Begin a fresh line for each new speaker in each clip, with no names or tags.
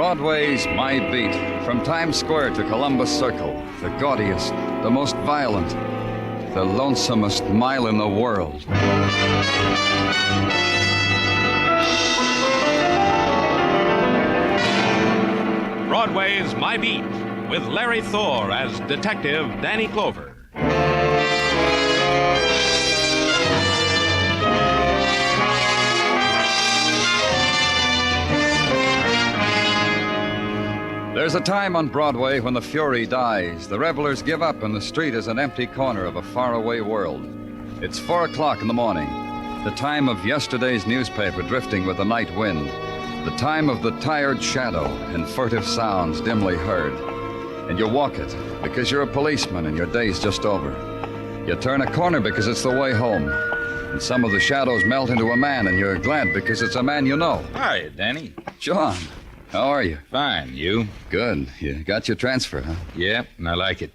Broadway's My Beat. From Times Square to Columbus Circle, the gaudiest, the most violent, the lonesomest mile in the world.
Broadway's My Beat, with Larry Thor as Detective Danny Clover.
There's a time on Broadway when the fury dies. The revelers give up, and the street is an empty corner of a faraway world. It's 4 o'clock in the morning, the time of yesterday's newspaper drifting with the night wind, the time of the tired shadow and furtive sounds dimly heard. And you walk it because you're a policeman and your day's just over. You turn a corner because it's the way home. And some of the shadows melt into a man, and you're glad because it's a man you know.
Hi, Danny.
John, how are you?
Fine. You?
Good. You got your transfer, huh?
Yep, and I like it.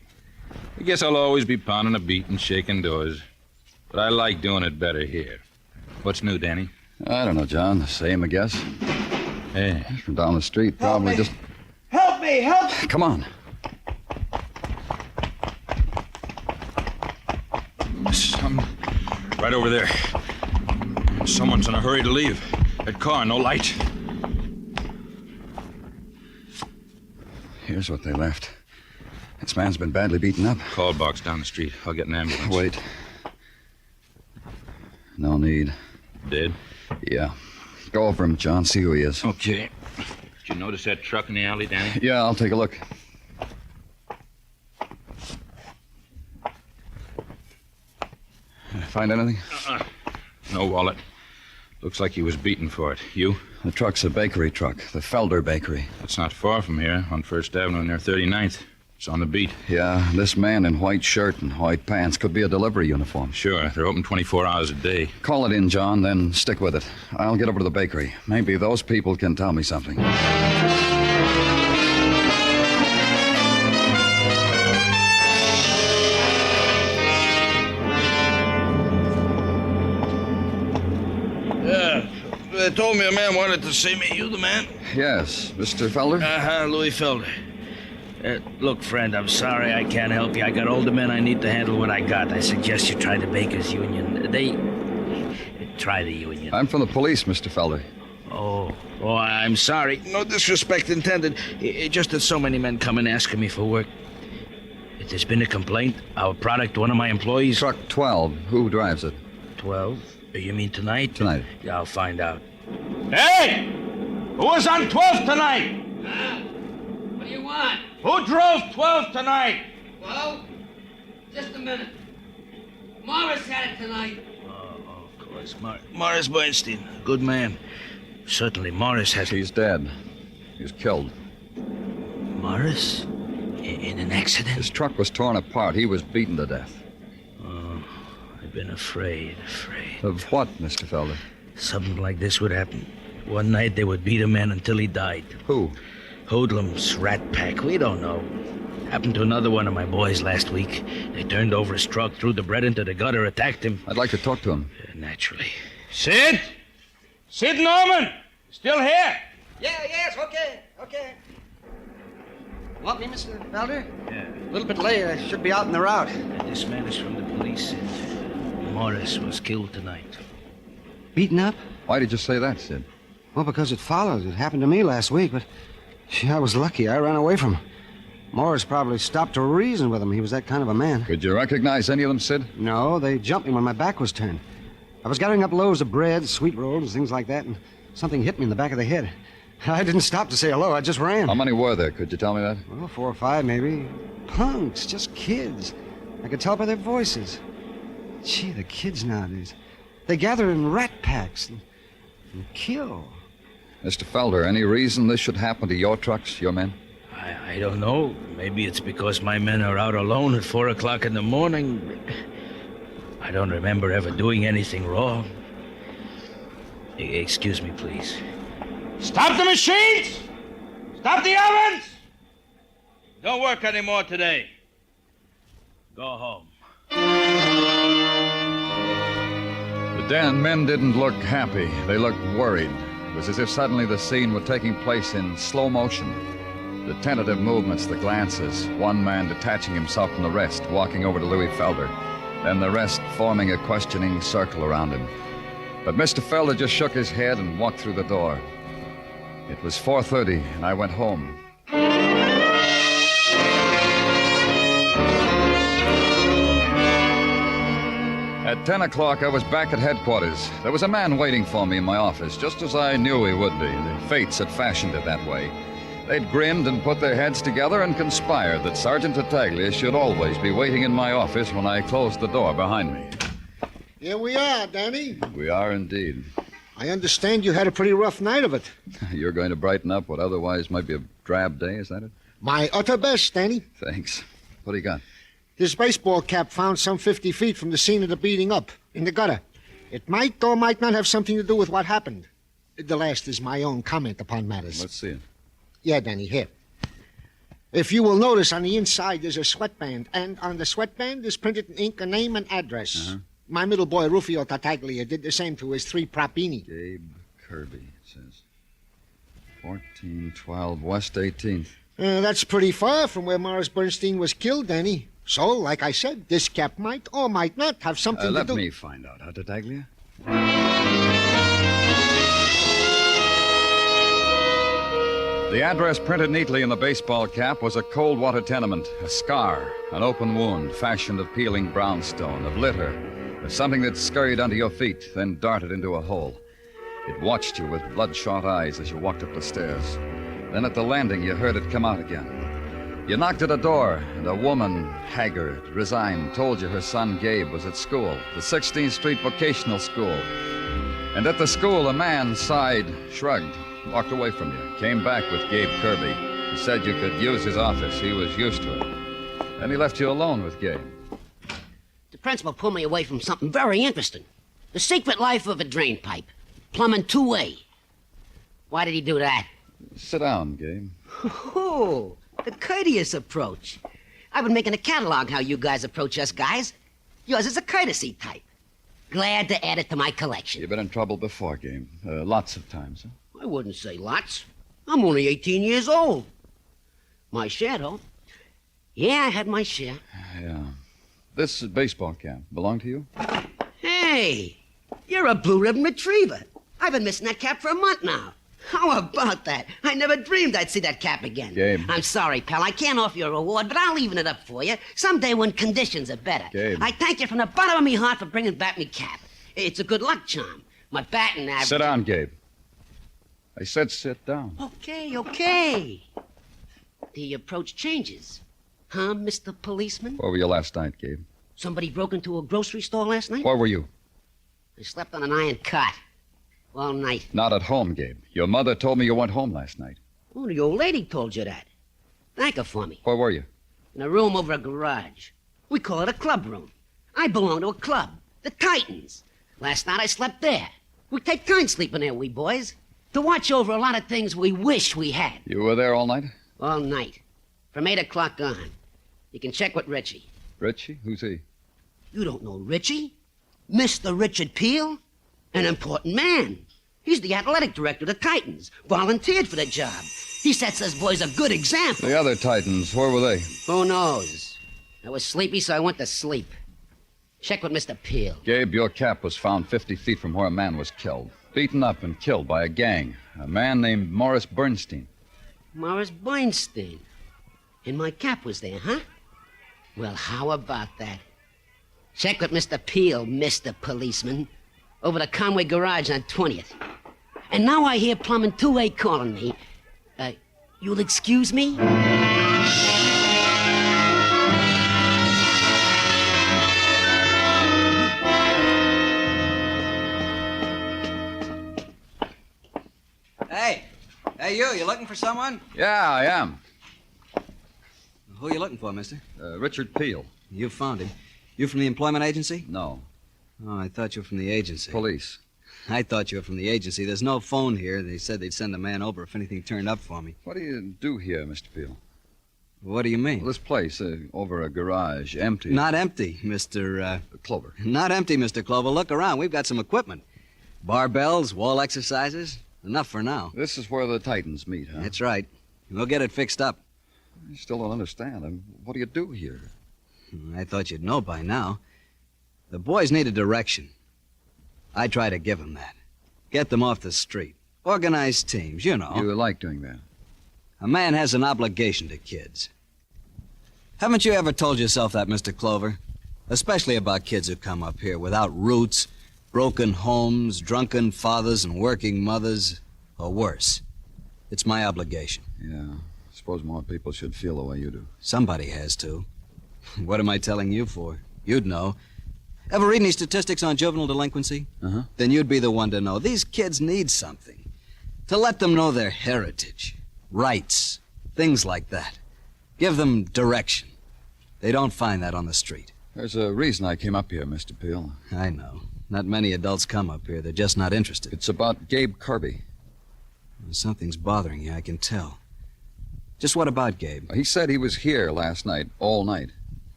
I guess I'll always be pounding a beat and shaking doors. But I like doing it better here. What's new, Danny?
I don't know, John. The same, I guess.
Hey.
From down the street, probably just...
Help me! Help!
Come on.
Right over there. Someone's in a hurry to leave. That car, no light.
Here's what they left. This man's been badly beaten up.
Call box down the street. I'll get an ambulance.
Wait. No need.
Dead?
Yeah. Go over him, John. See who he is.
Okay. Did you notice that truck in the alley, Danny?
Yeah, I'll take a look. Find anything?
No wallet. Looks like he was beaten for it. You?
The truck's a bakery truck. The Felder Bakery.
That's not far from here, on First Avenue near 39th. It's on the beat.
Yeah, this man in white shirt and white pants could be a delivery uniform.
Sure, they're open 24 hours a day.
Call it in, John, then stick with it. I'll get over to the bakery. Maybe those people can tell me something.
They told me a man wanted to see me. You the man?
Yes, Mr. Felder?
Louis Felder. Look, friend, I'm sorry I can't help you. I got older men I need to handle what I got. I suggest you try the Bakers Union. Try the union.
I'm from the police, Mr. Felder.
Oh, I'm sorry. No disrespect intended. Just that so many men come and asking me for work. If there's been a complaint, our product, one of my employees...
Truck 12. Who drives it?
12? You mean tonight?
Tonight.
Yeah, I'll find out.
Hey! Who was on 12 tonight?
What do you want?
Who drove 12 tonight?
Well, just a minute. Morris had it tonight.
Oh, of course. Morris Bernstein. Good man. Certainly, Morris has...
He's dead. He was killed.
Morris? In an accident?
His truck was torn apart. He was beaten to death.
Oh, I've been afraid.
Of what, Mr. Felder?
Something like this would happen. One night they would beat a man until he died.
Who?
Hoodlums, rat pack, we don't know. Happened to another one of my boys last week. They turned over his truck, threw the bread into the gutter, attacked him.
I'd like to talk to him.
Naturally.
Sid? Sid Norman? Still here?
Yes, okay. Want me, Mr. Felder?
Yeah.
A little bit late. I should be out in the route.
This man is from the police, and Morris was killed tonight.
Beaten up?
Why did you say that, Sid?
Well, because it followed. It happened to me last week, but gee, I was lucky. I ran away from him. Morris probably stopped to reason with him. He was that kind of a man.
Could you recognize any of them, Sid?
No, they jumped me when my back was turned. I was gathering up loaves of bread, sweet rolls, things like that, and something hit me in the back of the head. I didn't stop to say hello. I just ran.
How many were there? Could you tell me that?
Well, 4 or 5, maybe. Punks, just kids. I could tell by their voices. Gee, the kids nowadays. They gather in rat packs and kill.
Mr. Felder, any reason this should happen to your trucks, your men?
I don't know. Maybe it's because my men are out alone at 4 o'clock in the morning. I don't remember ever doing anything wrong. Excuse me, please.
Stop the machines! Stop the ovens! Don't work anymore today.
Go home.
The men didn't look happy. They looked worried. It was as if suddenly the scene were taking place in slow motion. The tentative movements, the glances, one man detaching himself from the rest, walking over to Louis Felder, then the rest forming a questioning circle around him. But Mr. Felder just shook his head and walked through the door. It was 4:30, and I went home. At 10 o'clock, I was back at headquarters. There was a man waiting for me in my office, just as I knew he would be. The fates had fashioned it that way. They'd grinned and put their heads together and conspired that Sergeant Tartaglia should always be waiting in my office when I closed the door behind me.
Here we are, Danny.
We are indeed.
I understand you had a pretty rough night of it.
You're going to brighten up what otherwise might be a drab day, is that it?
My utter best, Danny.
Thanks. What do you got?
This baseball cap found some 50 feet from the scene of the beating up, in the gutter. It might or might not have something to do with what happened. The last is my own comment upon matters.
Let's see it.
Yeah, Danny, here. If you will notice, on the inside there's a sweatband, and on the sweatband is printed in ink a name and address.
Uh-huh.
My middle boy, Rufio Tartaglia, did the same to his 3 propini.
Gabe Kirby, it says. 1412 West 18th.
That's pretty far from where Morris Bernstein was killed, Danny. So, like I said, this cap might or might not have something to
Let
do...
me find out, huh, Tartaglia? The address printed neatly in the baseball cap was a cold water tenement, a scar, an open wound fashioned of peeling brownstone, of litter, of something that scurried under your feet, then darted into a hole. It watched you with bloodshot eyes as you walked up the stairs. Then at the landing, you heard it come out again. You knocked at a door, and a woman, haggard, resigned, told you her son Gabe was at school, the 16th Street Vocational School. And at the school, a man sighed, shrugged, walked away from you, came back with Gabe Kirby. He said you could use his office. He was used to it. Then he left you alone with Gabe.
The principal pulled me away from something very interesting. The secret life of a drain pipe. Plumbing two-way. Why did he do that?
Sit down, Gabe.
Oh, the courteous approach. I've been making a catalog how you guys approach us guys. Yours is a courtesy type. Glad to add it to my collection.
You've been in trouble before, Gabe. Lots of times, huh?
I wouldn't say lots. I'm only 18 years old. My share, though. Yeah, I had my share.
Yeah. This baseball cap belong to you?
Hey, you're a blue ribbon retriever. I've been missing that cap for a month now. How about that? I never dreamed I'd see that cap again.
Gabe.
I'm sorry, pal. I can't offer you a reward, but I'll even it up for you. Someday when conditions are better.
Gabe.
I thank you from the bottom of me heart for bringing back me cap. It's a good luck charm. My batting average...
Sit down, Gabe. I said sit down.
Okay. The approach changes. Huh, Mr. Policeman?
Where were you last night, Gabe?
Somebody broke into a grocery store last night?
Where were you?
I slept on an iron cot. All night.
Not at home, Gabe. Your mother told me you went home last night.
Oh, the old lady told you that. Thank her for me.
Where were you?
In a room over a garage. We call it a club room. I belong to a club. The Titans. Last night I slept there. We take turns sleeping there, we boys. To watch over a lot of things we wish we had.
You were there all night?
All night. From 8 o'clock on. You can check with Richie.
Richie? Who's he?
You don't know Richie? Mr. Richard Peel? An important man. He's the athletic director of the Titans. Volunteered for the job. He sets us boys a good example.
The other Titans, where were they?
Who knows? I was sleepy, so I went to sleep. Check with Mr. Peel.
Gabe, your cap was found 50 feet from where a man was killed. Beaten up and killed by a gang. A man named Morris Bernstein.
Morris Bernstein. And my cap was there, huh? Well, how about that? Check with Mr. Peel, Mr. Policeman. Over the Conway Garage on 20th. And now I hear Plumbing 2A calling me. You'll excuse me?
Hey, you looking for someone?
Yeah, I am.
Who are you looking for, mister?
Richard Peel.
You found him. You from the employment agency?
No.
Oh, I thought you were from the agency.
Police.
I thought you were from the agency. There's no phone here. They said they'd send a man over if anything turned up for me.
What do you do here, Mr. Peel?
What do you mean?
Well, this place, over a garage, empty.
Not empty, Mr.
Clover.
Not empty, Mr. Clover. Look around. We've got some equipment. Barbells, wall exercises. Enough for now.
This is where the Titans meet, huh?
That's right. We'll get it fixed up.
I still don't understand. What do you do here?
I thought you'd know by now. The boys need a direction. I try to give them that. Get them off the street. Organize teams, you know.
You like doing that?
A man has an obligation to kids. Haven't you ever told yourself that, Mr. Clover? Especially about kids who come up here without roots, broken homes, drunken fathers, and working mothers, or worse. It's my obligation.
Yeah. I suppose more people should feel the way you do.
Somebody has to. What am I telling you for? You'd know. Ever read any statistics on juvenile delinquency?
Uh-huh.
Then you'd be the one to know. These kids need something. To let them know their heritage, rights, things like that. Give them direction. They don't find that on the street.
There's a reason I came up here, Mr. Peel.
I know. Not many adults come up here. They're just not interested.
It's about Gabe Kirby.
Something's bothering you, I can tell. Just what about Gabe?
He said he was here last night, all night.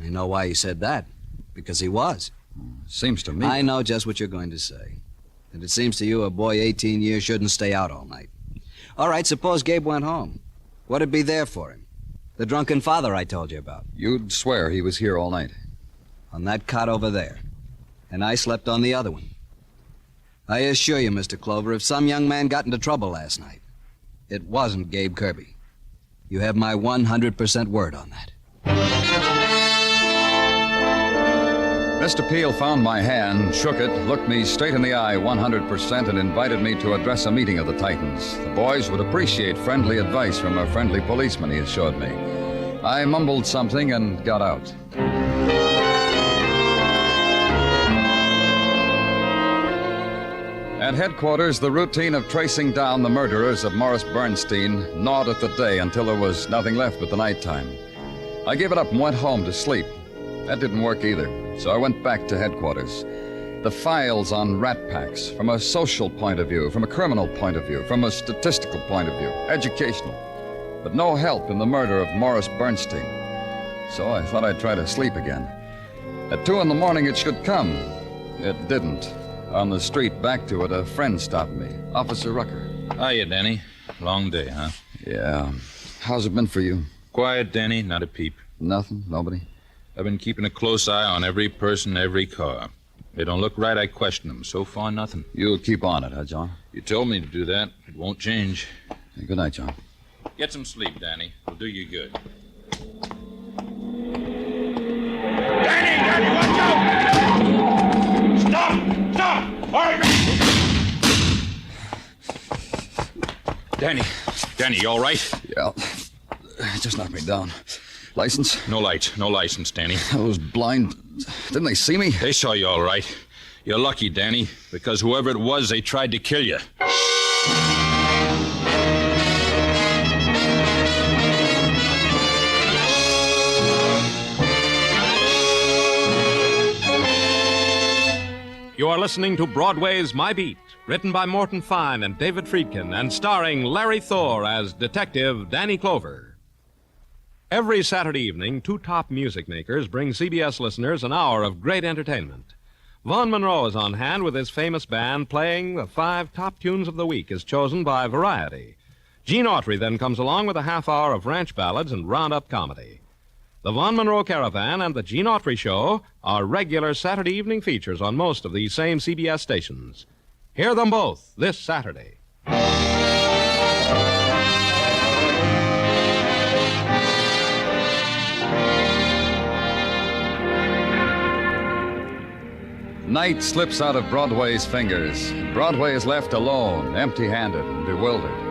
I know why he said that. Because he was.
Seems to me...
I know just what you're going to say. And it seems to you a boy 18 years shouldn't stay out all night. All right, suppose Gabe went home. What'd be there for him? The drunken father I told you about.
You'd swear he was here all night.
On that cot over there. And I slept on the other one. I assure you, Mr. Clover, if some young man got into trouble last night, it wasn't Gabe Kirby. You have my 100% word on that.
Mr. Peel found my hand, shook it, looked me straight in the eye 100%, and invited me to address a meeting of the Titans. The boys would appreciate friendly advice from a friendly policeman, he assured me. I mumbled something and got out. At headquarters, the routine of tracing down the murderers of Morris Bernstein gnawed at the day until there was nothing left but the nighttime. I gave it up and went home to sleep. That didn't work either, so I went back to headquarters. The files on rat packs, from a social point of view, from a criminal point of view, from a statistical point of view, educational. But no help in the murder of Morris Bernstein. So I thought I'd try to sleep again. At 2 in the morning it should come. It didn't. On the street back to it, a friend stopped me, Officer Rucker.
Hiya, Danny. Long day, huh?
Yeah. How's it been for you?
Quiet, Danny. Not a peep.
Nothing? Nobody?
I've been keeping a close eye on every person, every car. They don't look right, I question them. So far, nothing.
You'll keep on it, huh, John?
You told me to do that. It won't change.
Good night, John.
Get some sleep, Danny. It'll do you good.
Danny, watch out! Stop! Hurry!
Danny, you all right?
Yeah. It just knocked me down. License?
No license, Danny.
Those blind... Didn't they see me?
They saw you all right. You're lucky, Danny, because whoever it was, they tried to kill you.
You are listening to Broadway's My Beat, written by Morton Fine and David Friedkin, and starring Larry Thor as Detective Danny Clover. Every Saturday evening, 2 top music makers bring CBS listeners an hour of great entertainment. Vaughn Monroe is on hand with his famous band playing the 5 top tunes of the week as chosen by Variety. Gene Autry then comes along with a half hour of ranch ballads and roundup comedy. The Vaughn Monroe Caravan and the Gene Autry Show are regular Saturday evening features on most of these same CBS stations. Hear them both this Saturday.
Night slips out of Broadway's fingers. Broadway is left alone, empty-handed and bewildered.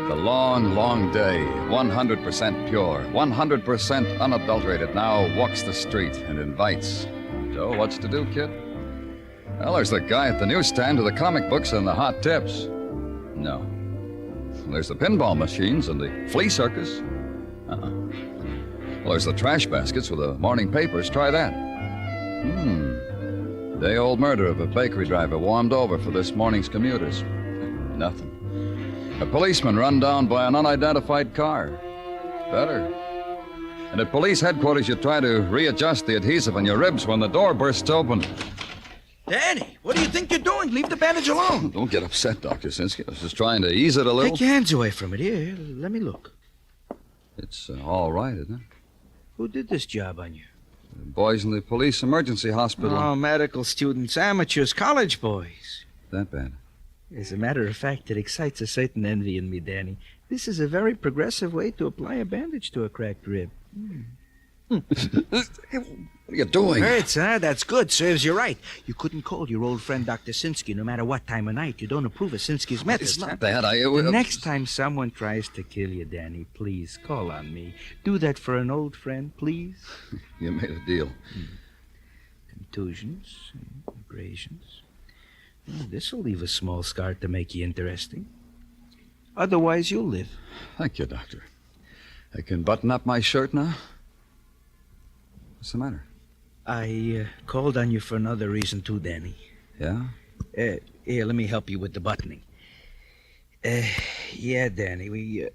The long, long day, 100% pure, 100% unadulterated, now walks the street and invites. So what's to do, kid? Well, there's the guy at the newsstand with the comic books and the hot tips. No. There's the pinball machines and the flea circus. Well, there's the trash baskets with the morning papers. Try that. Day-old murder of a bakery driver warmed over for this morning's commuters. Nothing. A policeman run down by an unidentified car. Better. And at police headquarters, you try to readjust the adhesive on your ribs when the door bursts open.
Danny, what do you think you're doing? Leave the bandage alone.
Don't get upset, Dr. Sinsky. I was just trying to ease it a little.
Take your hands away from it. Here, let me look.
It's all right, isn't it?
Who did this job on you?
The boys in the police emergency hospital.
Oh, medical students, amateurs, college boys.
That bad.
As a matter of fact, it excites a certain envy in me, Danny. This is a very progressive way to apply a bandage to a cracked rib.
What are you doing?
Hurts, huh? That's good. Serves you right. You couldn't call your old friend Dr. Sinsky no matter what time of night. You don't approve of Sinsky's methods.
It's not
huh?
that.
The next time someone tries to kill you, Danny, please call on me. Do that for an old friend, please.
You made a deal.
Contusions, abrasions. Well, this'll leave a small scar to make you interesting. Otherwise, you'll live.
Thank you, Doctor. I can button up my shirt now. What's the matter?
I called on you for another reason, too, Danny.
Yeah?
Here, let me help you with the buttoning. Yeah, Danny, we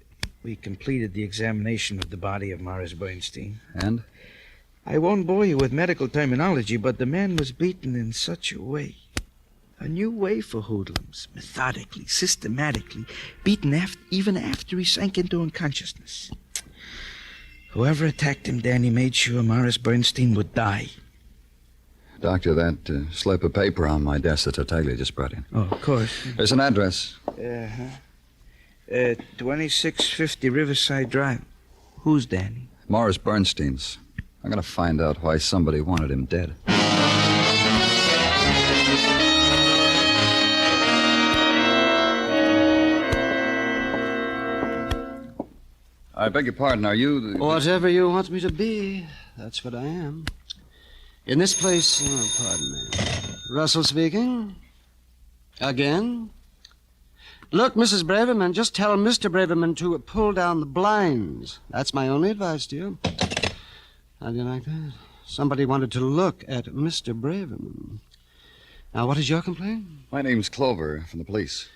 completed the examination of the body of Morris Bernstein.
And?
I won't bore you with medical terminology, but the man was beaten in such a way. A new way for hoodlums, methodically, systematically, beaten even after he sank into unconsciousness. Whoever attacked him, Danny, made sure Morris Bernstein would die.
Doctor, that slip of paper on my desk that Tartaglia just brought in.
Oh, of course.
There's an address.
2650 Riverside Drive. Who's Danny?
Morris Bernstein's. I'm going to find out why somebody wanted him dead. I beg your pardon, are you the...
Whatever you want me to be, that's what I am. In this place... Oh, pardon me. Russell speaking. Again? Look, Mrs. Braverman, just tell Mr. Braverman to pull down the blinds. That's my only advice to you. How do you like that? Somebody wanted to look at Mr. Braverman. Now, what is your complaint?
My name's Clover, from the police.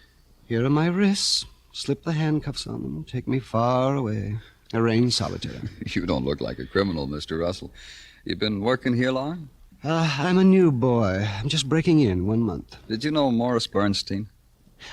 Here are my wrists. Slip the handcuffs on them. Take me far away. Arrange solitary.
You don't look like a criminal, Mr. Russell. You been working here long?
I'm a new boy. I'm just breaking in 1 month.
Did you know Morris Bernstein?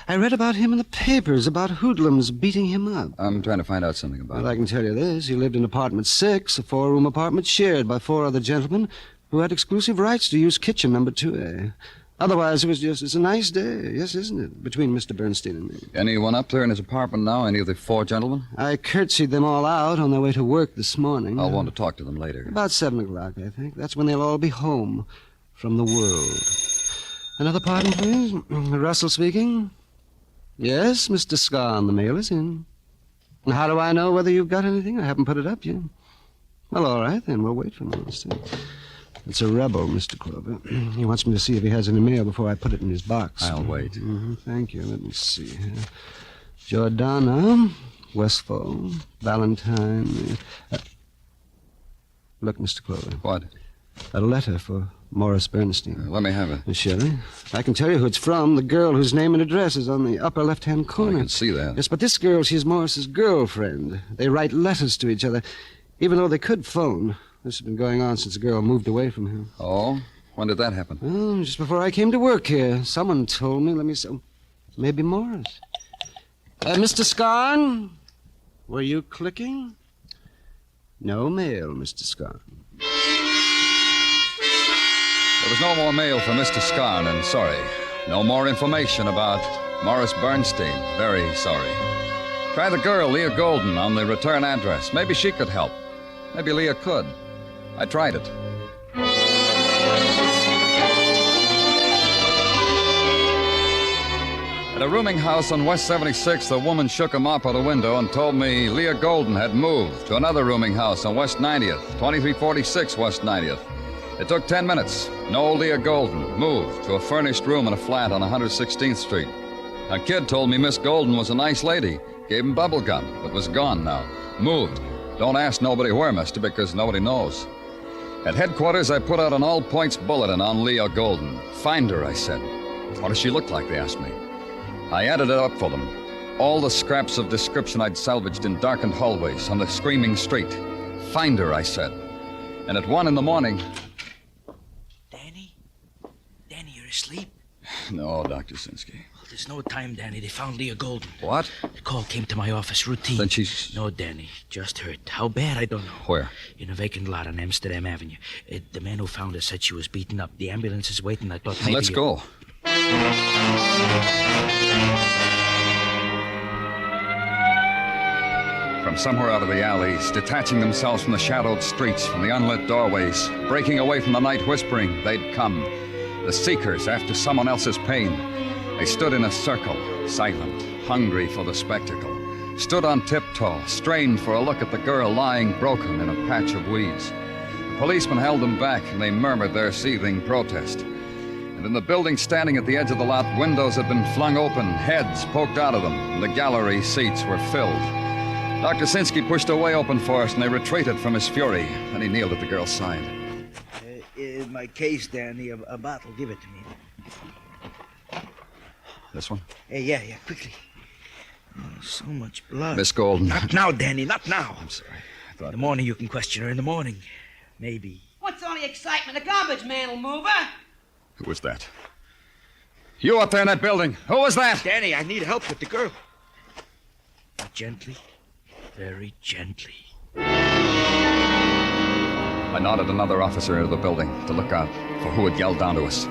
I read about him in the papers, about hoodlums beating him up.
I'm trying to find out something about
Well,
it.
I can tell you this. He lived in apartment 6, a 4-room apartment shared by 4 other gentlemen who had exclusive rights to use kitchen number 2A. Otherwise, it's a nice day, yes, isn't it, between Mr. Bernstein and me.
Anyone up there in his apartment now? Any of the 4 gentlemen?
I curtsied them all out on their way to work this morning.
I'll want to talk to them later.
About 7 o'clock, I think. That's when they'll all be home from the world. Another pardon, please. Russell speaking. Yes, Mr. Scarn, the mail is in. And how do I know whether you've got anything? I haven't put it up yet. Well, all right, then. We'll wait for him. It's a rebel, Mr. Clover. He wants me to see if he has any mail before I put it in his box.
I'll wait.
Thank you. Let me see. Jordana, Westfall, Valentine. Look, Mr. Clover.
What?
A letter for Morris Bernstein.
Let me have it.
Miss Shelley, I can tell you who it's from. The girl whose name and address is on the upper left-hand corner.
I can see that.
Yes, but this girl, she's Morris's girlfriend. They write letters to each other, even though they could phone. This has been going on since the girl moved away from him.
Oh? When did that happen?
Oh, just before I came to work here. Someone told me. Let me see. Maybe Morris. Mr. Scarn? Were you clicking? No mail, Mr. Scarn.
There was no more mail for Mr. Scarn, and sorry. No more information about Morris Bernstein. Very sorry. Try the girl, Leah Golden, on the return address. Maybe she could help. Maybe Leah could. I tried it. At a rooming house on West 76th, a woman shook a mop out a window and told me Leah Golden had moved to another rooming house on West 90th, 2346 West 90th. It took 10 minutes. No Leah Golden moved to a furnished room in a flat on 116th Street. A kid told me Miss Golden was a nice lady, gave him bubble gum, but was gone now. Moved. Don't ask nobody where, mister, because nobody knows. At headquarters, I put out an all-points bulletin on Leah Golden. Find her, I said. What does she look like, they asked me. I added it up for them. All the scraps of description I'd salvaged in darkened hallways on the screaming street. Find her, I said. And at 1 in the morning...
Danny? Danny, you're asleep?
No, Dr. Sinsky.
Well, there's no time, Danny. They found Leah Golden.
What?
The call came to my office, routine.
Then she's...
No, Danny. Just hurt. How bad, I don't know.
Where?
In a vacant lot on Amsterdam Avenue. The man who found her said she was beaten up. The ambulance is waiting. I thought maybe...
Let's go. From somewhere out of the alleys, detaching themselves from the shadowed streets, from the unlit doorways, breaking away from the night, whispering, they'd come. The seekers after someone else's pain. They stood in a circle, silent, hungry for the spectacle. Stood on tiptoe, strained for a look at the girl lying broken in a patch of weeds. The policeman held them back, and they murmured their seething protest. And in the building standing at the edge of the lot, windows had been flung open, heads poked out of them, and the gallery seats were filled. Dr. Sinsky pushed a way open for us, and they retreated from his fury. Then he kneeled at the girl's side.
In my case, Danny, a bottle. Give it to me.
This one?
Yeah, quickly. Oh, so much blood.
Miss Golden.
Not now, Danny, not now.
I'm sorry. I
In
thought...
the morning you can question her. In the morning. Maybe.
What's all the excitement? The garbage man will move her.
Who was that? You up there in that building. Who was that?
Danny, I need help with the girl. Gently. Very gently.
I nodded another officer into the building to look out for who had yelled down to us.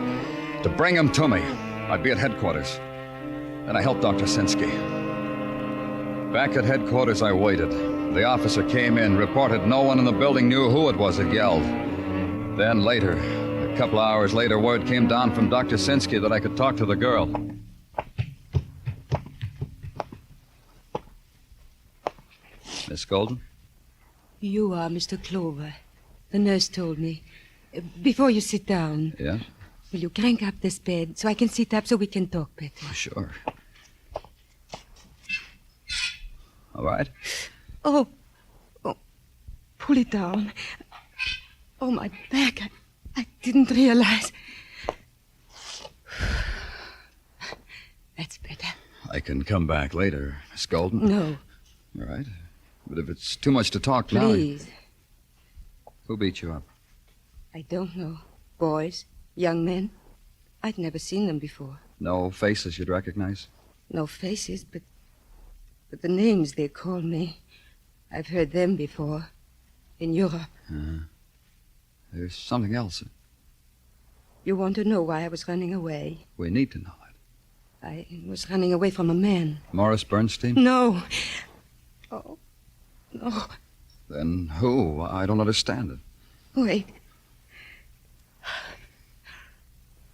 To bring him to me. I'd be at headquarters. Then I helped Dr. Sinsky. Back at headquarters, I waited. The officer came in, reported no one in the building knew who it was that yelled. Then later, a couple of hours later, word came down from Dr. Sinsky that I could talk to the girl. Miss Golden?
You are Mr. Clover. The nurse told me. Before you sit down,
Yes?
will you crank up this bed so I can sit up so we can talk better?
Sure. All right.
Oh, pull it down. Oh, my back. I didn't realize. That's better.
I can come back later, Miss Golden.
No,
All right. But if it's too much to talk now...
please.
Who beat you up?
I don't know. Boys, young men. I'd never seen them before.
No faces you'd recognize?
No faces, but the names they call me. I've heard them before. In Europe.
There's something else.
You want to know why I was running away?
We need to know it.
I was running away from a man.
Morris Bernstein?
No. Oh, no.
Then who? I don't understand it.
Wait.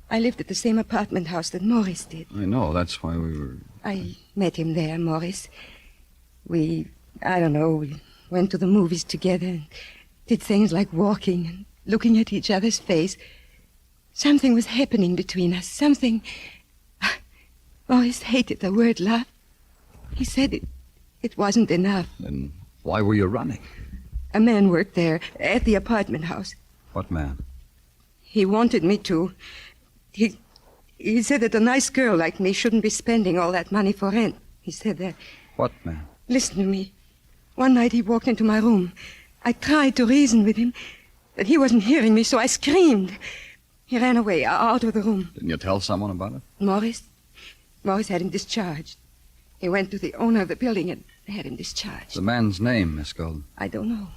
I lived at the same apartment house that Morris did.
I know. That's why we were...
I met him there, Morris. We went to the movies together and did things like walking and looking at each other's face. Something was happening between us. Something... Morris hated the word love. He said it wasn't enough.
Then why were you running?
A man worked there at the apartment house.
What man?
He wanted me to. He said that a nice girl like me shouldn't be spending all that money for rent. He said that.
What man?
Listen to me. One night he walked into my room. I tried to reason with him, but he wasn't hearing me, so I screamed. He ran away, out of the room.
Didn't you tell someone about it?
Morris had him discharged. He went to the owner of the building and had him discharged.
The man's name, Miss Golden.
I don't know.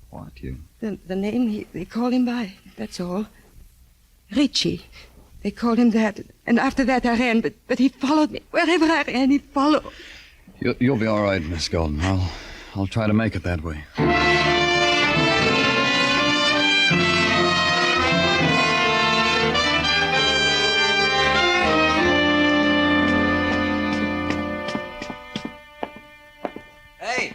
What, you?
The name they call him by, that's all. Richie. They called him that. And after that I ran, but he followed me. Wherever I ran, he followed.
You'll be all right, Miss Golden. I'll try to make it that way.
Hey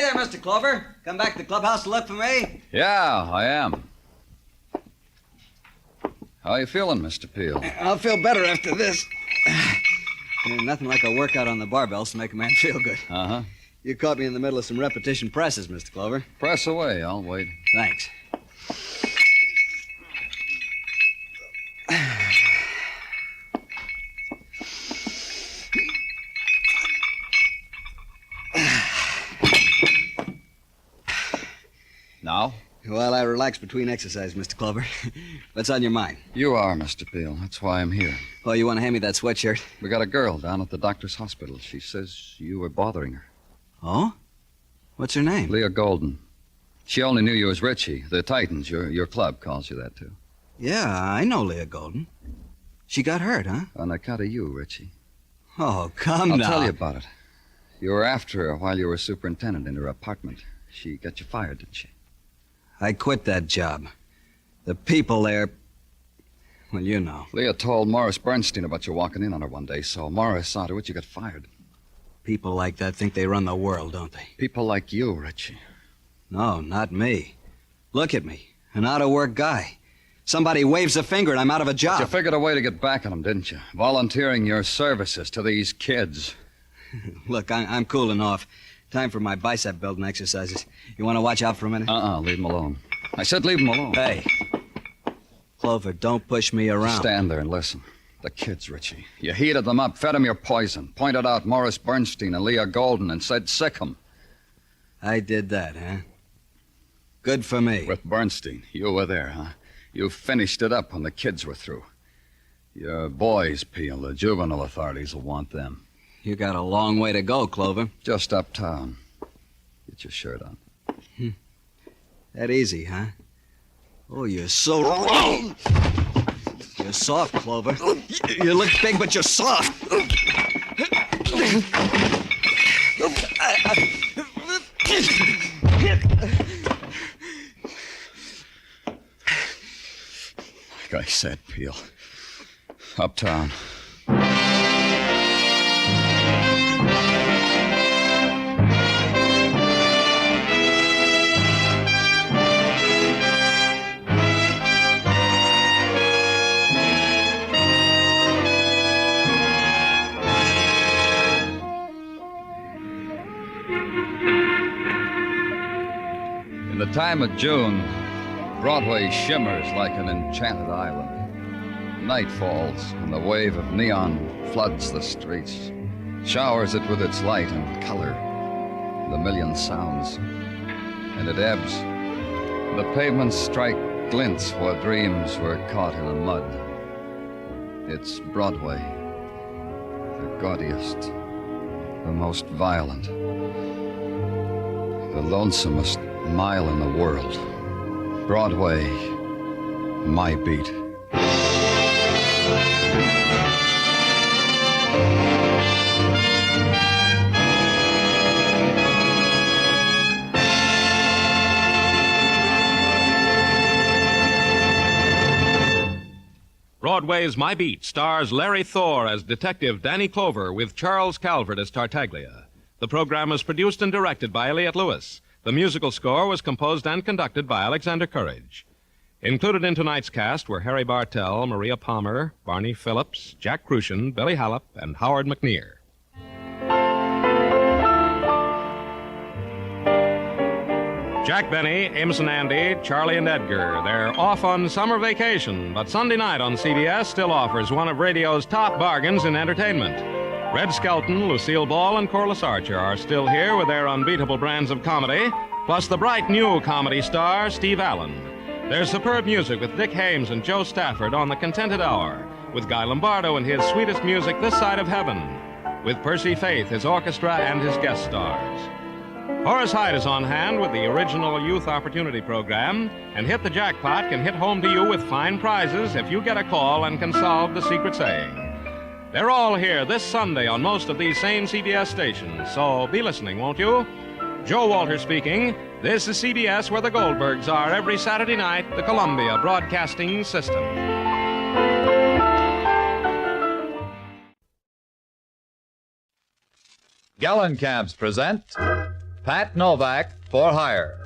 there, Mr. Clover. Come back to the clubhouse to look for me?
Yeah, I am. How you feeling, Mr. Peel?
I'll feel better after this. Nothing like a workout on the barbells to make a man feel good.
Uh-huh.
You caught me in the middle of some repetition presses, Mr. Clover.
Press away. I'll wait.
Thanks.
Now?
Well, I relax between exercise, Mr. Clover. What's on your mind?
You are, Mr. Peel. That's why I'm here.
Oh, you want to hand me that sweatshirt?
We got a girl down at the doctor's hospital. She says you were bothering her.
Oh? What's her name?
Leah Golden. She only knew you as Richie. The Titans, your club, calls you that, too.
Yeah, I know Leah Golden. She got hurt, huh?
On account of you, Richie.
Oh, come
I'll
now.
tell you about it. You were after her while you were superintendent in her apartment. She got you fired, didn't she?
I quit that job. The people there... Well, you know.
Leah told Morris Bernstein about you walking in on her one day, so Morris saw to it you got fired.
People like that think they run the world, don't they?
People like you, Richie.
No, not me. Look at me. An out-of-work guy. Somebody waves a finger and I'm out of a job.
You figured a way to get back on them, didn't you? Volunteering your services to these kids.
Look, I'm cooling off. Time for my bicep building exercises. You want to watch out for a minute?
Leave him alone. I said leave him alone.
Hey. Clover, don't push me around.
Just stand there and listen. The kids, Richie. You heated them up, fed them your poison, pointed out Morris Bernstein and Leah Golden and said sick 'em.
I did that, huh? Good for me.
With Bernstein. You were there, huh? You finished it up when the kids were through. Your boys, Peel. The juvenile authorities will want them.
You got a long way to go, Clover.
Just uptown. Get your shirt on.
That easy, huh? Oh, you're so... You're soft, Clover. You look big, but you're soft.
Like I said, Peel. Uptown. In the time of June, Broadway shimmers like an enchanted island. Night falls, and the wave of neon floods the streets, showers it with its light and color, the million sounds. And it ebbs. The pavements strike glints where dreams were caught in the mud. It's Broadway, the gaudiest, the most violent, the lonesomest mile in the world. Broadway, my beat.
Broadway's My Beat stars Larry Thor as Detective Danny Clover with Charles Calvert as Tartaglia. The program was produced and directed by Elliott Lewis. The musical score was composed and conducted by Alexander Courage. Included in tonight's cast were Harry Bartell, Maria Palmer, Barney Phillips, Jack Crucian, Billy Hallop, and Howard McNear. Jack Benny, Amos and Andy, Charlie and Edgar. They're off on summer vacation, but Sunday night on CBS still offers one of radio's top bargains in entertainment. Red Skelton, Lucille Ball, and Corliss Archer are still here with their unbeatable brands of comedy, plus the bright new comedy star, Steve Allen. There's superb music with Dick Hames and Joe Stafford on The Contented Hour, with Guy Lombardo and his sweetest music this side of heaven, with Percy Faith, his orchestra, and his guest stars. Horace Hyde is on hand with the original Youth Opportunity Program, and Hit the Jackpot can hit home to you with fine prizes if you get a call and can solve the secret saying. They're all here this Sunday on most of these same CBS stations, so be listening, won't you? Joe Walter speaking. This is CBS, where the Goldbergs are every Saturday night, the Columbia Broadcasting System.
Gallon Cabs present Pat Novak for Hire.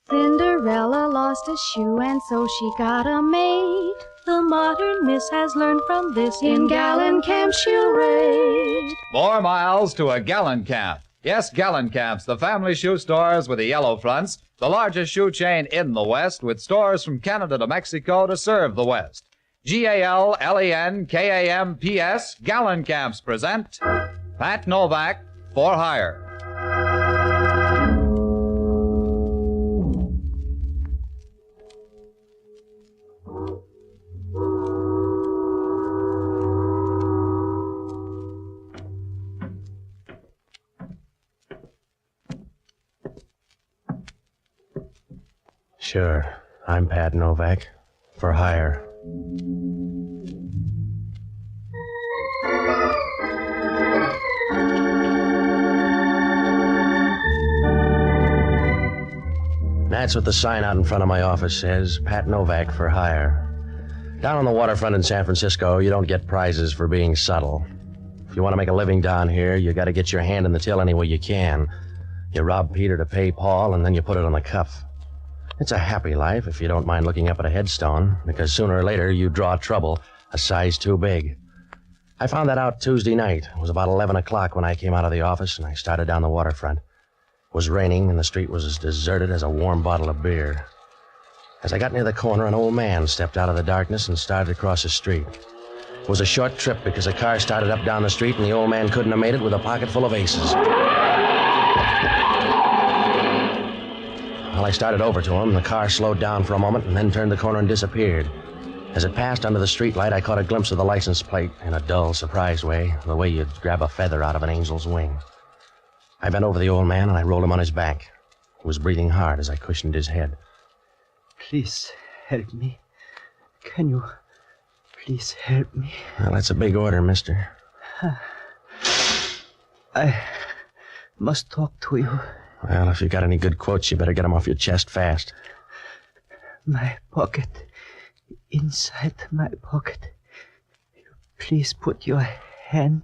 Cinderella lost a shoe and so she got a maid. The modern miss has learned from this in Gallon Camp she'll raid.
More miles to a Gallon Camp. Yes, Gallon Camps, the family shoe stores with the yellow fronts, the largest shoe chain in the West, with stores from Canada to Mexico to serve the West. GALLENKAMPS, Gallon Camps present Pat Novak for Hire.
Sure. I'm Pat Novak. For hire. That's what the sign out in front of my office says. Pat Novak for hire. Down on the waterfront in San Francisco, you don't get prizes for being subtle. If you want to make a living down here, you got to get your hand in the till any way you can. You rob Peter to pay Paul, and then you put it on the cuff. It's a happy life if you don't mind looking up at a headstone, because sooner or later you draw trouble a size too big. I found that out Tuesday night. It was about 11 o'clock when I came out of the office, and I started down the waterfront. It was raining, and the street was as deserted as a warm bottle of beer. As I got near the corner, an old man stepped out of the darkness and started across the street. It was a short trip because a car started up down the street, and the old man couldn't have made it with a pocket full of aces. Well, I started over to him. The car slowed down for a moment and then turned the corner and disappeared. As it passed under the streetlight, I caught a glimpse of the license plate in a dull, surprised way, the way you'd grab a feather out of an angel's wing. I bent over the old man and I rolled him on his back. He was breathing hard as I cushioned his head.
Please help me. Can you please help me?
Well, that's a big order, mister.
I must talk to you.
Well, if you got any good quotes, you better get them off your chest fast.
My pocket. Inside my pocket. Please put your hand.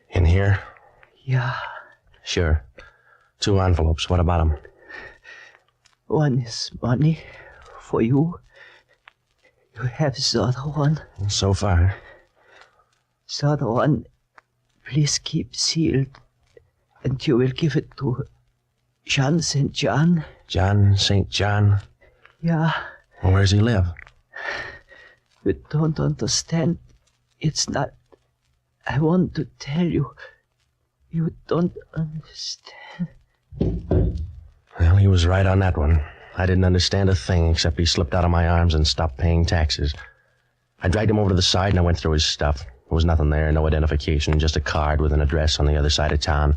In here?
Yeah.
Sure. 2 envelopes. What about them?
One is money for you. You have the other one.
So far.
The other one, please keep sealed. And you will give it to John St. John.
John St. John?
Yeah.
Well, where does he live?
You don't understand. It's not... I want to tell you. You don't understand.
Well, he was right on that one. I didn't understand a thing except he slipped out of my arms and stopped paying taxes. I dragged him over to the side and I went through his stuff. There was nothing there, no identification, just a card with an address on the other side of town.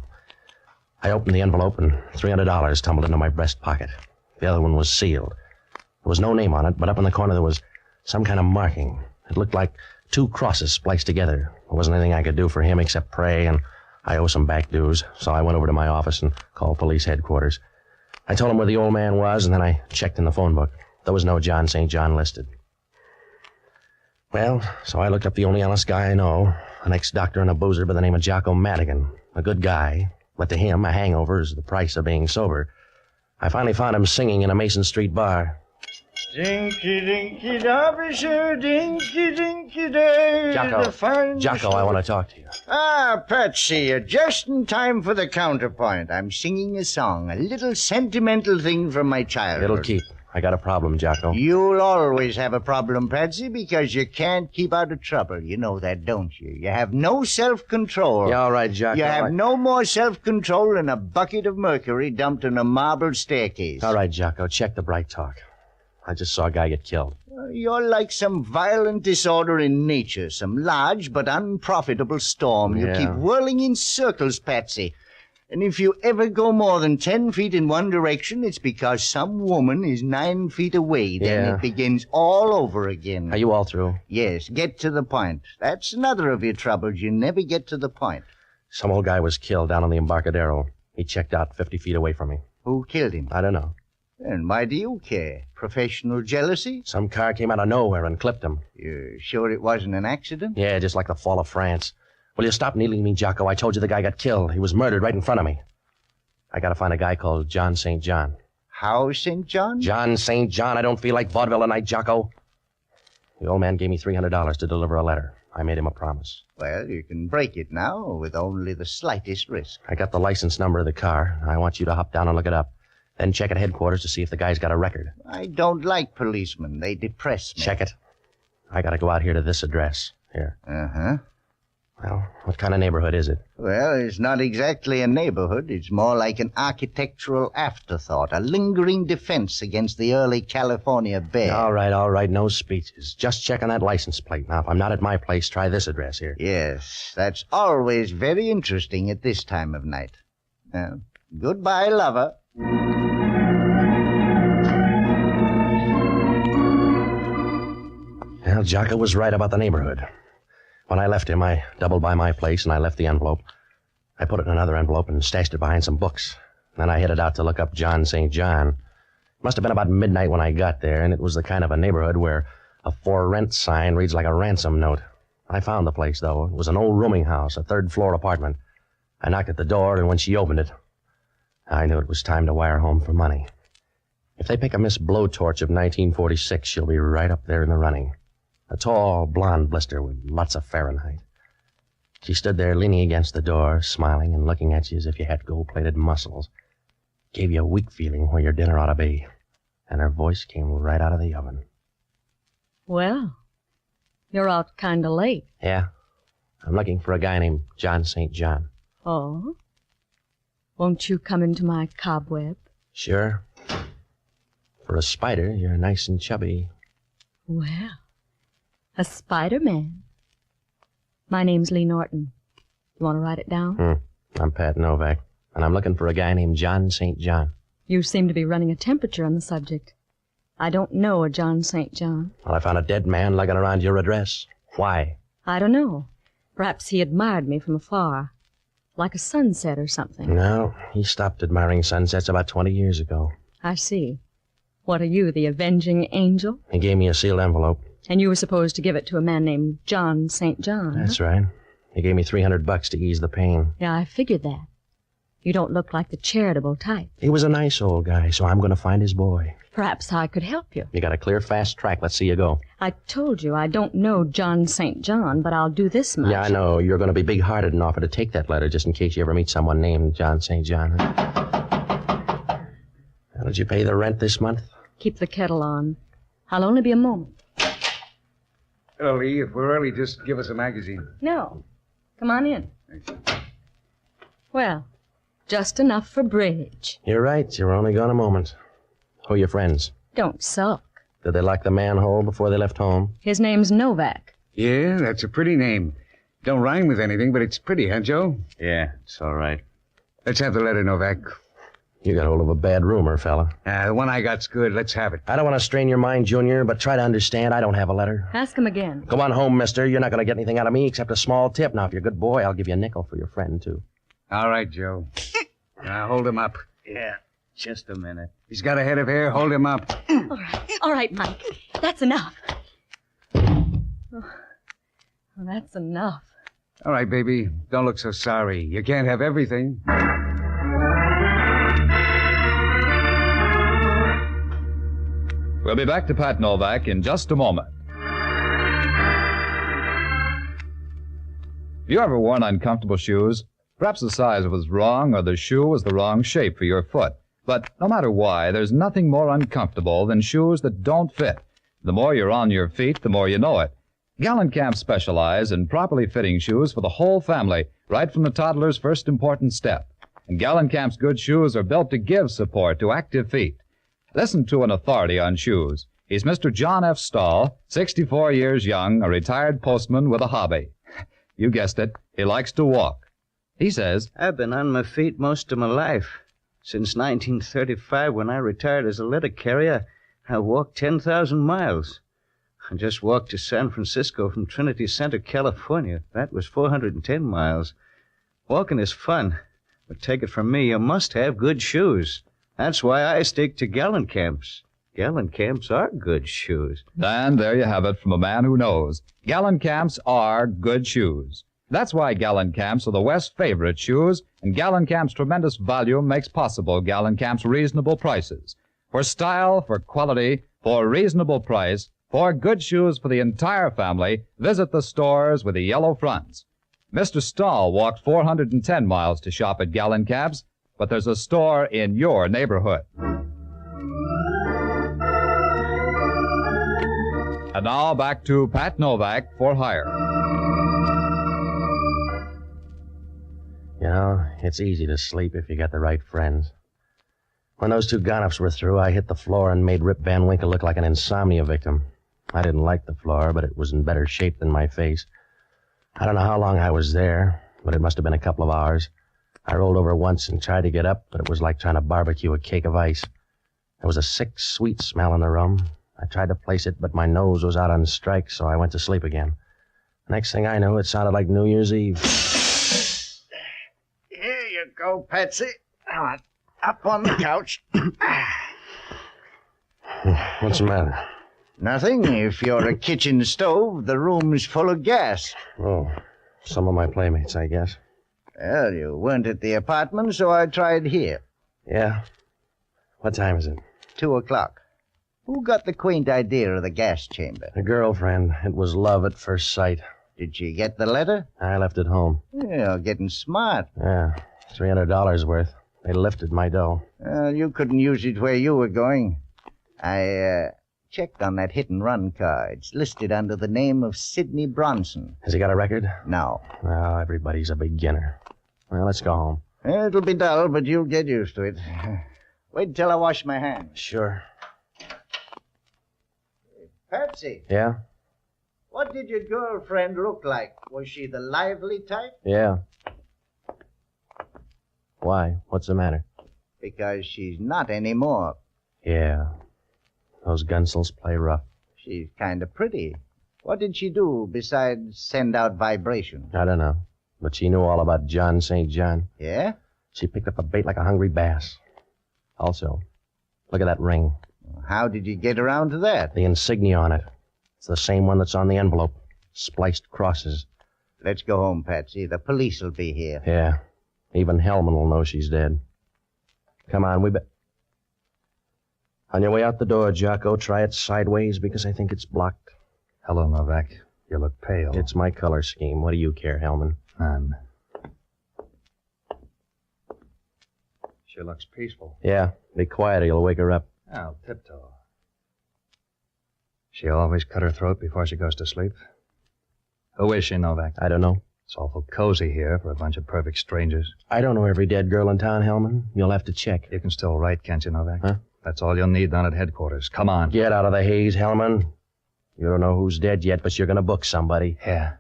I opened the envelope and $300 tumbled into my breast pocket. The other one was sealed. There was no name on it, but up in the corner there was some kind of marking. It looked like 2 crosses spliced together. There wasn't anything I could do for him except pray, and I owe some back dues, so I went over to my office and called police headquarters. I told them where the old man was, and then I checked in the phone book. There was no John St. John listed. Well, so I looked up the only honest guy I know, an ex-doctor and a boozer by the name of Jocko Madigan. A good guy, but to him, a hangover is the price of being sober. I finally found him singing in a Mason Street bar.
Dinky, dinky, Derbyshire, dinky, dinky day.
Jocko, I want to talk to you.
Ah, Patsy, you're just in time for the counterpoint. I'm singing a song, a little sentimental thing from my childhood.
It'll keep. I got a problem, Jocko.
You'll always have a problem, Patsy, because you can't keep out of trouble. You know that, don't you? You have no self-control.
Yeah, all right, Jocko.
You have no more self-control than a bucket of mercury dumped in a marble staircase.
All right, Jocko, check the bright talk. I just saw a guy get killed.
You're like some violent disorder in nature, some large but unprofitable storm. You keep whirling in circles, Patsy. And if you ever go more than 10 feet in one direction, it's because some woman is 9 feet away. Then it begins all over again.
Are you all through?
Yes, get to the point. That's another of your troubles. You never get to the point.
Some old guy was killed down on the Embarcadero. He checked out 50 feet away from me.
Who killed him?
I don't know.
And why do you care? Professional jealousy?
Some car came out of nowhere and clipped him.
You're sure it wasn't an accident?
Yeah, just like the fall of France. Will you stop needling me, Jocko? I told you the guy got killed. He was murdered right in front of me. I gotta find a guy called John St. John.
How St. John?
John St. John. I don't feel like vaudeville tonight, Jocko. The old man gave me $300 to deliver a letter. I made him a promise.
Well, you can break it now with only the slightest risk.
I got the license number of the car. I want you to hop down and look it up. Then check at headquarters to see if the guy's got a record.
I don't like policemen. They depress me.
Check it. I gotta go out here to this address. Here.
Uh-huh.
Well, what kind of neighborhood is it?
Well, it's not exactly a neighborhood. It's more like an architectural afterthought, a lingering defense against the early California bear.
All right. No speeches. Just check on that license plate. Now, if I'm not at my place, try this address here.
Yes, that's always very interesting at this time of night. Goodbye, lover.
Well, Jocko was right about the neighborhood. When I left him, I doubled by my place and I left the envelope. I put it in another envelope and stashed it behind some books. Then I headed out to look up John St. John. It must have been about midnight when I got there, and it was the kind of a neighborhood where a for rent sign reads like a ransom note. I found the place, though. It was an old rooming house, a third-floor apartment. I knocked at the door, and when she opened it, I knew it was time to wire home for money. If they pick a Miss Blowtorch of 1946, she'll be right up there in the running. A tall, blonde blister with lots of Fahrenheit. She stood there leaning against the door, smiling and looking at you as if you had gold-plated muscles. Gave you a weak feeling where your dinner ought to be. And her voice came right out of the oven.
Well, you're out kind of late.
Yeah, I'm looking for a guy named John St. John.
Oh? Won't you come into my cobweb?
Sure. For a spider, you're nice and chubby.
Well, a Spider-Man. My name's Lee Norton. You want to write it down?
I'm Pat Novak, and I'm looking for a guy named John St. John.
You seem to be running a temperature on the subject. I don't know a John St. John.
Well, I found a dead man lugging around your address. Why?
I don't know. Perhaps he admired me from afar. Like a sunset or something.
No, he stopped admiring sunsets about 20 years ago.
I see. What are you, the avenging angel?
He gave me a sealed envelope.
And you were supposed to give it to a man named John St. John.
That's right. He gave me $300 to ease the pain.
Yeah, I figured that. You don't look like the charitable type.
He was a nice old guy, so I'm going to find his boy.
Perhaps I could help you.
You got a clear, fast track. Let's see you go.
I told you I don't know John St. John, but I'll do this much.
Yeah, I know. You're going to be big-hearted and offer to take that letter just in case you ever meet someone named John St. John. How did you pay the rent this month?
Keep the kettle on. I'll only be a moment.
Hello, Lee. If we're early, just give us a magazine.
No. Come on in. Well, just enough for bridge.
You're right. You're only gone a moment. Who are your friends?
Don't sulk.
Did they lock the manhole before they left home?
His name's Novak.
Yeah, that's a pretty name. Don't rhyme with anything, but it's pretty, huh, Joe?
Yeah, it's all right.
Let's have the letter, Novak.
You got hold of a bad rumor, fella.
The one I got's good. Let's have it.
I don't want to strain your mind, Junior, but try to understand I don't have a letter.
Ask him again.
Go on home, mister. You're not going to get anything out of me except a small tip. Now, if you're a good boy, I'll give you a nickel for your friend, too.
All right, Joe. Now, hold him up.
Yeah, just a minute.
He's got a head of hair. Hold him up.
All right, Mike. That's enough. Oh, that's enough.
All right, baby. Don't look so sorry. You can't have everything.
We'll be back to Pat Novak in just a moment. Have you ever worn uncomfortable shoes? Perhaps the size was wrong or the shoe was the wrong shape for your foot. But no matter why, there's nothing more uncomfortable than shoes that don't fit. The more you're on your feet, the more you know it. Gallencamp specialize in properly fitting shoes for the whole family, right from the toddler's first important step. And Gallencamp's good shoes are built to give support to active feet. Listen to an authority on shoes. He's Mr. John F. Stahl, 64 years young, a retired postman with a hobby. You guessed it, he likes to walk. He says,
I've been on my feet most of my life. Since 1935, when I retired as a letter carrier, I walked 10,000 miles. I just walked to San Francisco from Trinity Center, California. That was 410 miles. Walking is fun, but take it from me, you must have good shoes. That's why I stick to Gallencamps. Gallencamps are good shoes.
And there you have it from a man who knows. Gallencamps are good shoes. That's why Gallencamps are the West's favorite shoes, and Gallencamp's tremendous volume makes possible Gallencamp's reasonable prices. For style, for quality, for reasonable price, for good shoes for the entire family, visit the stores with the yellow fronts. Mr. Stahl walked 410 miles to shop at Gallencamps, but there's a store in your neighborhood. And now back to Pat Novak for Hire.
You know, it's easy to sleep if you got the right friends. When those two gonifs were through, I hit the floor and made Rip Van Winkle look like an insomnia victim. I didn't like the floor, but it was in better shape than my face. I don't know how long I was there, but it must have been a couple of hours. I rolled over once and tried to get up, but it was like trying to barbecue a cake of ice. There was a sick, sweet smell in the room. I tried to place it, but my nose was out on strike, so I went to sleep again. Next thing I knew, it sounded like New Year's Eve.
Here you go, Patsy. Now, up on the couch.
What's the matter?
Nothing. If you're a kitchen stove, the room's full of gas.
Oh, some of my playmates, I guess.
Well, you weren't at the apartment, so I tried here.
Yeah? What time is it?
2:00. Who got the quaint idea of the gas chamber?
A girlfriend. It was love at first sight.
Did she get the letter?
I left it home.
You're getting smart.
Yeah, $300 worth. They lifted my dough.
You couldn't use it where you were going. I checked on that hit-and-run car. It's listed under the name of Sidney Bronson.
Has he got a record?
No.
Oh, everybody's a beginner. Well, let's go home.
It'll be dull, but you'll get used to it. Wait till I wash my hands.
Sure.
Patsy,
Yeah?
what did your girlfriend look like? Was she the lively type?
Yeah. Why? What's the matter?
Because she's not anymore.
Yeah. Those gunsels play rough.
She's kind of pretty. What did she do besides send out vibrations?
I don't know. But she knew all about John St. John.
Yeah?
She picked up a bait like a hungry bass. Also, look at that ring.
How did you get around to that?
The insignia on it. It's the same one that's on the envelope. Spliced crosses.
Let's go home, Patsy. The police will be here.
Yeah. Even Hellman will know she's dead. Come on, On your way out the door, Jocko, try it sideways because I think it's blocked.
Hello, Novak. You look pale.
It's my color scheme. What do you care, Hellman?
None. She looks peaceful.
Yeah, be quiet or you'll wake her up.
I'll tiptoe. She always cut her throat before she goes to sleep. Who is she, Novak?
I don't know.
It's awful cozy here for a bunch of perfect strangers.
I don't know every dead girl in town, Hellman. You'll have to check.
You can still write, can't you, Novak?
Huh?
That's all you'll need down at headquarters. Come on.
Get out of the haze, Hellman. You don't know who's dead yet, but you're going to book somebody.
Yeah.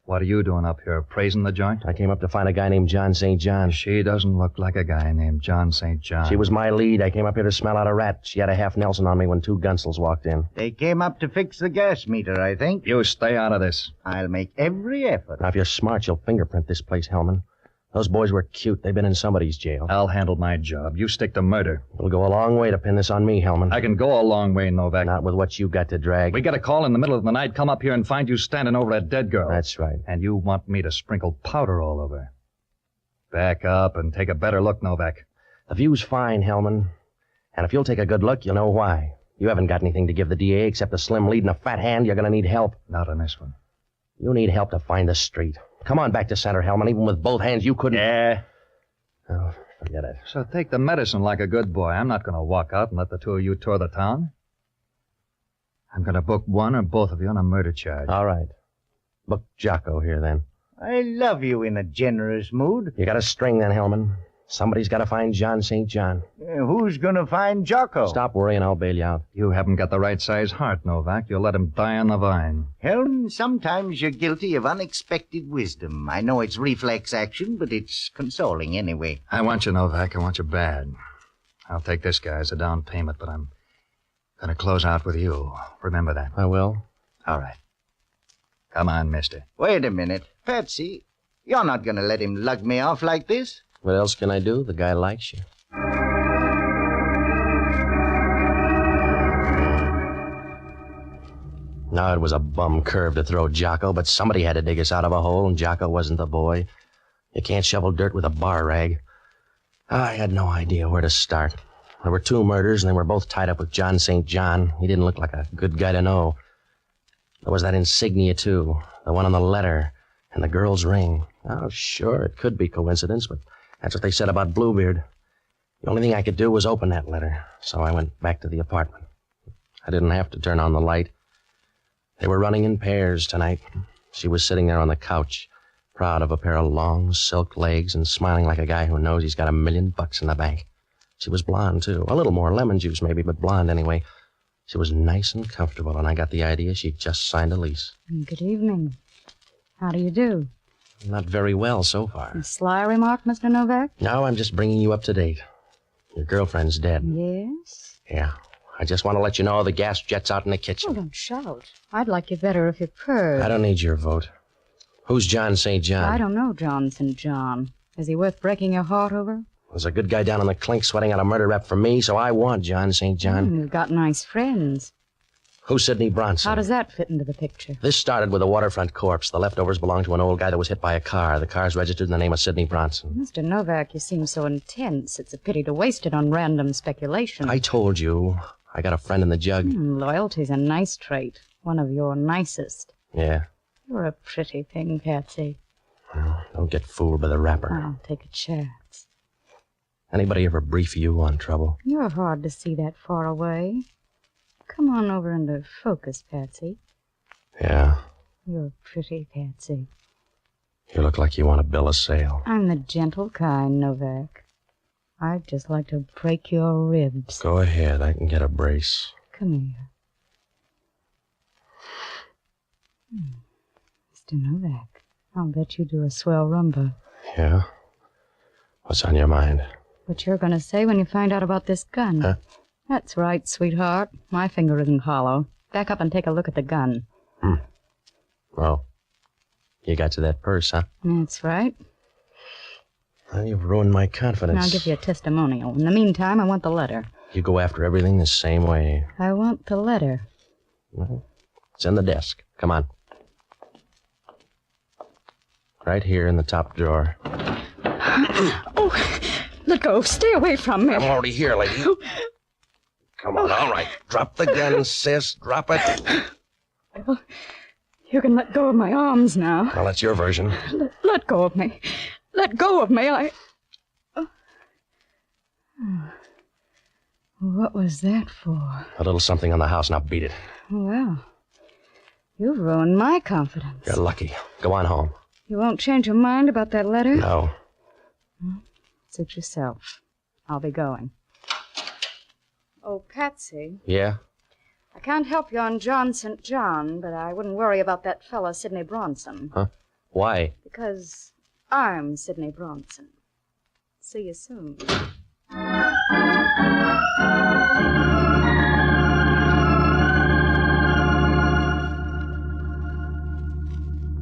What are you doing up here, praising the joint?
I came up to find a guy named John St. John.
She doesn't look like a guy named John St. John.
She was my lead. I came up here to smell out a rat. She had a half Nelson on me when two gunsels walked in.
They came up to fix the gas meter, I think.
You stay out of this.
I'll make every effort.
Now, if you're smart, you'll fingerprint this place, Hellman. Those boys were cute. They've been in somebody's jail.
I'll handle my job. You stick to murder.
It'll go a long way to pin this on me, Hellman.
I can go a long way, Novak.
Not with what you got to drag.
We get a call in the middle of the night, come up here and find you standing over a dead girl.
That's right.
And you want me to sprinkle powder all over. Back up and take a better look, Novak.
The view's fine, Hellman. And if you'll take a good look, you'll know why. You haven't got anything to give the DA except a slim lead and a fat hand. You're going to need help.
Not on this one.
You need help to find the street. Come on back to center, Hellman. Even with both hands, you couldn't...
Yeah.
Oh, forget it.
So take the medicine like a good boy. I'm not going to walk out and let the two of you tour the town. I'm going to book one or both of you on a murder charge.
All right. Book Jocko here, then.
I love you in a generous mood.
You got a string, then, Hellman. Somebody's got to find John St. John.
Who's going to find Jocko?
Stop worrying, I'll bail you out.
You haven't got the right size heart, Novak. You'll let him die on the vine.
Helm, sometimes you're guilty of unexpected wisdom. I know it's reflex action, but it's consoling anyway.
I want you, Novak. I want you bad. I'll take this guy as a down payment, but I'm going to close out with you. Remember that.
I will.
All right. Come on, mister.
Wait a minute. Patsy, you're not going to let him lug me off like this?
What else can I do? The guy likes you. Now, it was a bum curve to throw Jocko, but somebody had to dig us out of a hole, and Jocko wasn't the boy. You can't shovel dirt with a bar rag. I had no idea where to start. There were two murders, and they were both tied up with John St. John. He didn't look like a good guy to know. There was that insignia, too, the one on the letter, and the girl's ring. Oh, sure, it could be coincidence, but that's what they said about Bluebeard. The only thing I could do was open that letter, so I went back to the apartment. I didn't have to turn on the light. They were running in pairs tonight. She was sitting there on the couch, proud of a pair of long silk legs and smiling like a guy who knows he's got $1 million in the bank. She was blonde, too. A little more lemon juice, maybe, but blonde anyway. She was nice and comfortable, and I got the idea she'd just signed a lease.
Good evening. How do you do?
Not very well so far.
A sly remark, Mr. Novak?
No, I'm just bringing you up to date. Your girlfriend's dead.
Yes?
Yeah. I just want to let you know the gas jet's out in the kitchen.
Oh, don't shout. I'd like you better if you purred.
I don't need your vote. Who's John St. John?
I don't know John St. John. Is he worth breaking your heart over?
There's a good guy down on the clink sweating out a murder rep for me, so I want John St. John.
You've got nice friends.
Who's Sidney Bronson?
How does that fit into the picture?
This started with a waterfront corpse. The leftovers belonged to an old guy that was hit by a car. The car's registered in the name of Sidney Bronson.
Mr. Novak, you seem so intense. It's a pity to waste it on random speculation.
I told you. I got a friend in the jug.
Loyalty's a nice trait. One of your nicest.
Yeah.
You're a pretty thing, Patsy.
Don't get fooled by the wrapper.
I'll take a chance.
Anybody ever brief you on trouble?
You're hard to see that far away. Come on over into focus, Patsy.
Yeah.
You're pretty, Patsy.
You look like you want to bill a sale.
I'm the gentle kind, Novak. I'd just like to break your ribs.
Go ahead. I can get a brace.
Come here. Mr. Novak, I'll bet you do a swell rumba.
Yeah? What's on your mind?
What you're going to say when you find out about this gun.
Huh?
That's right, sweetheart. My finger isn't hollow. Back up and take a look at the gun.
Oh. You got to that purse, huh?
That's right.
Well, you've ruined my confidence.
I'll give you a testimonial. In the meantime, I want the letter.
You go after everything the same way.
I want the letter.
Well, it's in the desk. Come on. Right here in the top drawer.
Oh, let go. Stay away from me.
I'm already here, lady. Come on, all right. Drop the gun, sis. Drop it.
Well, you can let go of my arms now.
Well, that's your version.
Let go of me. Let go of me. What was that for?
A little something on the house. Now beat it.
Well, you've ruined my confidence.
You're lucky. Go on home.
You won't change your mind about that letter?
No.
Suit yourself. I'll be going. Oh, Patsy.
Yeah?
I can't help you on John St. John, but I wouldn't worry about that fellow, Sidney Bronson.
Huh? Why?
Because I'm Sidney Bronson. See you soon.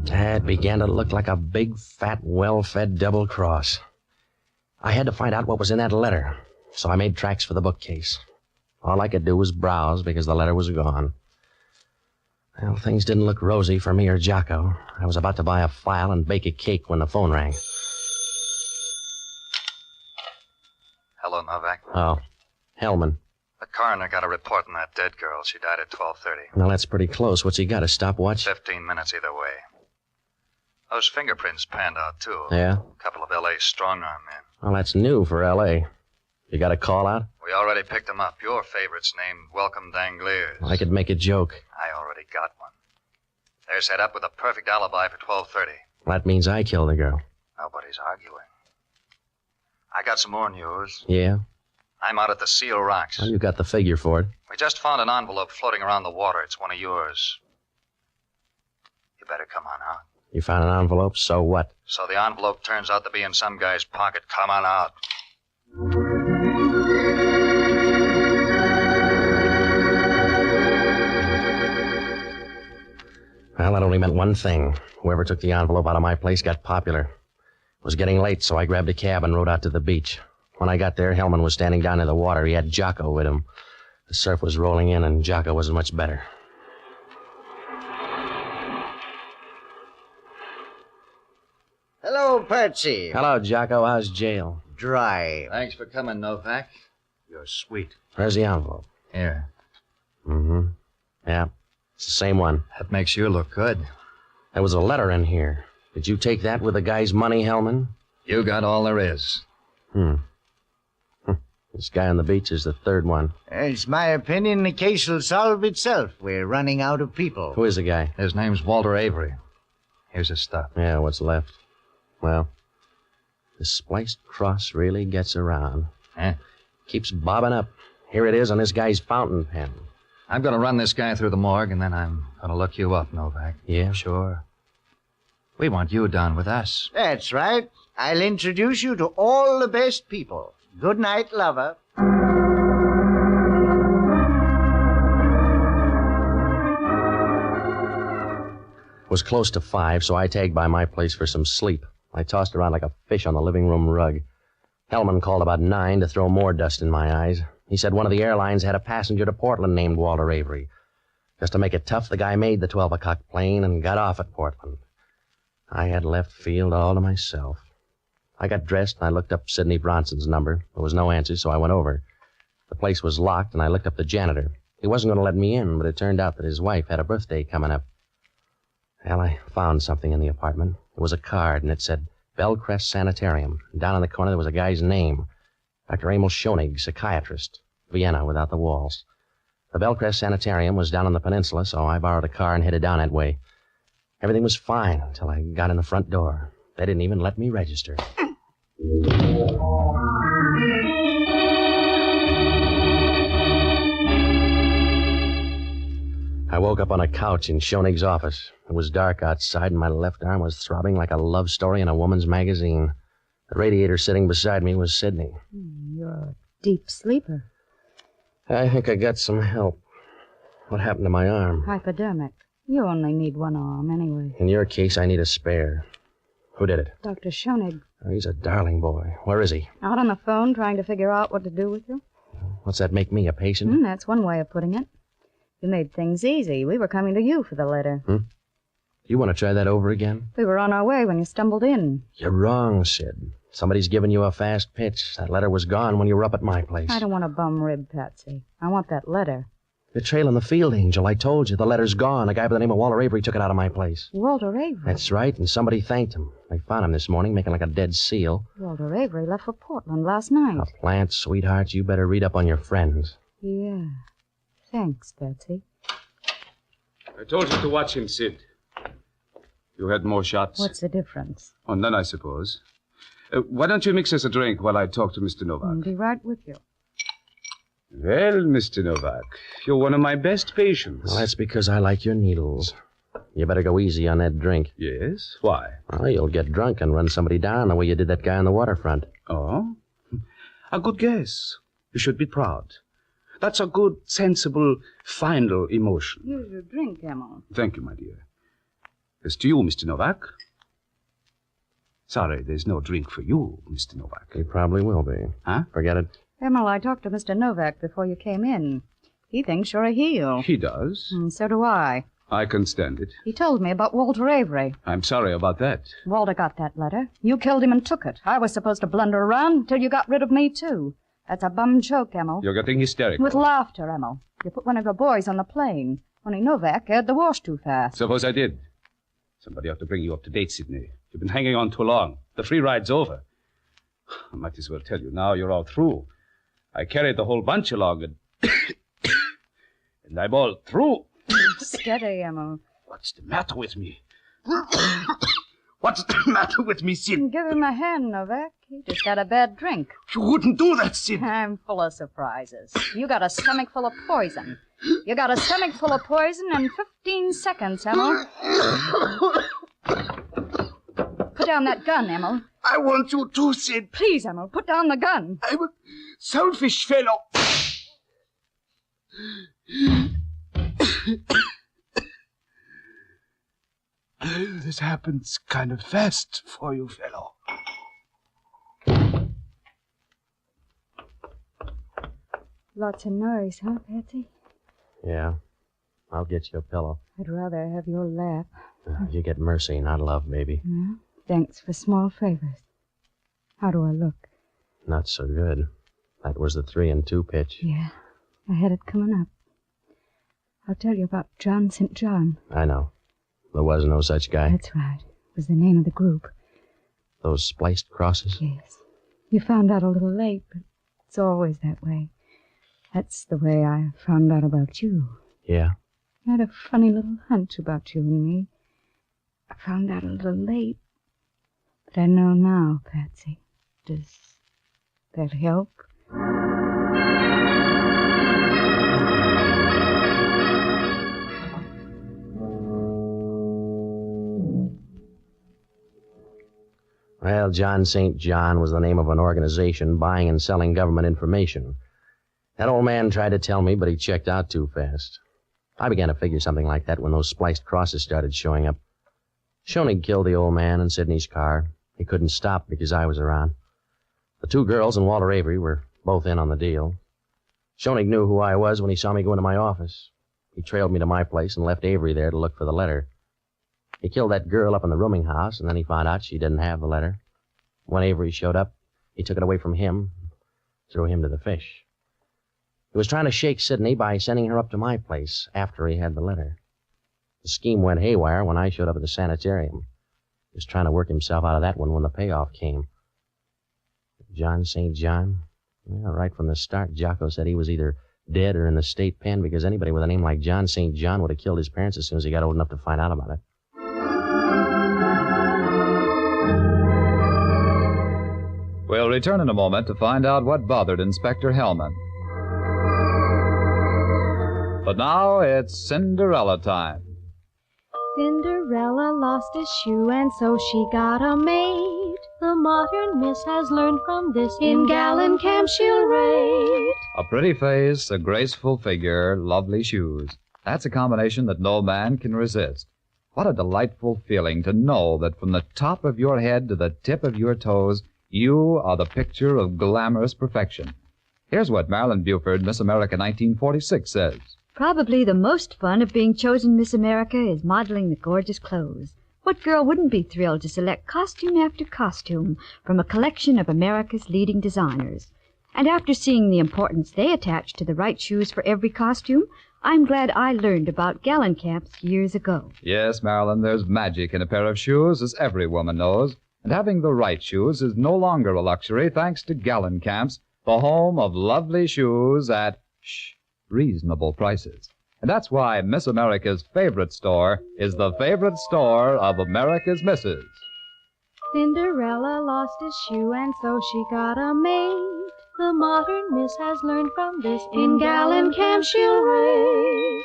It began to look like a big, fat, well-fed double cross. I had to find out what was in that letter, so I made tracks for the bookcase. All I could do was browse because the letter was gone. Well, things didn't look rosy for me or Jocko. I was about to buy a file and bake a cake when the phone rang.
Hello, Novak.
Oh, Hellman.
The coroner got a report on that dead girl. She died at 12:30.
Now, that's pretty close. What's he got, a stopwatch?
15 minutes either way. Those fingerprints panned out, too.
Yeah?
A couple of L.A. strong-arm men.
Well, that's new for L.A. You got a call out?
We already picked them up. Your favorite's named Welcome Dangliers.
I could make a joke.
I already got one. They're set up with a perfect alibi for 12:30.
That means I killed the girl.
Nobody's arguing. I got some more news.
Yeah?
I'm out at the Seal Rocks.
Well, you got the figure for it.
We just found an envelope floating around the water. It's one of yours. You better come on out.
You found an envelope, so what?
So the envelope turns out to be in some guy's pocket. Come on out.
Well, that only meant one thing. Whoever took the envelope out of my place got popular. It was getting late, so I grabbed a cab and rode out to the beach. When I got there, Hellman was standing down in the water. He had Jocko with him. The surf was rolling in, and Jocko wasn't much better.
Hello, Patsy.
Hello, Jocko. How's jail?
Dry.
Thanks for coming, Novak. You're sweet.
Where's the envelope?
Here.
Mm-hmm. Yeah, it's the same one.
That makes you look good.
There was a letter in here. Did you take that with the guy's money, Hellman?
You got all there is.
This guy on the beach is the third one.
It's my opinion the case will solve itself. We're running out of people.
Who is the guy?
His name's Walter Avery. Here's his stuff.
Yeah, what's left? Well, this spliced cross really gets around. Keeps bobbing up. Here it is on this guy's fountain pen.
I'm going to run this guy through the morgue, and then I'm going to look you up, Novak.
Yeah?
Sure. We want you down with us.
That's right. I'll introduce you to all the best people. Good night, lover.
was close to 5, so I tagged by my place for some sleep. I tossed around like a fish on the living room rug. Hellman called about 9 to throw more dust in my eyes. He said one of the airlines had a passenger to Portland named Walter Avery. Just to make it tough, the guy made the 12 o'clock plane and got off at Portland. I had left field all to myself. I got dressed and I looked up Sidney Bronson's number. There was no answer, so I went over. The place was locked, and I looked up the janitor. He wasn't going to let me in, but it turned out that his wife had a birthday coming up. Well, I found something in the apartment. It was a card, and it said Bellcrest Sanitarium. And down in the corner there was a guy's name. Dr. Emil Schoenig, psychiatrist. Vienna without the walls. The Bellcrest Sanitarium was down on the peninsula, so I borrowed a car and headed down that way. Everything was fine until I got in the front door. They didn't even let me register. I woke up on a couch in Schoenig's office. It was dark outside, and my left arm was throbbing like a love story in a woman's magazine. The radiator sitting beside me was Sidney.
You're a deep sleeper.
I think I got some help. What happened to my arm?
Hypodermic. You only need one arm anyway.
In your case, I need a spare. Who did it?
Dr. Schoenig.
Oh, he's a darling boy. Where is he?
Out on the phone trying to figure out what to do with you?
What's that make me, a patient?
That's one way of putting it. You made things easy. We were coming to you for the letter.
You want to try that over again?
We were on our way when you stumbled in.
You're wrong, Sid. Somebody's given you a fast pitch. That letter was gone when you were up at my place.
I don't want a bum rib, Patsy. I want that letter.
You're trailing the field angel. I told you. The letter's gone. A guy by the name of Walter Avery took it out of my place.
Walter Avery?
That's right, and somebody thanked him. They found him this morning making like a dead seal.
Walter Avery left for Portland last night.
A plant, sweetheart. You better read up on your friends.
Yeah. Thanks, Patsy.
I told you to watch him, Sid. You had more shots.
What's the difference?
Oh, none, I suppose. Why don't you mix us a drink while I talk to Mr. Novak?
I'll be right with you.
Well, Mr. Novak, you're one of my best patients.
Well, that's because I like your needles. You better go easy on that drink.
Yes? Why?
Well, you'll get drunk and run somebody down the way you did that guy on the waterfront.
Oh? A good guess. You should be proud. That's a good, sensible, final emotion.
Here's your drink, Emma.
Thank you, my dear. As to you, Mr. Novak. Sorry, there's no drink for you, Mr. Novak.
He probably will be.
Huh?
Forget it.
Emma, I talked to Mr. Novak before you came in. He thinks you're a heel.
He does.
And so do I.
I can stand it.
He told me about Walter Avery.
I'm sorry about that.
Walter got that letter. You killed him and took it. I was supposed to blunder around until you got rid of me, too. That's a bum joke, Emil.
You're getting hysterical.
With laughter, Emil. You put one of your boys on the plane. Only Novak aired the wash too fast.
Suppose I did. Somebody ought to bring you up to date, Sidney. You've been hanging on too long. The free ride's over. I might as well tell you now you're all through. I carried the whole bunch along and... and I'm all through.
Steady, Emil.
What's the matter with me? What's the matter with me, Sid?
Give him a hand, Novak. He just had a bad drink.
You wouldn't do that, Sid.
I'm full of surprises. You got a stomach full of poison. You got a stomach full of poison in 15 seconds, Emil. Put down that gun, Emil.
I want you to, Sid.
Please, Emil, put down the gun.
I'm a selfish fellow. This happens kind of fast for you, fellow.
Lots of noise, huh, Patsy?
Yeah. I'll get you a pillow.
I'd rather have your lap.
You get mercy, not love, baby.
Yeah? Thanks for small favors. How do I look?
Not so good. That was the 3-2 pitch.
Yeah, I had it coming up. I'll tell you about John St. John.
I know. There was no such guy.
That's right. It was the name of the group.
Those spliced crosses?
Yes. You found out a little late, but it's always that way. That's the way I found out about you.
Yeah?
I had a funny little hunch about you and me. I found out a little late, but I know now, Patsy. Does that help?
Well, John St. John was the name of an organization buying and selling government information. That old man tried to tell me, but he checked out too fast. I began to figure something like that when those spliced crosses started showing up. Schoenig killed the old man in Sidney's car. He couldn't stop because I was around. The two girls and Walter Avery were both in on the deal. Schoenig knew who I was when he saw me go into my office. He trailed me to my place and left Avery there to look for the letter. He killed that girl up in the rooming house, and then he found out she didn't have the letter. When Avery showed up, he took it away from him, threw him to the fish. He was trying to shake Sidney by sending her up to my place after he had the letter. The scheme went haywire when I showed up at the sanitarium. He was trying to work himself out of that one when the payoff came. John St. John? Well, right from the start, Jocko said he was either dead or in the state pen because anybody with a name like John St. John would have killed his parents as soon as he got old enough to find out about it.
We'll return in a moment to find out what bothered Inspector Hellman. But now it's Cinderella time.
Cinderella lost a shoe and so she got a maid. The modern miss has learned from this. In Gallencamp she'll raid.
A pretty face, a graceful figure, lovely shoes. That's a combination that no man can resist. What a delightful feeling to know that from the top of your head to the tip of your toes, you are the picture of glamorous perfection. Here's what Marilyn Buford, Miss America 1946, says.
Probably the most fun of being chosen Miss America is modeling the gorgeous clothes. What girl wouldn't be thrilled to select costume after costume from a collection of America's leading designers? And after seeing the importance they attach to the right shoes for every costume, I'm glad I learned about Gallencamps years ago.
Yes, Marilyn, there's magic in a pair of shoes, as every woman knows. And having the right shoes is no longer a luxury thanks to Gallencamps, the home of lovely shoes at, reasonable prices. And that's why Miss America's favorite store is the favorite store of America's misses.
Cinderella lost a shoe and so she got a maid. The modern miss has learned from this. In Gallencamp she'll raid.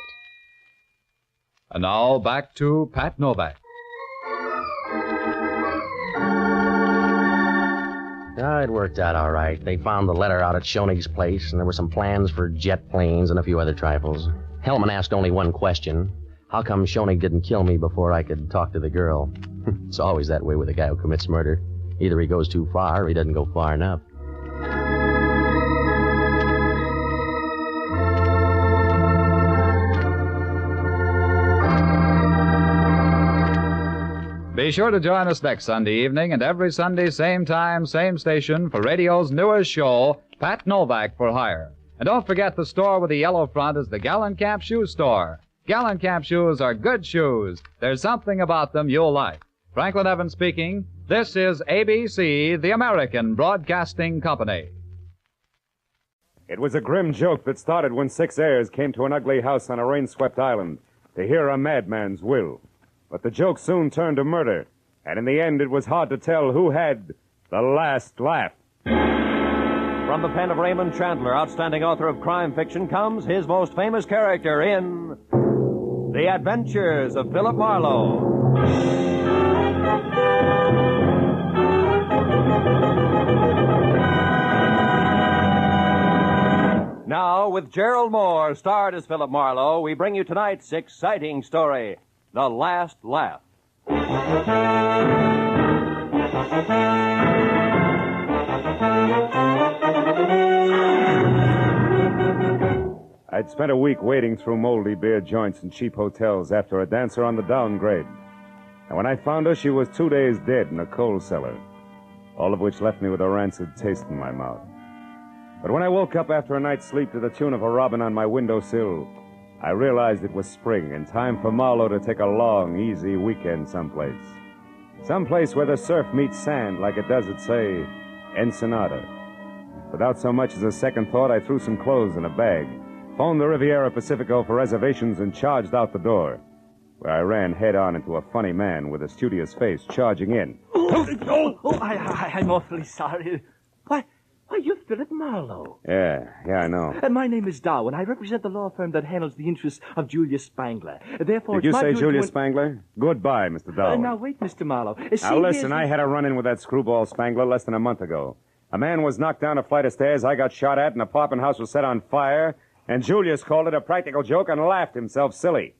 And now back to Pat Novak.
It worked out all right. They found the letter out at Schoenig's place, and there were some plans for jet planes and a few other trifles. Hellman asked only one question. How come Schoenig didn't kill me before I could talk to the girl? It's always that way with a guy who commits murder. Either he goes too far or he doesn't go far enough.
Be sure to join us next Sunday evening and every Sunday, same time, same station, for radio's newest show, Pat Novak for Hire. And don't forget the store with the yellow front is the Gallencamp Shoe Store. Gallencamp shoes are good shoes. There's something about them you'll like. Franklin Evans speaking. This is ABC, the American Broadcasting Company.
It was a grim joke that started when 6 heirs came to an ugly house on a rain-swept island to hear a madman's will. But the joke soon turned to murder, and in the end it was hard to tell who had the last laugh.
From the pen of Raymond Chandler, outstanding author of crime fiction, comes his most famous character in The Adventures of Philip Marlowe. Now, with Gerald Moore, starred as Philip Marlowe, we bring you tonight's exciting story, The Last Laugh.
I'd spent a week wading through moldy beer joints and cheap hotels after a dancer on the downgrade. And when I found her, she was 2 days dead in a coal cellar, all of which left me with a rancid taste in my mouth. But when I woke up after a night's sleep to the tune of a robin on my windowsill, I realized it was spring and time for Marlowe to take a long, easy weekend someplace. Someplace where the surf meets sand like it does at, say, Ensenada. Without so much as a second thought, I threw some clothes in a bag, phoned the Riviera Pacifico for reservations, and charged out the door, where I ran head-on into a funny man with a studious face charging in.
I'm awfully sorry. Why, you're Philip Marlowe.
Yeah, I know.
My name is Darwin. I represent the law firm that handles the interests of Julius Spangler. Therefore,
Did you say Julius Spangler? Goodbye, Mr. Darwin.
Now, wait, Mr. Marlowe.
Now, listen, I had a run-in with that screwball Spangler less than a month ago. A man was knocked down a flight of stairs, I got shot at, and a apartment house was set on fire, and Julius called it a practical joke and laughed himself silly.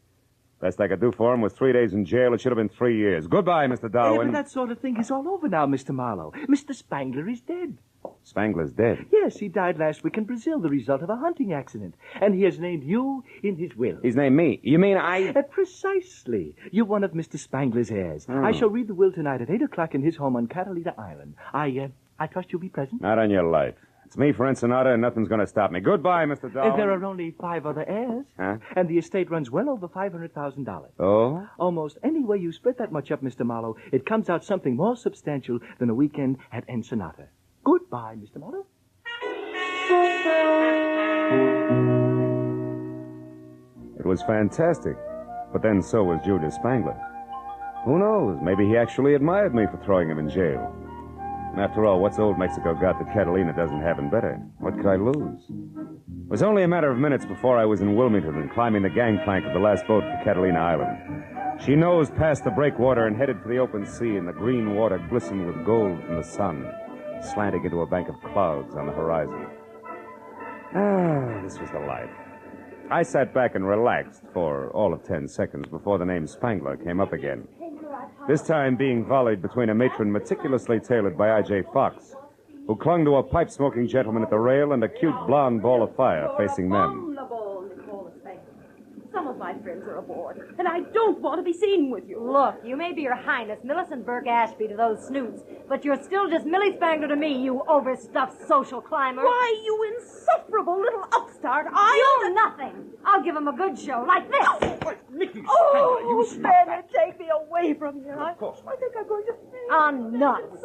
Best I could do for him was 3 days in jail. It should have been 3 years. Goodbye, Mr. Darwin.
But that sort of thing is all over now, Mr. Marlowe. Mr. Spangler is dead.
Spangler's dead.
Yes, he died last week in Brazil, the result of a hunting accident. And he has named you in his will.
He's named me. You mean I...
Precisely. You're one of Mr. Spangler's heirs.
Oh.
I shall read the will tonight at 8 o'clock in his home on Catalina Island. I trust you'll be present.
Not on your life. It's me for Ensenada, and nothing's going to stop me. Goodbye, Mr. Darwin.
There are only 5 other heirs.
Huh?
And the estate runs well over $500,000.
Oh?
Almost any way you split that much up, Mr. Marlowe, it comes out something more substantial than a weekend at Ensenada. Goodbye, Mr. Marlowe.
It was fantastic. But then so was Julius Spangler. Who knows? Maybe he actually admired me for throwing him in jail. And after all, what's old Mexico got that Catalina doesn't have in better? What could I lose? It was only a matter of minutes before I was in Wilmington and climbing the gangplank of the last boat for Catalina Island. She nosed past the breakwater and headed for the open sea, and the green water glistened with gold from the sun, slanting into a bank of clouds on the horizon. Ah, this was the life. I sat back and relaxed for all of 10 seconds before the name Spangler came up again. This time being volleyed between a matron meticulously tailored by I.J. Fox, who clung to a pipe-smoking gentleman at the rail, and a cute blonde ball of fire facing them.
Some of my friends are aboard, and I don't want to be seen with you.
Look, you may be Your Highness Millicent Burke Ashby to those snoots, but you're still just Millie Spangler to me, you overstuffed social climber.
Why, you insufferable little upstart,
You're nothing. I'll give him a good show, like this.
Oh, Bennett, take me away from here. I think I'm going to faint.
On nuts.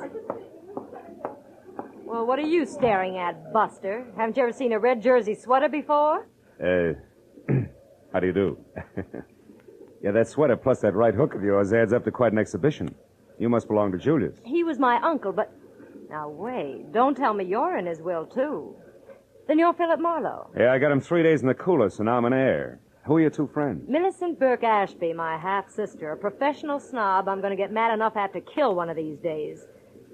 Well, what are you staring at, Buster? Haven't you ever seen a red jersey sweater before?
How do you do? Yeah, that sweater plus that right hook of yours adds up to quite an exhibition. You must belong to Julius.
He was my uncle, but... Now, wait. Don't tell me you're in his will, too. Then you're Philip Marlowe.
Yeah, I got him 3 days in the cooler, so now I'm an heir. Who are your two friends?
Millicent Burke Ashby, my half-sister, a professional snob I'm going to get mad enough to have to kill one of these days.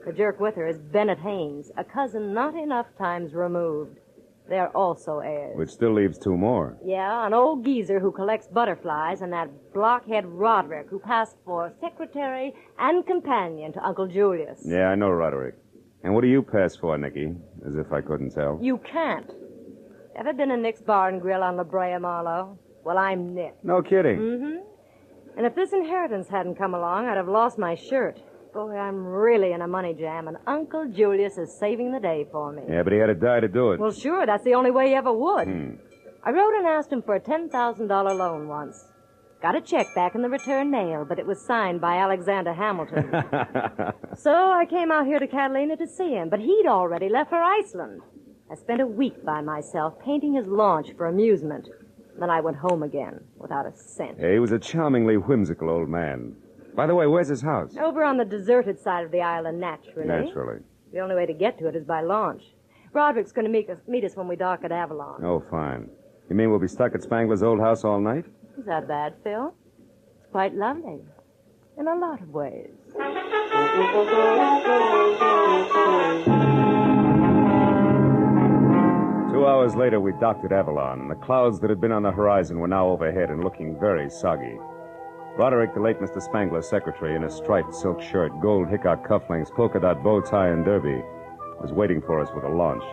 The jerk with her is Bennett Haynes, a cousin not enough times removed. They're also heirs.
Which still leaves two more.
Yeah, an old geezer who collects butterflies and that blockhead Roderick who passed for secretary and companion to Uncle Julius.
Yeah, I know Roderick. And what do you pass for, Nicky? As if I couldn't tell.
You can't. Ever been in Nick's Bar and Grill on La Brea, Marlowe? Well, I'm Nick.
No kidding.
Mm-hmm. And if this inheritance hadn't come along, I'd have lost my shirt. Boy, I'm really in a money jam, and Uncle Julius is saving the day for me.
Yeah, but he had to die to do it.
Well, sure, that's the only way he ever would. I wrote and asked him for a $10,000 loan once. Got a check back in the return mail, but it was signed by Alexander Hamilton. So I came out here to Catalina to see him, but he'd already left for Iceland. I spent a week by myself painting his launch for amusement. Then I went home again without a cent.
Yeah, he was a charmingly whimsical old man. By the way, where's his house?
Over on the deserted side of the island, naturally.
Naturally.
The only way to get to it is by launch. Roderick's going to meet us when we dock at Avalon.
Oh, fine. You mean we'll be stuck at Spangler's old house all night?
Is that bad, Phil? It's quite lovely. In a lot of ways.
2 hours later, we docked at Avalon, and the clouds that had been on the horizon were now overhead and looking very soggy. Roderick, the late Mr. Spangler's secretary, in a striped silk shirt, gold hickok cufflinks, polka dot bow tie, and derby, was waiting for us with a launch.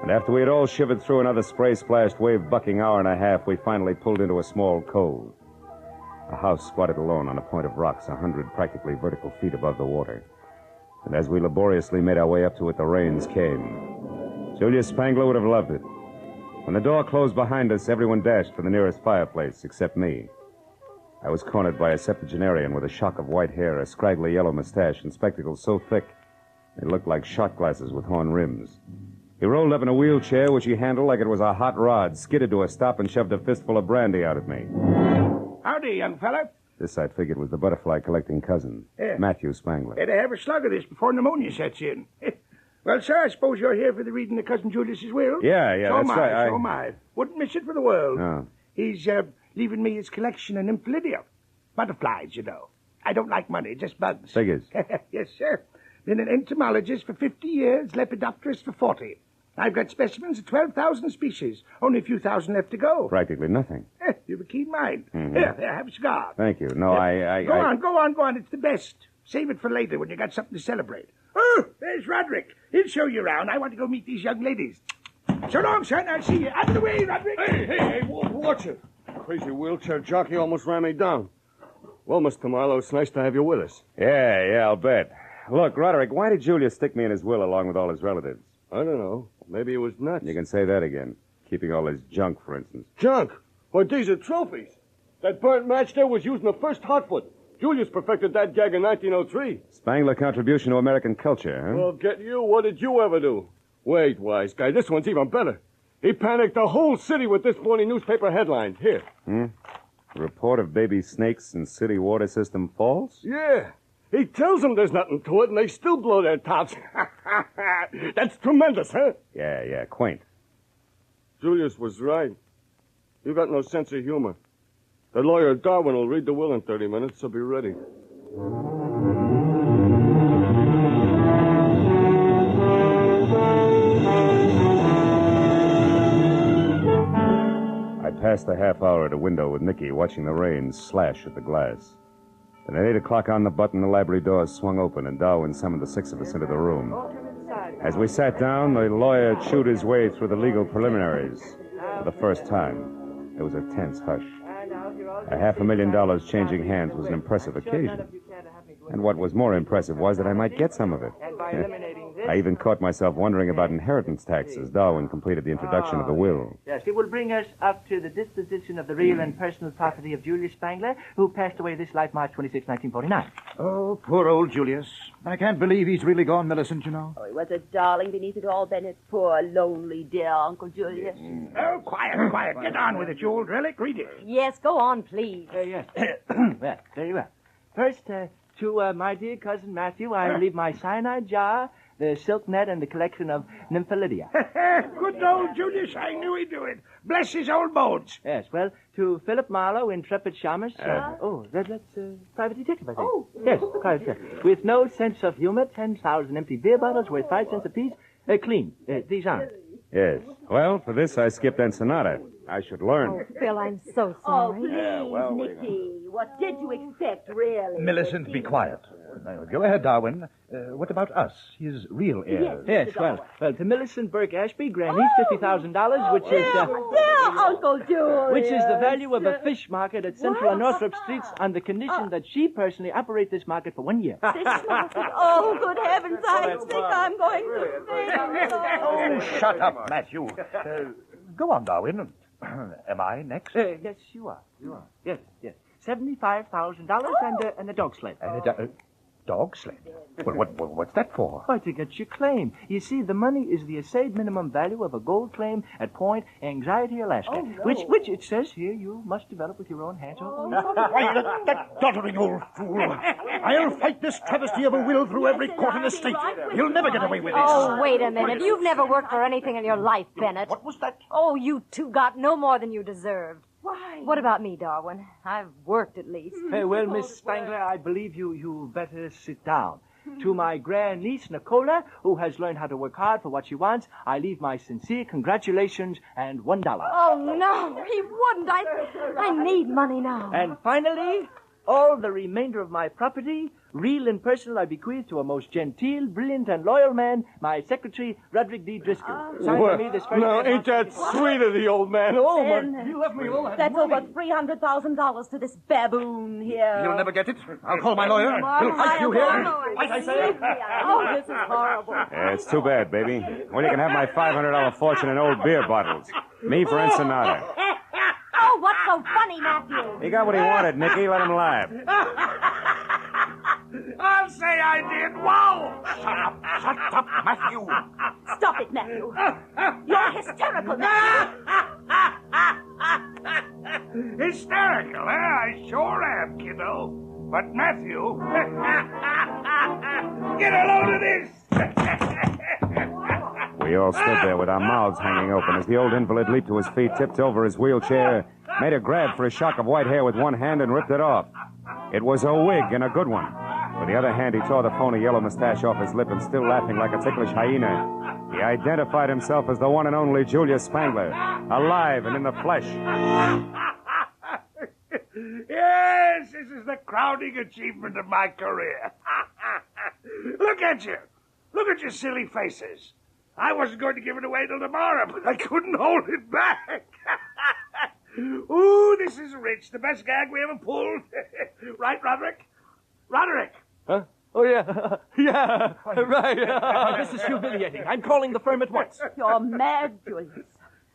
And after we had all shivered through another spray-splashed, wave-bucking hour and a half, we finally pulled into a small cove. A house squatted alone on a point of rocks 100 practically vertical feet above the water. And as we laboriously made our way up to it, the rains came. Julius Spangler would have loved it. When the door closed behind us, everyone dashed for the nearest fireplace, except me. I was cornered by a septuagenarian with a shock of white hair, a scraggly yellow mustache, and spectacles so thick they looked like shot glasses with horn rims. He rolled up in a wheelchair, which he handled like it was a hot rod, skidded to a stop, and shoved a fistful of brandy out at me.
Howdy, young fella.
This, I figured, was the butterfly-collecting cousin, Matthew Spangler.
Had to have a slug of this before pneumonia sets in. Well, sir, I suppose you're here for the reading of Cousin Julius's will?
Yeah, that's right.
So am I. Wouldn't miss it for the world.
Oh.
He's leaving me his collection of nymphidium. Butterflies, you know. I don't like money, just bugs.
Figures.
Yes, sir. Been an entomologist for 50 years, lepidopterist for 40. I've got specimens of 12,000 species. Only a few thousand left to go.
Practically nothing.
You've a keen mind.
Mhm.
Here, have a cigar.
Thank you. No,
Go on. It's the best. Save it for later when you got something to celebrate. Oh, there's Roderick. He'll show you around. I want to go meet these young ladies. So long, son. I'll see you. Out of the way, Roderick.
Hey, watch it. Crazy wheelchair jockey almost ran me down. Well, Mr. Marlowe, it's nice to have you with us.
Yeah, I'll bet. Look, Roderick, why did Julius stick me in his will along with all his relatives?
I don't know. Maybe he was nuts.
You can say that again. Keeping all his junk, for instance.
Junk? Well, these are trophies. That burnt match there was using the first hotfoot. Julius perfected that gag in 1903.
Spangler contribution to American culture, huh?
Well, get you. What did you ever do? Wait, wise guy. This one's even better. He panicked the whole city with this morning newspaper headline. Here.
Report of baby snakes in city water system falls?
Yeah. He tells them there's nothing to it, and they still blow their tops. That's tremendous, huh?
Yeah, quaint.
Julius was right. You got no sense of humor. The lawyer Darwin will read the will in 30 minutes, so be ready.
I passed the half hour at a window with Nicky, watching the rain slash at the glass. Then at 8 o'clock on the button, the library doors swung open, and Darwin summoned the six of us into the room. As we sat down, the lawyer chewed his way through the legal preliminaries. For the first time, there was a tense hush. $500,000 changing hands was an impressive occasion. And what was more impressive was that I might get some of it. I even caught myself wondering about inheritance tax as Darwin completed the introduction of the will.
Yes, it will bring us up to the disposition of the real and personal property of Julius Spangler, who passed away this life March 26, 1949.
Oh, poor old Julius. I can't believe he's really gone, Millicent, you know.
Oh, he was a darling beneath it all, Bennett. Poor, lonely, dear Uncle Julius.
Oh, quiet. Get on with it, you old relic. Read it.
Yes, go on, please.
Yes. Well, very well. First, to my dear cousin Matthew, I leave my cyanide jar, the silk net, and the collection of nymphalidia.
Good old Julius. I knew he'd do it. Bless his old bones.
Yes, well, to Philip Marlowe, intrepid shamus. That's private detective, I think.
Oh.
Yes, private detective. With no sense of humor, 10,000 empty beer bottles worth 5 cents apiece. Clean. These aren't.
Yes. Well, for this, I skipped Ensenada. I should learn.
Oh, Phil, I'm so
Oh,
sorry.
please, Nicky. What did you expect, really?
Millicent, be quiet. Go ahead, Darwin. What about us, his real heirs?
Yes, well, to Millicent Burke Ashby, grant each $50,000, which is...
Dear Uncle Julius.
Which is the value of a fish market at Central and Northrop Streets on the condition that she personally operate this market for 1 year.
Fish market. Oh, good heavens, I think I'm going to faint.
Oh, shut up, Matthew. Go on, Darwin. Am I next?
Yes, you are. Yes. $75,000 and a dog sled.
Dog sled? Well, what's that for?
Why, to get your claim. You see, the money is the assayed minimum value of a gold claim at Point Anxiety, Alaska.
Oh, no.
Which it says here you must develop with your own hands.
Why, that doddering old fool. I'll fight this travesty of a will through every court in the state. You'll never get away with this.
Oh, wait a minute. You've never worked for anything in your life, Bennett.
What was that?
Oh, you two got no more than you deserved.
Why?
What about me, Darwin? I've worked at least.
Well, Miss Spangler, I believe you better sit down. To my grandniece, Nicola, who has learned how to work hard for what she wants, I leave my sincere congratulations and $1.
Oh, no, he wouldn't. I need money now.
And finally, all the remainder of my property, real and personal, I bequeath to a most genteel, brilliant, and loyal man, my secretary, Roderick D. Driscoll. Signed by me this first...
Now, ain't that sweet of the old man? Oh, my...
He left me all that That's money. Over $300,000 to this baboon here.
You'll never get it. I'll call my lawyer. He'll fight you here. Fight, I say.
Oh, this is horrible.
Yeah, it's too bad, baby. Well, you can have my $500 fortune in old beer bottles. Me for Ensenada.
Oh, what's so funny, Matthew?
He got what he wanted, Nicky. Let him laugh.
I'll say I did. Wow!
Shut up, Matthew.
Stop it, Matthew. You're hysterical, Matthew.
Hysterical, eh? I sure am, kiddo. But Matthew... Get a load of this!
We all stood there with our mouths hanging open as the old invalid leaped to his feet, tipped over his wheelchair, made a grab for a shock of white hair with one hand, and ripped it off. It was a wig, and a good one. But With the other hand, he tore the phony yellow mustache off his lip and, still laughing like a ticklish hyena, he identified himself as the one and only Julius Spangler, alive and in the flesh.
Yes, this is the crowning achievement of my career. Look at you. Look at your silly faces. I wasn't going to give it away till tomorrow, but I couldn't hold it back. Ooh, this is rich. The best gag we ever pulled. Right, Roderick? Roderick!
Huh? Oh, yeah. Yeah, right. This is humiliating. I'm calling the firm at once.
You're mad, Julius.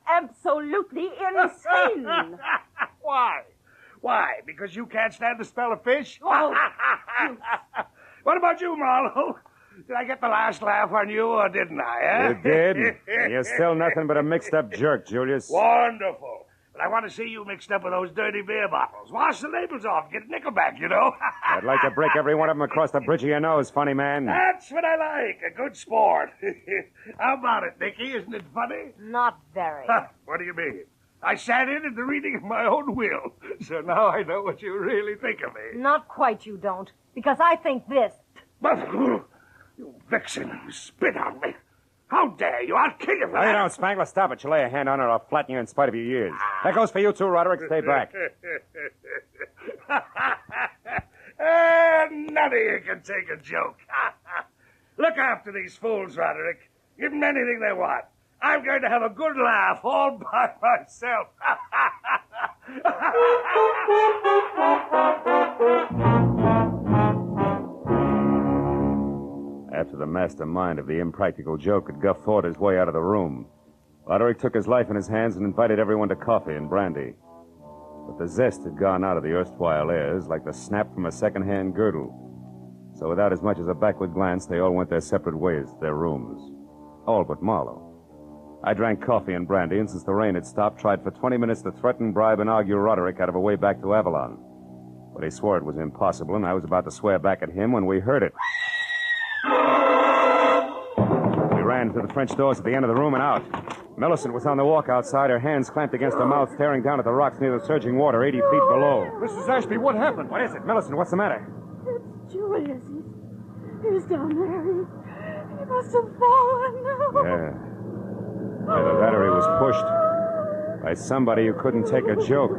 Absolutely insane.
Why? Why? Because you can't stand the smell of fish?
Oh,
What about you, Marlowe? Did I get the last laugh on you, or didn't I, eh?
You did. And you're still nothing but a mixed-up jerk, Julius.
Wonderful. But I want to see you mixed up with those dirty beer bottles. Wash the labels off. Get a nickel back, you know.
I'd like to break every one of them across the bridge of your nose, funny man.
That's what I like. A good sport. How about it, Nicky? Isn't it funny?
Not very.
What do you mean? I sat in at the reading of my own will, so now I know what you really think of me.
Not quite, you don't. Because I think this.
You vixen, you spit on me. How dare you? I'll kill you for
No,
that.
you don't, Spangler. Stop it. You lay a hand on her, I'll flatten you in spite of your years. That goes for you, too, Roderick. Stay back.
None of you can take a joke. Look after these fools, Roderick. Give them anything they want. I'm going to have a good laugh all by myself.
After the mastermind of the impractical joke had guffawed his way out of the room, Roderick took his life in his hands and invited everyone to coffee and brandy. But the zest had gone out of the erstwhile airs like the snap from a second-hand girdle. So without as much as a backward glance, they all went their separate ways to their rooms. All but Marlowe. I drank coffee and brandy, and since the rain had stopped, tried for 20 minutes to threaten, bribe, and argue Roderick out of a way back to Avalon. But he swore it was impossible, and I was about to swear back at him when we heard it. We ran to the French doors at the end of the room and out. Millicent was on the walk outside, her hands clamped against her mouth, staring down at the rocks near the surging water 80 feet below.
Mrs. Ashby, what happened?
What is it? Millicent, what's the matter?
it's Julius. He's down there. He must have fallen.
Yeah. Either that or he was pushed by somebody who couldn't take a joke.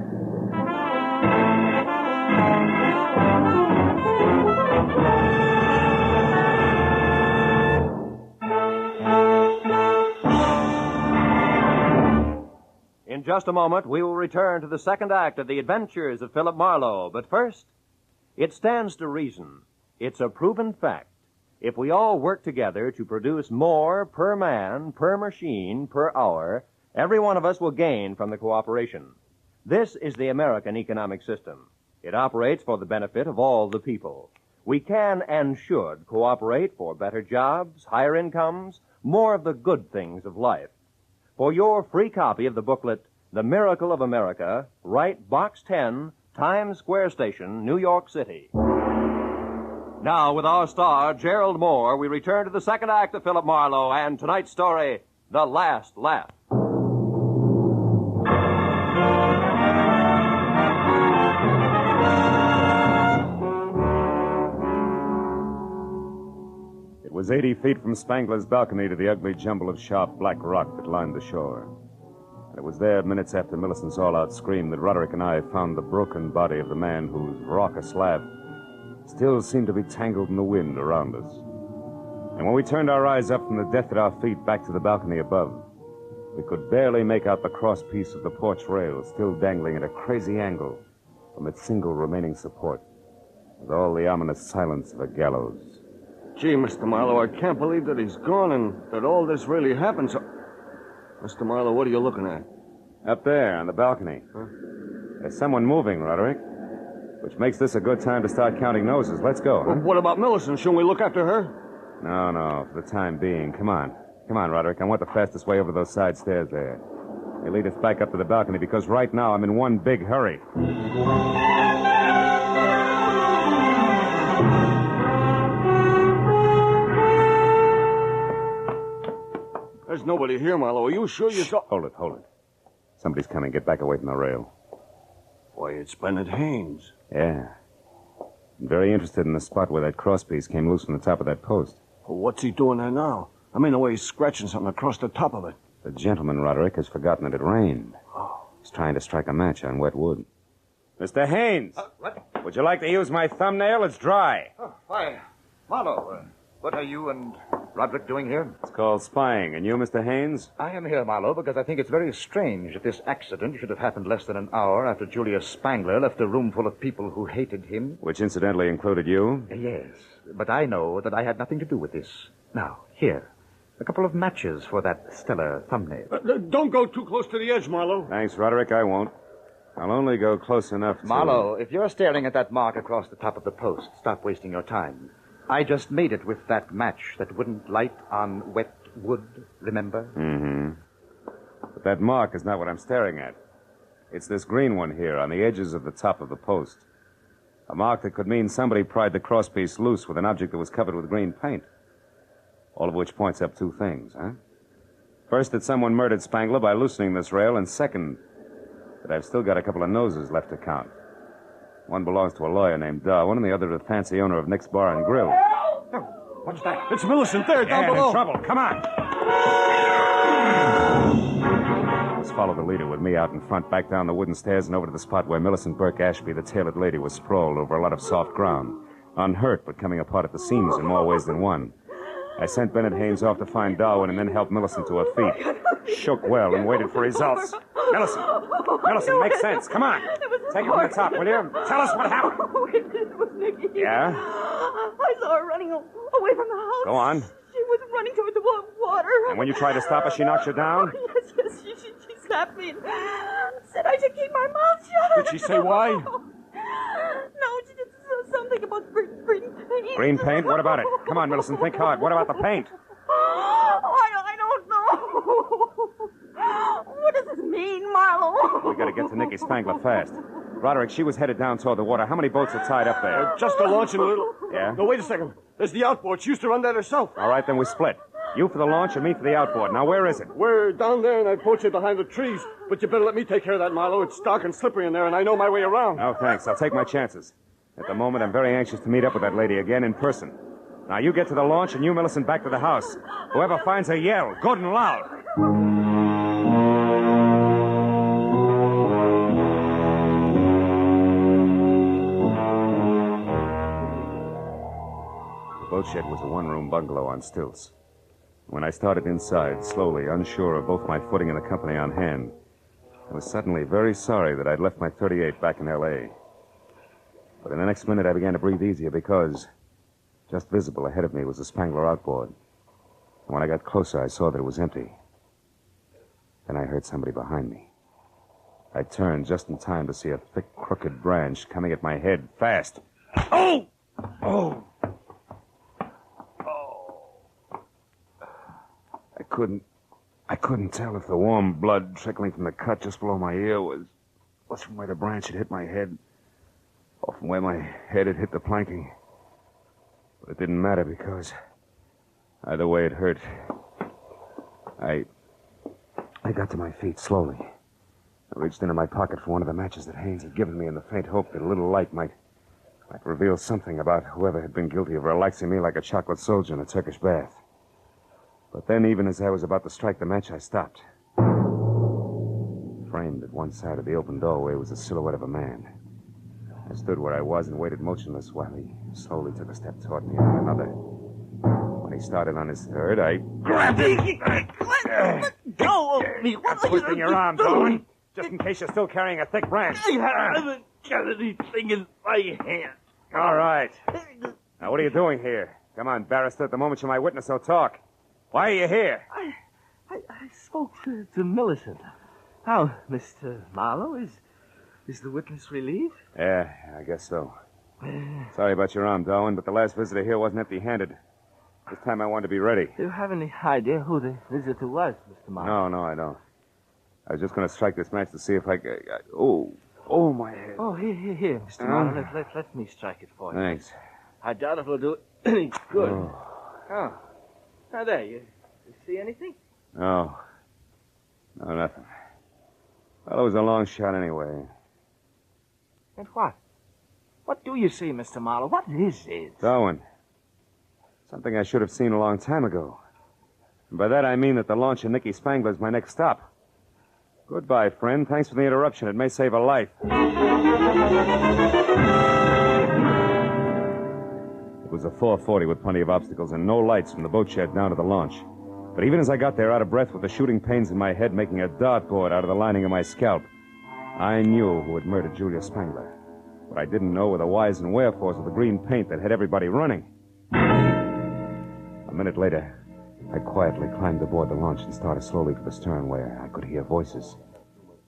In just a moment, we will return to the second act of The Adventures of Philip Marlowe. But first, it stands to reason. It's a proven fact. If we all work together to produce more per man, per machine, per hour, every one of us will gain from the cooperation. This is the American economic system. It operates for the benefit of all the people. We can and should cooperate for better jobs, higher incomes, more of the good things of life. For your free copy of the booklet, The Miracle of America, write Box 10, Times Square Station, New York City. Now, with our star, Gerald Moore, we return to the second act of Philip Marlowe and tonight's story, The Last Laugh.
It was 80 feet from Spangler's balcony to the ugly jumble of sharp black rock that lined the shore. And it was there, minutes after Millicent's all-out scream, that Roderick and I found the broken body of the man whose raucous laugh still seemed to be tangled in the wind around us. And when we turned our eyes up from the death at our feet back to the balcony above, we could barely make out the crosspiece of the porch rail still dangling at a crazy angle from its single remaining support, with all the ominous silence of a gallows.
Gee, Mr. Marlowe, I can't believe that he's gone and that all this really happened. So, Mr. Marlowe, what are you looking at?
Up there on the balcony.
Huh?
There's someone moving, Roderick, which makes this a good time to start counting noses. Let's go. Huh?
Well, what about Millicent? Shouldn't we look after her?
No, for the time being. Come on, Roderick. I want the fastest way over those side stairs there. They lead us back up to the balcony because right now I'm in one big hurry.
There's nobody here, Marlowe. Are you sure you saw...
Hold it. Somebody's coming. Get back away from the rail.
Why, it's Bennett Haynes.
Yeah. I'm very interested in the spot where that crosspiece came loose from the top of that post.
Well, what's he doing there now? I mean, the way he's scratching something across the top of it.
The gentleman, Roderick, has forgotten that it rained. He's trying to strike a match on wet wood. Mr. Haynes!
What?
Would you like to use my thumbnail? It's dry.
Oh, why, Marlowe, what are you and Roderick doing here?
It's called spying. And you, Mr. Haynes?
I am here, Marlowe, because I think it's very strange that this accident should have happened less than an hour after Julius Spangler left a room full of people who hated him.
Which incidentally included you?
Yes, but I know that I had nothing to do with this. Now, here, a couple of matches for that stellar thumbnail.
Don't go too close to the edge, Marlowe.
Thanks, Roderick, I won't. I'll only go close enough to...
Marlowe, if you're staring at that mark across the top of the post, stop wasting your time. I just made it with that match that wouldn't light on wet wood, remember?
Mm-hmm. But that mark is not what I'm staring at. It's this green one here on the edges of the top of the post. A mark that could mean somebody pried the crosspiece loose with an object that was covered with green paint. All of which points up two things, huh? First, that someone murdered Spangler by loosening this rail, and second, that I've still got a couple of noses left to count. One belongs to a lawyer named Darwin, and the other to the fancy owner of Nick's Bar and Grill.
What's that? It's Millicent there, down
Yeah,
below.
in trouble. Come on. Let's follow the leader with me out in front, back down the wooden stairs and over to the spot where Millicent Burke Ashby, the tailored lady, was sprawled over a lot of soft ground. Unhurt, but coming apart at the seams in more ways than one. I sent Bennett Haynes off to find Darwin and then helped Millicent to her feet. Shook well and waited for results. Millicent, make sense. Come on. Take it from the top, will you? Tell us what happened.
Oh, it was Nicky.
Yeah?
I saw her running away from the house.
Go on.
She was running toward the water.
And when you tried to stop her, she knocked you down?
Yes, she slapped me and said I should keep my mouth shut.
Did she say why?
No, she just said something about green paint.
Green paint? What about it? Come on, Millicent, think hard. What about the paint?
I don't know. What does this mean, Marlowe?
We gotta get to Nicky Spangler fast. Roderick, she was headed down toward the water. How many boats are tied up there?
Just a launch and a little...
Yeah?
No, wait a second. There's the outboard. She used to run that herself.
All right, then we split. You for the launch and me for the outboard. Now, where is it?
We're down there in that boat shed behind the trees. But you better let me take care of that, Marlowe. It's dark and slippery in there, and I know my way around.
No, thanks. I'll take my chances. At the moment, I'm very anxious to meet up with that lady again in person. Now, you get to the launch, and you, Millicent, back to the house. Whoever finds her, yell, good and loud. The boat shed was a one-room bungalow on stilts. When I started inside, slowly, unsure of both my footing and the company on hand, I was suddenly very sorry that I'd left my .38 back in L.A. But in the next minute, I began to breathe easier because just visible ahead of me was the Spangler outboard. And when I got closer, I saw that it was empty. Then I heard somebody behind me. I turned just in time to see a thick, crooked branch coming at my head fast. Oh! Oh! I couldn't tell if the warm blood trickling from the cut just below my ear was from where the branch had hit my head or from where my head had hit the planking. But it didn't matter because either way it hurt. I got to my feet slowly. I reached into my pocket for one of the matches that Haynes had given me in the faint hope that a little light might reveal something about whoever had been guilty of relaxing me like a chocolate soldier in a Turkish bath. But then, even as I was about to strike the match, I stopped. Framed at one side of the open doorway was the silhouette of a man. I stood where I was and waited motionless while he slowly took a step toward me and then another. When he started on his third, I grabbed him.
Let go of me.
I'm twisting your arm, Darwin, just in case you're still carrying a thick branch.
I haven't got anything in my hand.
All right. Now, what are you doing here? Come on, barrister. At the moment you're my witness, so talk. Why are you here?
I spoke to Millicent. How, Mr. Marlowe, is the witness relieved?
Yeah, I guess so. Sorry about your arm, Darwin, but the last visitor here wasn't empty-handed. This time I wanted to be ready.
Do you have any idea who the visitor was, Mr. Marlowe?
No, I don't. I was just going to strike this match to see if I could... my head.
Oh, here, Mr. Marlowe. Let me strike it for you.
Thanks.
I doubt if it'll do any good. Oh. Now, there, you see anything?
No, nothing. Well, it was a long shot anyway.
And what? What do you see, Mr. Marlowe? What is it?
Darwin. Something I should have seen a long time ago. And by that I mean that the launch of Nicky Spangler is my next stop. Goodbye, friend. Thanks for the interruption. It may save a life. It was a 440 with plenty of obstacles and no lights from the boat shed down to the launch. But even as I got there out of breath with the shooting pains in my head making a dartboard out of the lining of my scalp, I knew who had murdered Julia Spangler. What I didn't know were the whys and wherefores of the green paint that had everybody running. A minute later, I quietly climbed aboard the launch and started slowly for the stern where I could hear voices.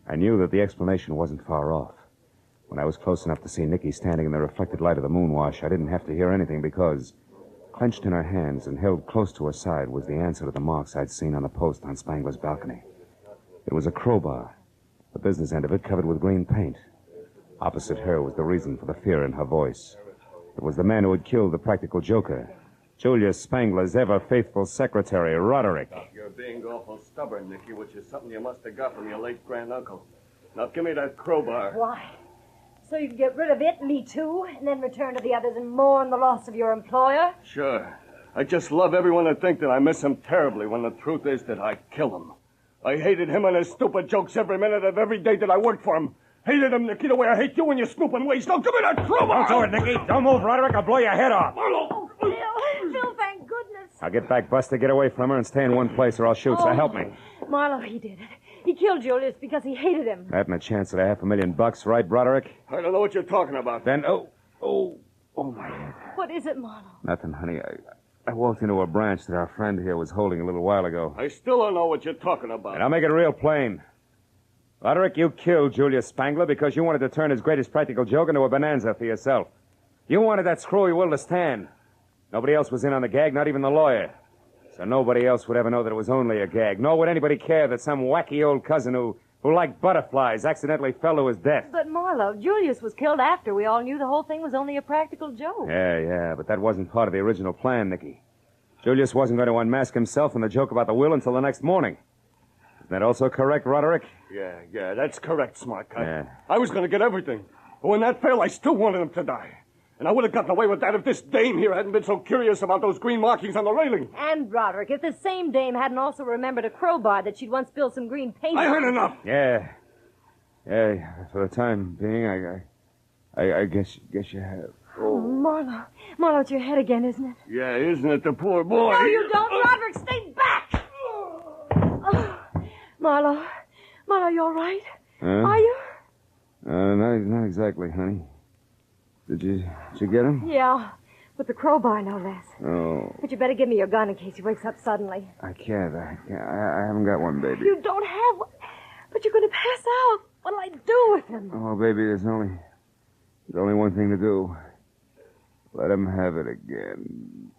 I knew that the explanation wasn't far off. When I was close enough to see Nicky standing in the reflected light of the moonwash, I didn't have to hear anything because, clenched in her hands and held close to her side, was the answer to the marks I'd seen on the post on Spangler's balcony. It was a crowbar, the business end of it covered with green paint. Opposite her was the reason for the fear in her voice. It was the man who had killed the practical joker, Julius Spangler's ever-faithful secretary, Roderick.
You're being awful stubborn, Nicky, which is something you must have got from your late granduncle. Now, give me that crowbar.
Why? So you can get rid of it, me too, and then return to the others and mourn the loss of your employer?
Sure. I just love everyone to think that I miss him terribly when the truth is that I kill him. I hated him and his stupid jokes every minute of every day that I worked for him. Hated him, Nicky, the way I hate you and your snooping ways. Now, give me that crowbar!
Don't do it, Nicky. Don't move, Roderick. I'll blow your head off.
Oh, Phil, thank goodness.
Now get back, Buster. Get away from her and stay in one place or I'll shoot. So help me.
Marlowe, he did it. He killed Julius because he hated him.
That and a chance at $500,000, right, Broderick?
I don't know what you're talking about.
Then, oh, my head.
What is it, Marlowe?
Nothing, honey. I walked into a branch that our friend here was holding a little while ago.
I still don't know what you're talking about.
And I'll make it real plain. Roderick, you killed Julius Spangler because you wanted to turn his greatest practical joke into a bonanza for yourself. You wanted that screwy will to stand. Nobody else was in on the gag, not even the lawyer. So nobody else would ever know that it was only a gag. Nor would anybody care that some wacky old cousin who liked butterflies accidentally fell to his death.
But, Marlowe, Julius was killed after we all knew the whole thing was only a practical joke.
Yeah, but that wasn't part of the original plan, Nicky. Julius wasn't going to unmask himself in the joke about the will until the next morning. Isn't that also correct, Roderick?
Yeah, that's correct, smart guy.
Yeah.
I was going to get everything. But when that failed, I still wanted him to die. And I would have gotten away with that if this dame here hadn't been so curious about those green markings on the railing.
And, Roderick, if this same dame hadn't also remembered a crowbar that she'd once spilled some green paint
I
on.
heard enough.
Yeah, for the time being, I guess you have.
Oh, Marlowe, it's your head again, isn't it?
Yeah, isn't it, the poor boy?
No, you don't, Roderick. Stay back. Oh, Marlowe, you all right?
Huh?
Are you?
Not exactly, honey. Did you get him?
Yeah, with the crowbar, no less.
Oh,
But you better give me your gun in case he wakes up suddenly.
I can't. I haven't got one, baby.
You don't have one, but you're going to pass out. What'll I do with him?
Oh, baby, there's only one thing to do. Let him have it again.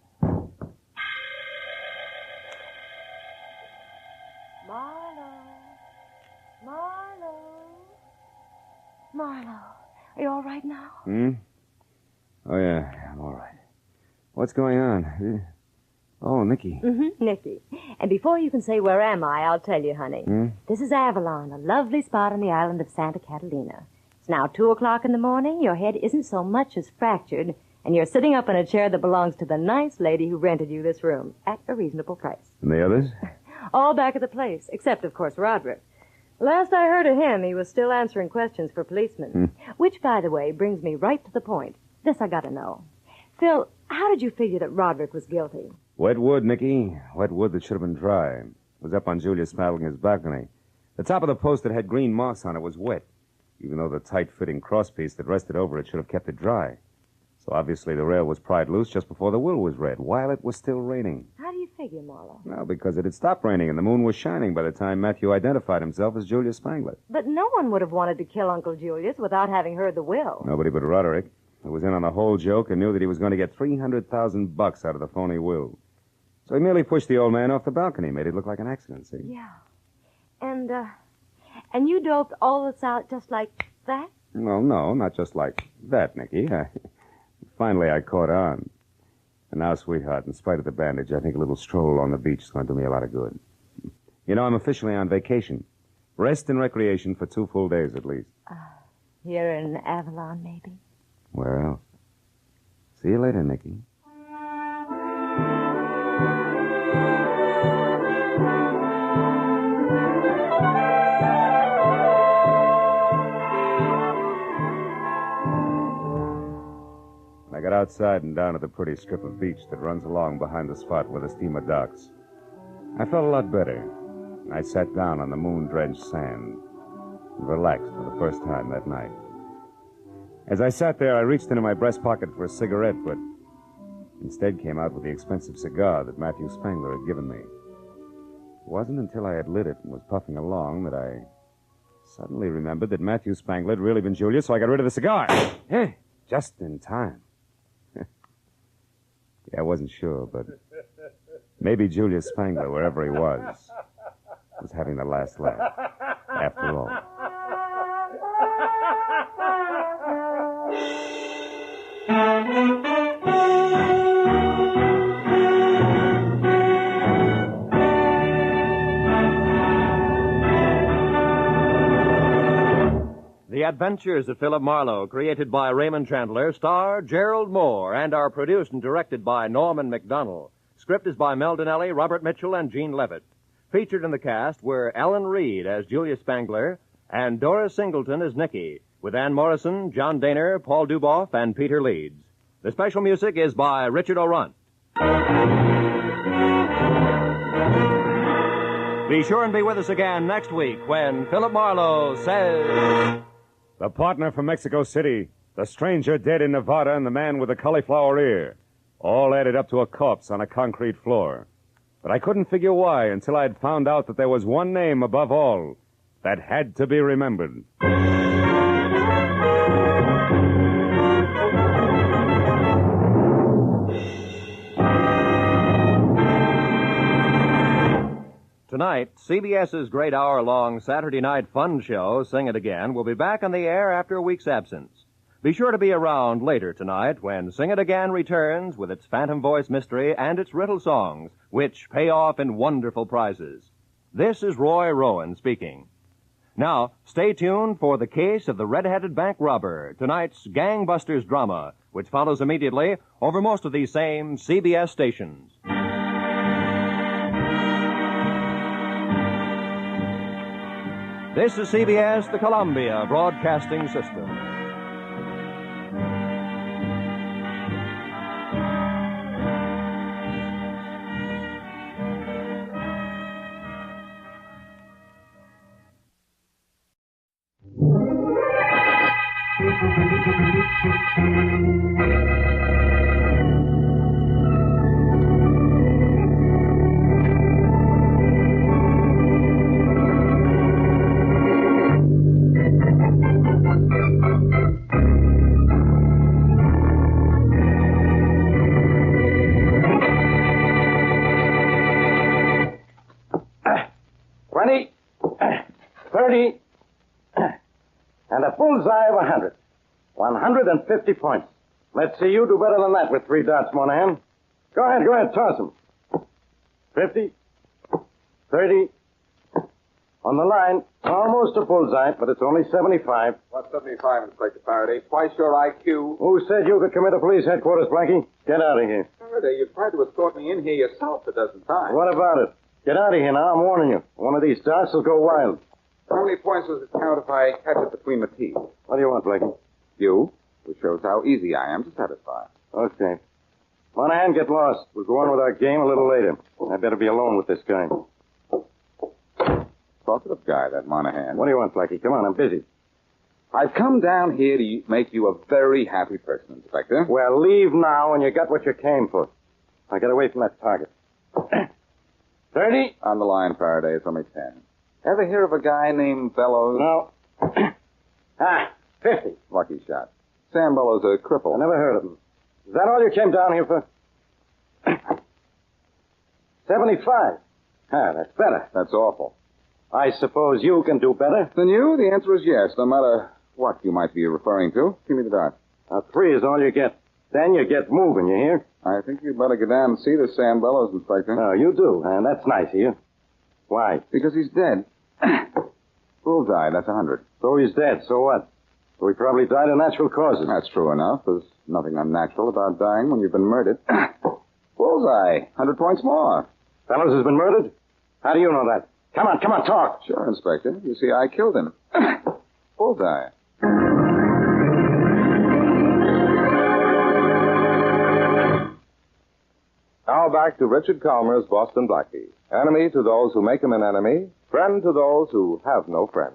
Marlowe, are you all right now?
Oh, yeah, I'm all right. What's going on? Oh, Nicky.
Mm-hmm, Nicky. And before you can say, where am I, I'll tell you, honey. This is Avalon, a lovely spot on the island of Santa Catalina. It's now 2 o'clock in the morning. Your head isn't so much as fractured, and you're sitting up in a chair that belongs to the nice lady who rented you this room at a reasonable price.
And the others?
All back at the place, except, of course, Roderick. Last I heard of him, he was still answering questions for policemen. Which, by the way, brings me right to the point. This I gotta know. Phil, how did you figure that Roderick was guilty?
Wet wood, Nicky. Wet wood that should have been dry. It was up on Julius Spangler's balcony. The top of the post that had green marks on it was wet, even though the tight-fitting crosspiece that rested over it should have kept it dry. So obviously the rail was pried loose just before the will was read, while it was still raining.
How do you figure, Marlowe?
Well, because it had stopped raining and the moon was shining by the time Matthew identified himself as Julius Spangler.
But no one would have wanted to kill Uncle Julius without having heard the will.
Nobody but Roderick, who was in on the whole joke and knew that he was going to get $300,000 out of the phony will. So he merely pushed the old man off the balcony, made it look like an accident, see?
Yeah. And you doped all this out just like that?
Well, no, not just like that, Nicky. Finally, I caught on. And now, sweetheart, in spite of the bandage, I think a little stroll along the beach is going to do me a lot of good. You know, I'm officially on vacation. Rest and recreation for 2 full days, at least.
Here in Avalon, maybe?
Where else? See you later, Nicky. I got outside and down to the pretty strip of beach that runs along behind the spot where the steamer docks. I felt a lot better. I sat down on the moon-drenched sand and relaxed for the first time that night. As I sat there, I reached into my breast pocket for a cigarette, but instead came out with the expensive cigar that Matthew Spangler had given me. It wasn't until I had lit it and was puffing along that I suddenly remembered that Matthew Spangler had really been Julius, so I got rid of the cigar. Hey, just in time. Yeah, I wasn't sure, but maybe Julius Spangler, wherever he was having the last laugh, after all.
The Adventures of Philip Marlowe, created by Raymond Chandler, star Gerald Moore, and are produced and directed by Norman MacDonald. Script is by Mel Donnelly, Robert Mitchell, and Gene Levitt. Featured in the cast were Ellen Reed as Julius Spangler and Doris Singleton as Nicky, with Ann Morrison, John Daner, Paul Duboff, and Peter Leeds. The special music is by Richard O'Runt. Be sure and be with us again next week when Philip Marlowe says...
The partner from Mexico City, the stranger dead in Nevada, and the man with the cauliflower ear. All added up to a corpse on a concrete floor. But I couldn't figure why until I had found out that there was one name above all that had to be remembered.
Tonight, CBS's great hour-long Saturday night fun show, Sing It Again, will be back on the air after a week's absence. Be sure to be around later tonight when Sing It Again returns with its phantom voice mystery and its riddle songs, which pay off in wonderful prizes. This is Roy Rowan speaking. Now, stay tuned for The Case of the Red-Headed Bank Robber, tonight's gangbusters drama, which follows immediately over most of these same CBS stations. This is CBS, the Columbia Broadcasting System.
And a bullseye of 100. 150 points. Let's see you do better than that with 3 dots, Monahan. Go ahead, toss them. 50, 30. On the line, almost a bullseye, but it's only 75.
What's 75, Inspector Faraday? Twice your IQ.
Who said you could come into police headquarters, Blackie? Get out of here.
Faraday, you tried to escort me in here yourself a dozen times.
What about it? Get out of here now, I'm warning you. One of these dots will go wild.
How many points does it count if I catch it between the teeth?
What do you want, Blackie?
You, which shows how easy I am to satisfy.
Okay. Monahan, get lost. We'll go on with our game a little later. I better be alone with this guy.
Talkative guy, that Monahan.
What do you want, Blackie? Come on, I'm busy.
I've come down here to make you a very happy person, Inspector.
Well, leave now, and you got what you came for. Now get away from that target. 30?
On the line, Faraday. It's only 10. Ever hear of a guy named Bellows?
No. 50.
Lucky shot. Sam Bellows, a cripple.
I never heard of him. Is that all you came down here for? 75. That's better.
That's awful.
I suppose you can do better.
Than you? The answer is yes, no matter what you might be referring to. Give me the dart.
3 is all you get. Then you get moving, you hear?
I think you'd better go down and see this Sam Bellows, Inspector.
Oh, you do, and that's nice of you. Why?
Because he's dead. Bullseye, that's 100.
So he's dead, so what?
We probably died of natural causes.
That's true enough. There's nothing unnatural about dying when you've been murdered. Bullseye. 100 points more.
Fellows has been murdered? How do you know that? Come on, talk.
Sure, Inspector. You see, I killed him. Bullseye.
Now back to Richard Calmer's Boston Blackie. Enemy to those who make him an enemy, friend to those who have no friend.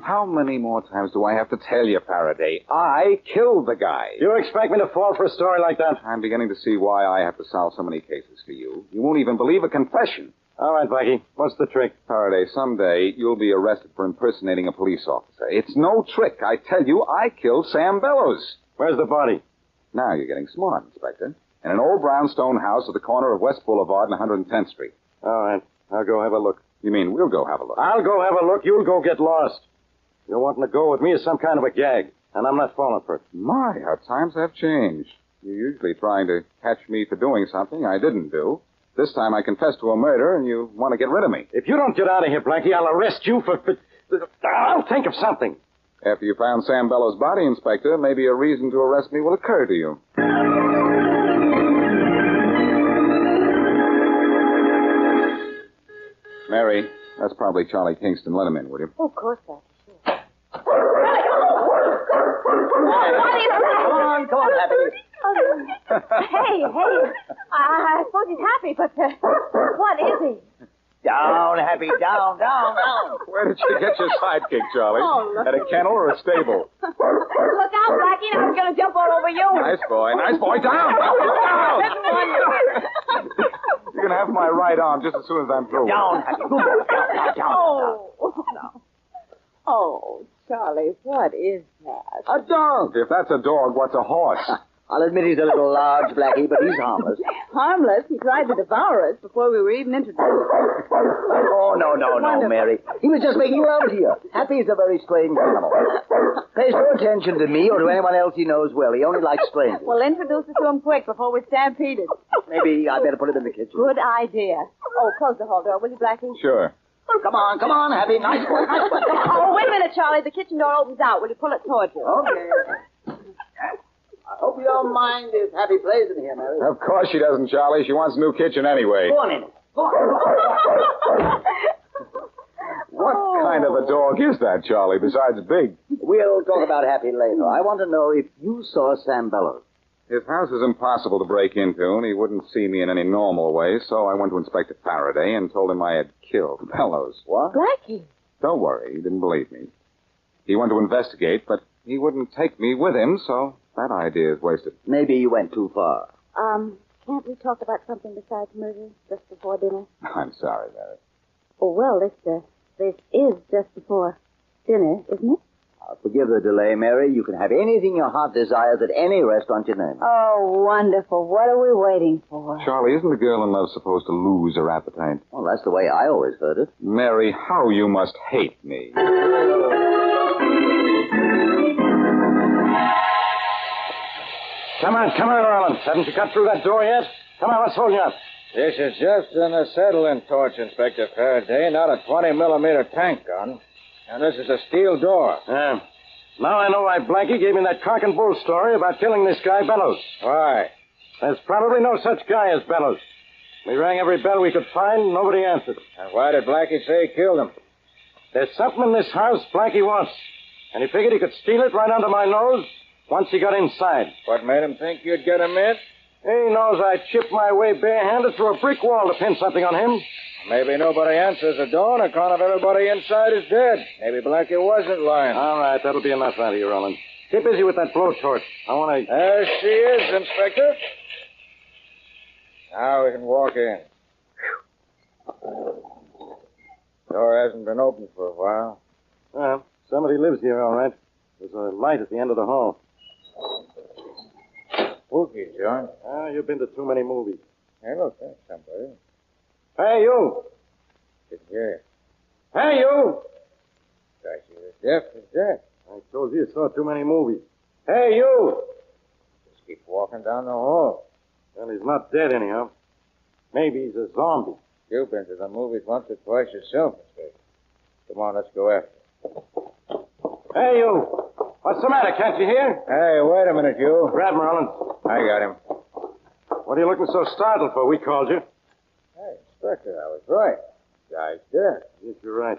How many more times do I have to tell you, Faraday? I killed the guy.
You expect me to fall for a story like that?
I'm beginning to see why I have to solve so many cases for you. You won't even believe a confession.
All right, Blackie. What's the trick?
Faraday, someday you'll be arrested for impersonating a police officer. It's no trick. I tell you, I killed Sam Bellows.
Where's the body?
Now you're getting smart, Inspector. In an old brownstone house at the corner of West Boulevard and 110th Street.
All right. I'll go have a look.
You mean we'll go have a look?
I'll go have a look. You'll go get lost. You're wanting to go with me is some kind of a gag, and I'm not falling for it.
My, how times have changed. You're usually trying to catch me for doing something I didn't do. This time I confessed to a murder, and you want to get rid of me.
If you don't get out of here, Blackie, I'll arrest you for... I'll think of something.
After you found Sam Bellows' body, Inspector, maybe a reason to arrest me will occur to you. Mary, that's probably Charlie Kingston. Let him in, will you?
Oh, of course, Blackie.
Come on, Happy.
Hey. I suppose he's happy, but what is he?
Down, Happy, down.
Where did you get your sidekick, Charlie?
Oh, look.
At a kennel or a stable?
Look out, Blackie. I was going to jump all over you.
Nice boy. Down! You're going to have my right arm just as soon as I'm through.
Down, Happy.
Oh. Oh, Charlie, what is that?
A dog. If that's a dog, what's a horse?
I'll admit he's a little large, Blackie, but he's harmless.
Harmless? He tried to devour us before we were even introduced.
Oh, no, Mary. He was just making love to you. Happy is a very strange animal. Pays no attention to me or to anyone else he knows well. He only likes strangers.
Well, introduce us to him quick before we're stampeded.
Maybe I better put him in the kitchen.
Good idea. Oh, close the hall door, will you, Blackie?
Sure.
Come on, Happy. Nice boy.
Oh, wait a minute, Charlie. The kitchen door opens out. Will you pull it towards you?
Okay. I hope you don't mind if Happy plays in here, Mary.
Of course she doesn't, Charlie. She wants a new kitchen anyway.
Go on in.
What kind of a dog is that, Charlie, besides big?
We'll talk about Happy later. I want to know if you saw Sam Bellows.
His house is impossible to break into, and he wouldn't see me in any normal way, so I went to Inspector Faraday and told him I had killed Bellows.
What?
Blackie.
Don't worry, he didn't believe me. He wanted to investigate, but he wouldn't take me with him, so that idea is wasted.
Maybe you went too far.
Can't we talk about something besides murder just before dinner?
I'm sorry, Mary.
Oh, well, this is just before dinner, isn't it?
Forgive the delay, Mary. You can have anything your heart desires at any restaurant you name.
Oh, wonderful. What are we waiting for?
Charlie, isn't a girl in love supposed to lose her appetite?
Well, that's the way I always heard it.
Mary, how you must hate me.
Come on, Rollins. Haven't you cut through that door yet? Come on, let's hold you up.
This is just an acetylene torch, Inspector Faraday, not a 20-millimeter tank gun. And this is a steel door.
Yeah. Now I know why Blackie gave me that cock and bull story about killing this guy, Bellows.
Why?
There's probably no such guy as Bellows. We rang every bell we could find, and nobody answered.
And why did Blackie say he killed him?
There's something in this house Blackie wants. And he figured he could steal it right under my nose once he got inside.
What made him think you'd get him in?
He knows I'd chip my way barehanded through a brick wall to pin something on him.
Maybe nobody answers the door on account of everybody inside is dead. Maybe Blackie wasn't lying.
All right, that'll be enough out of you, Rollins. Get busy with that blowtorch. I want to...
There she is, Inspector. Now we can walk in. Door hasn't been opened for a while.
Well, somebody lives here, all right. There's a light at the end of the hall.
Spooky, John.
You've been to too many movies.
Hey, look, there's somebody.
Hey, you!
Didn't hear you.
Hey, you!
Gosh, he was deaf. He's deaf.
I told you saw too many movies. Hey, you!
Just keep walking down the hall.
Well, he's not dead anyhow. Maybe he's a zombie.
You've been to the movies once or twice yourself, Inspector. Come on, let's go after him.
Hey, you. What's the matter? Can't you hear?
Hey, wait a minute, you.
Grab him, Rollins.
I got him.
What are you looking so startled for? We called you.
Hey, Inspector, I was right. Guy's dead.
Yes, you're right.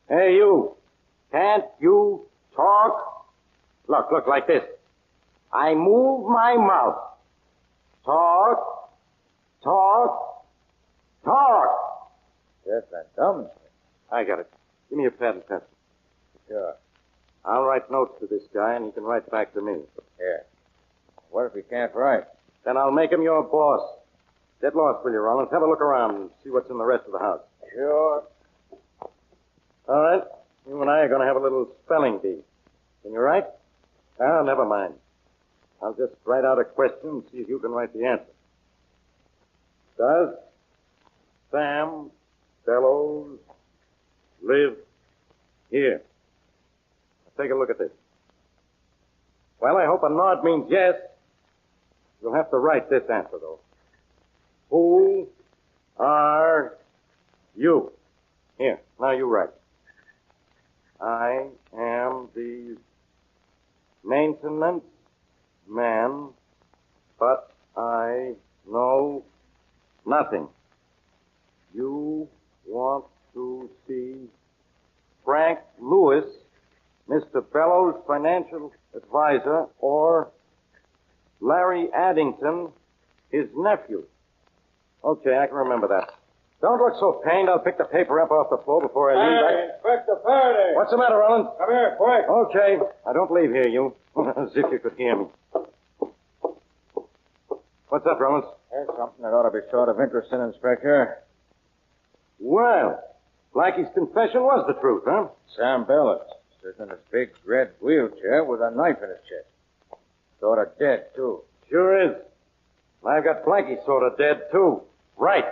Hey, you. Can't you talk? Look, like this. I move my mouth. Talk.
Just that dumb.
I got it. Give me a pad and pencil.
Sure.
I'll write notes to this guy, and he can write back to me.
Yeah. What if he can't write?
Then I'll make him your boss. Get lost, will you, Rollins? Have a look around and see what's in the rest of the house.
Sure.
All right. You and I are going to have a little spelling bee. Can you write? Ah, never mind. I'll just write out a question and see if you can write the answer. Does Sam Bellows live here? Now take a look at this. Well, I hope a nod means yes. You'll have to write this answer, though. Who are you? Here, now you write. I am the maintenance man, but I know nothing. You want to see Frank Lewis, Mr. Bellows' financial advisor, or Larry Addington, his nephew. Okay, I can remember that. Don't look so pained. I'll pick the paper up off the floor before I leave.
Hey, Inspector Faraday!
What's the matter, Rollins?
Come here, quick!
Okay. I don't leave here, you. As if you could hear me. What's up, Rollins?
There's something that ought to be sort of interesting, Inspector.
Well, Blackie's confession was the truth, huh?
Sam Bellows, sitting in his big red wheelchair with a knife in his chest. Sort of dead, too.
Sure is. I've got Blackie sort of dead, too. Right.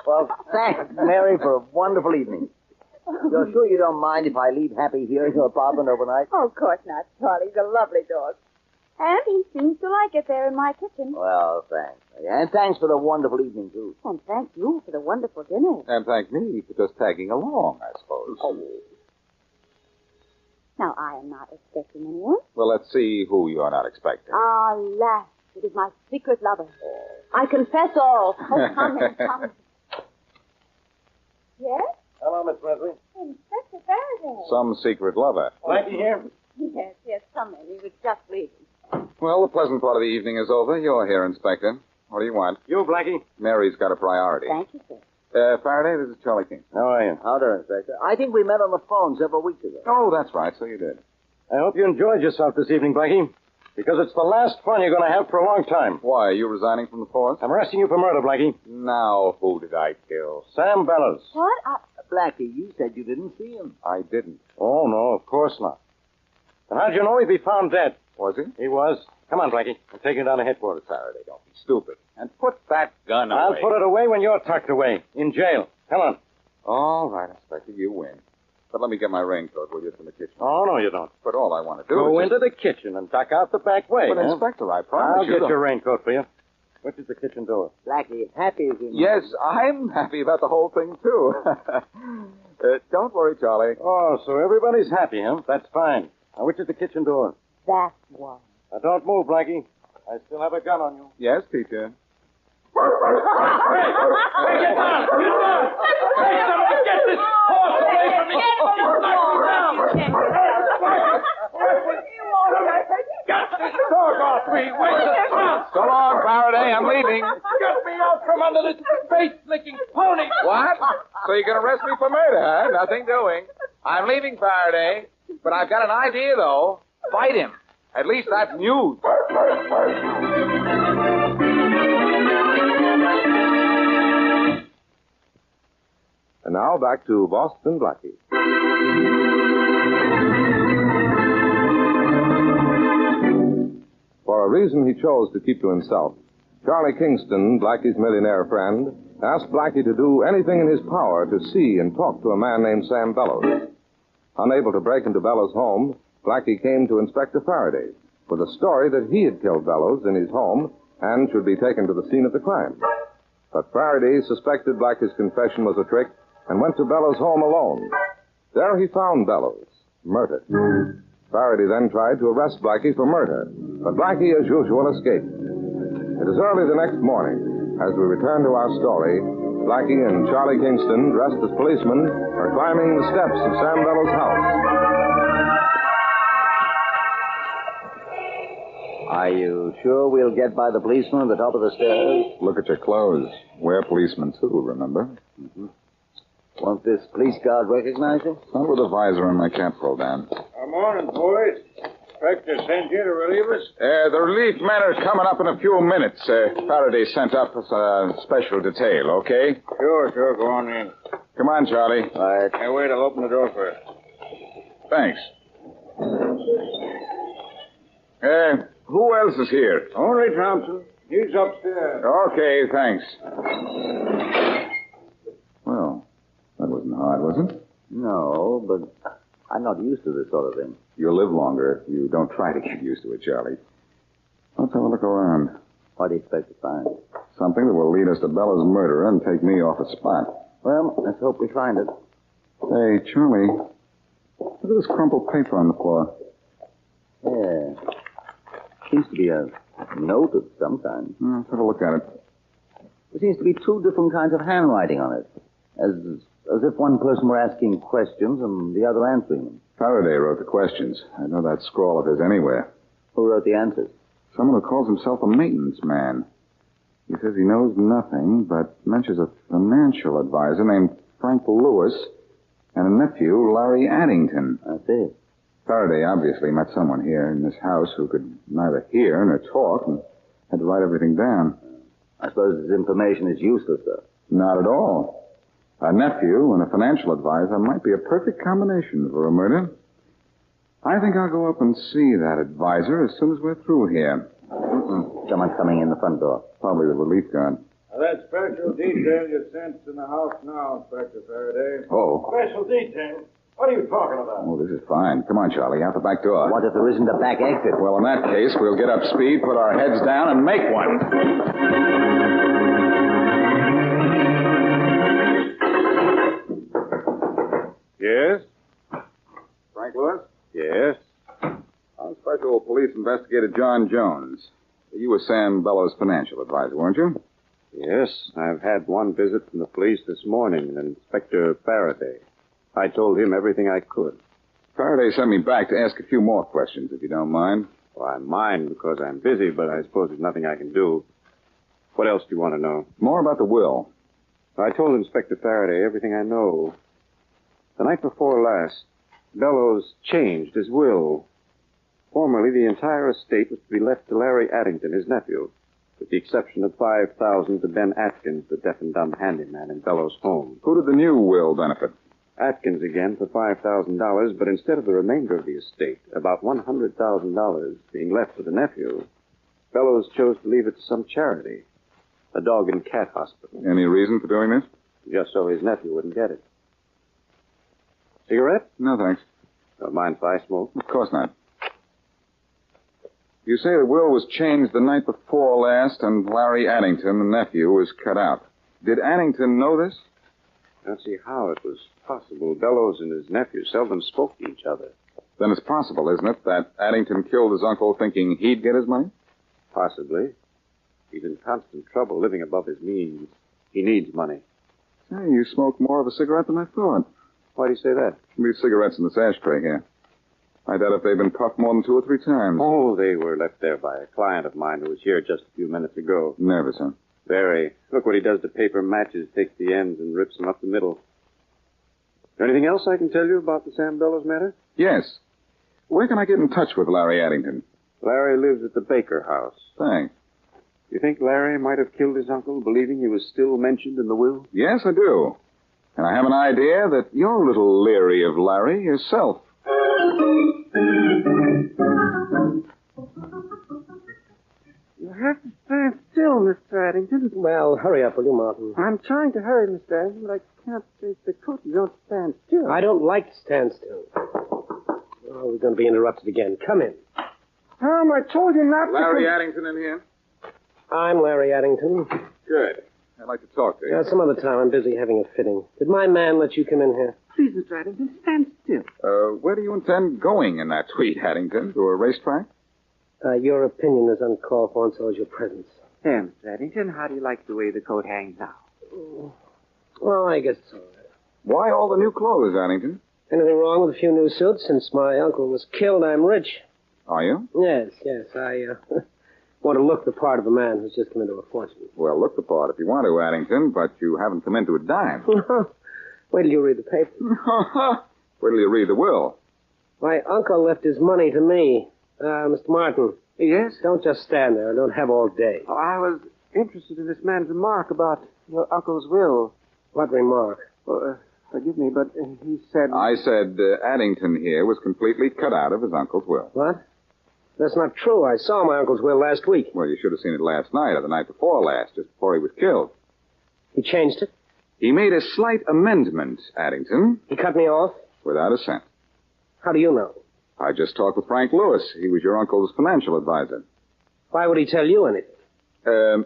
Well, thanks, Mary, for a wonderful evening. You're sure you don't mind if I leave Happy here in your apartment overnight?
Oh, of course not, Charlie. He's a lovely dog. And he seems to like it there in my kitchen.
Well, thanks. And thanks for the wonderful evening, too.
And thank you for the wonderful dinner.
And thank me for just tagging along, I suppose.
Now, I am not expecting anyone.
Well, let's see who you are not expecting.
Alas, it is my secret lover. I confess all. Oh, come in, come in. Yes?
Hello, Miss Wesley.
Inspector Faraday.
Some secret lover.
Blackie here?
Yes, come in. He was just leaving.
Well, the pleasant part of the evening is over. You're here, Inspector. What do you want?
You, Blackie?
Mary's got a priority.
Thank you, sir.
Faraday, this is Charlie King.
How are you?
How do, Inspector? I think we met on the phone several weeks ago.
Oh, that's right. So you did.
I hope you enjoyed yourself this evening, Blackie, because it's the last fun you're going to have for a long time.
Why, are you resigning from the force?
I'm arresting you for murder, Blackie.
Now, who did I kill?
Sam Bellows.
What?
Blackie, you said you didn't see him.
I didn't.
Oh, no, of course not. And how'd you know he'd be found dead?
Was he?
He was. Come on, Blackie. I'm taking you down to headquarters.
Faraday, don't be stupid. And put that gun
I'll
away.
put it away when you're tucked away. In jail. Come on.
All right, Inspector, you win. But let me get my raincoat, will you, from the kitchen?
Oh, no, you don't.
But all I want to do
Go
is...
into the kitchen and duck out the back way.
But,
huh?
Inspector, I promise
I'll
you...
get
don't-
your raincoat for you. Which is the kitchen door?
Blackie, Happy is in.
Yes, I'm happy about the whole thing, too. Don't worry, Charlie.
Oh, so everybody's happy, huh? That's fine. Now, which is the kitchen door?
That one.
Now, don't move, Blackie. I still have a gun on you.
Yes, teacher.
Hey, get down! Get down! Hey, somebody get this horse away from me! He's knocked me down! Get this dog off me! Where's the town?
So long, Faraday. I'm leaving.
Get me out from under this face-licking pony!
What? So you're going to arrest me for murder, huh? Nothing doing. I'm leaving, Faraday. But I've got an idea, though. Fight him. At least that's news.
And now back to Boston Blackie. For a reason he chose to keep to himself, Charlie Kingston, Blackie's millionaire friend, asked Blackie to do anything in his power to see and talk to a man named Sam Bellows. Unable to break into Bellows' home, Blackie came to Inspector Faraday, with a story that he had killed Bellows in his home and should be taken to the scene of the crime. But Faraday suspected Blackie's confession was a trick and went to Bellows' home alone. There he found Bellows, murdered. Faraday then tried to arrest Blackie for murder, but Blackie, as usual, escaped. It is early the next morning. As we return to our story, Blackie and Charlie Kingston, dressed as policemen, are climbing the steps of Sam Bellows' house.
Are you sure we'll get by the policeman at the top of the stairs?
Look at your clothes. We're policemen, too, remember?
Mm-hmm. Won't this police guard recognize you?
Not with a visor and my cap pulled down.
Good morning, boys. Inspector sent you to relieve us?
The relief men are coming up in a few minutes. Faraday sent up a special detail, okay?
Sure. Go on in.
Come on, Charlie.
All right.
Hey, wait, I'll open the door first.
Thanks. Who else is here?
Only Thompson. He's upstairs.
Okay, thanks. Well, that wasn't hard, was it?
No, but I'm not used to this sort of thing.
You'll live longer if you don't try to get used to it, Charlie. Let's have a look around.
What do you expect to find?
Something that will lead us to Bella's murderer and take me off the spot.
Well, let's hope we find it.
Hey, Charlie, look at this crumpled paper on the floor.
Yeah. Seems to be a note of some kind.
Let's have a look at it.
There seems to be two different kinds of handwriting on it. As if one person were asking questions and the other answering them.
Faraday wrote the questions. I know that scrawl of his anywhere.
Who wrote the answers?
Someone who calls himself a maintenance man. He says he knows nothing, but mentions a financial advisor named Frank Lewis and a nephew, Larry Addington.
That's it.
Faraday obviously met someone here in this house who could neither hear nor talk and had to write everything down.
I suppose this information is useless, though.
Not at all. A nephew and a financial advisor might be a perfect combination for a murder. I think I'll go up and see that advisor as soon as we're through here.
Someone's coming in the front door.
Probably the relief guard.
Now, that special detail you sent in the house now, Inspector Faraday.
Oh.
Special detail? What are you talking about?
Oh, this is fine. Come on, Charlie, out the back door.
What if there isn't a back exit?
Well, in that case, we'll get up speed, put our heads down, and make one.
Yes?
Frank Lewis?
Yes.
I'm Special Police Investigator John Jones. You were Sam Bellows' financial advisor, weren't you?
Yes, I've had one visit from the police this morning, Inspector Faraday. I told him everything I could.
Faraday sent me back to ask a few more questions, if you don't mind.
Well, I mind because I'm busy, but I suppose there's nothing I can do. What else do you want to know?
More about the will.
I told Inspector Faraday everything I know. The night before last, Bellows changed his will. Formerly, the entire estate was to be left to Larry Addington, his nephew, with the exception of $5,000 to Ben Atkins, the deaf and dumb handyman in Bellows' home.
Who did the new will benefit?
Atkins again for $5,000, but instead of the remainder of the estate, about $100,000 being left to the nephew, Bellows chose to leave it to some charity, a dog and cat hospital.
Any reason for doing this?
Just so his nephew wouldn't get it. Cigarette?
No, thanks.
Don't mind if I smoke?
Of course not. You say the will was changed the night before last, and Larry Addington, the nephew, was cut out. Did Addington know this?
I don't see how it was possible. Bellows and his nephew seldom spoke to each other.
Then it's possible, isn't it, that Addington killed his uncle thinking he'd get his money?
Possibly. He's in constant trouble living above his means. He needs money.
Hey, you smoke more of a cigarette than I thought.
Why do you say that?
These cigarettes in this ashtray here. I doubt if they've been puffed more than 2 or 3 times.
Oh, they were left there by a client of mine who was here just a few minutes ago.
Nervous, huh?
Very. Look what he does to paper matches. Takes the ends and rips them up the middle. Is there anything else I can tell you about the Sam Bellows matter?
Yes. Where can I get in touch with Larry Addington?
Larry lives at the Baker house.
Thanks.
You think Larry might have killed his uncle, believing he was still mentioned in the will?
Yes, I do. And I have an idea that you're a little leery of Larry yourself.
You have to stand still, Mr. Addington.
Well, hurry up, will you, Martin?
I'm trying to hurry, Mr. Addington, but I can't face the truth. You don't stand still.
I don't like to stand still. Oh, we're going to be interrupted again. Come in.
Tom, I told you not
Larry
to...
Addington in here?
I'm Larry Addington.
Good. I'd like to talk to you.
Yeah, some other time. I'm busy having a fitting. Did my man let you come in here?
Please, Mr. Addington, stand still.
Where do you intend going in that suite, Addington? To a racetrack?
Your opinion is uncalled for, and so is your presence.
There, Mr. Addington, how do you like the way the coat hangs now?
Well, I guess it's all right.
Why all the new clothes, Addington?
Anything wrong with a few new suits? Since my uncle was killed, I'm rich.
Are you?
Yes. I want to look the part of a man who's just come into a fortune.
Well, look the part if you want to, Addington, but you haven't come into a dime.
Wait till you read the paper.
Wait till you read the will.
My uncle left his money to me. Mr. Martin.
Yes?
Don't just stand there. Don't have all day.
Oh, I was interested in this man's remark about your uncle's will.
What remark?
Well, forgive me, but he said...
I said Addington here was completely cut out of his uncle's will.
What? That's not true. I saw my uncle's will last week.
Well, you should have seen it last night or the night before last, just before he was killed.
He changed it?
He made a slight amendment, Addington.
He cut me off?
Without a cent.
How do you know?
I just talked with Frank Lewis. He was your uncle's financial advisor.
Why would he tell you anything?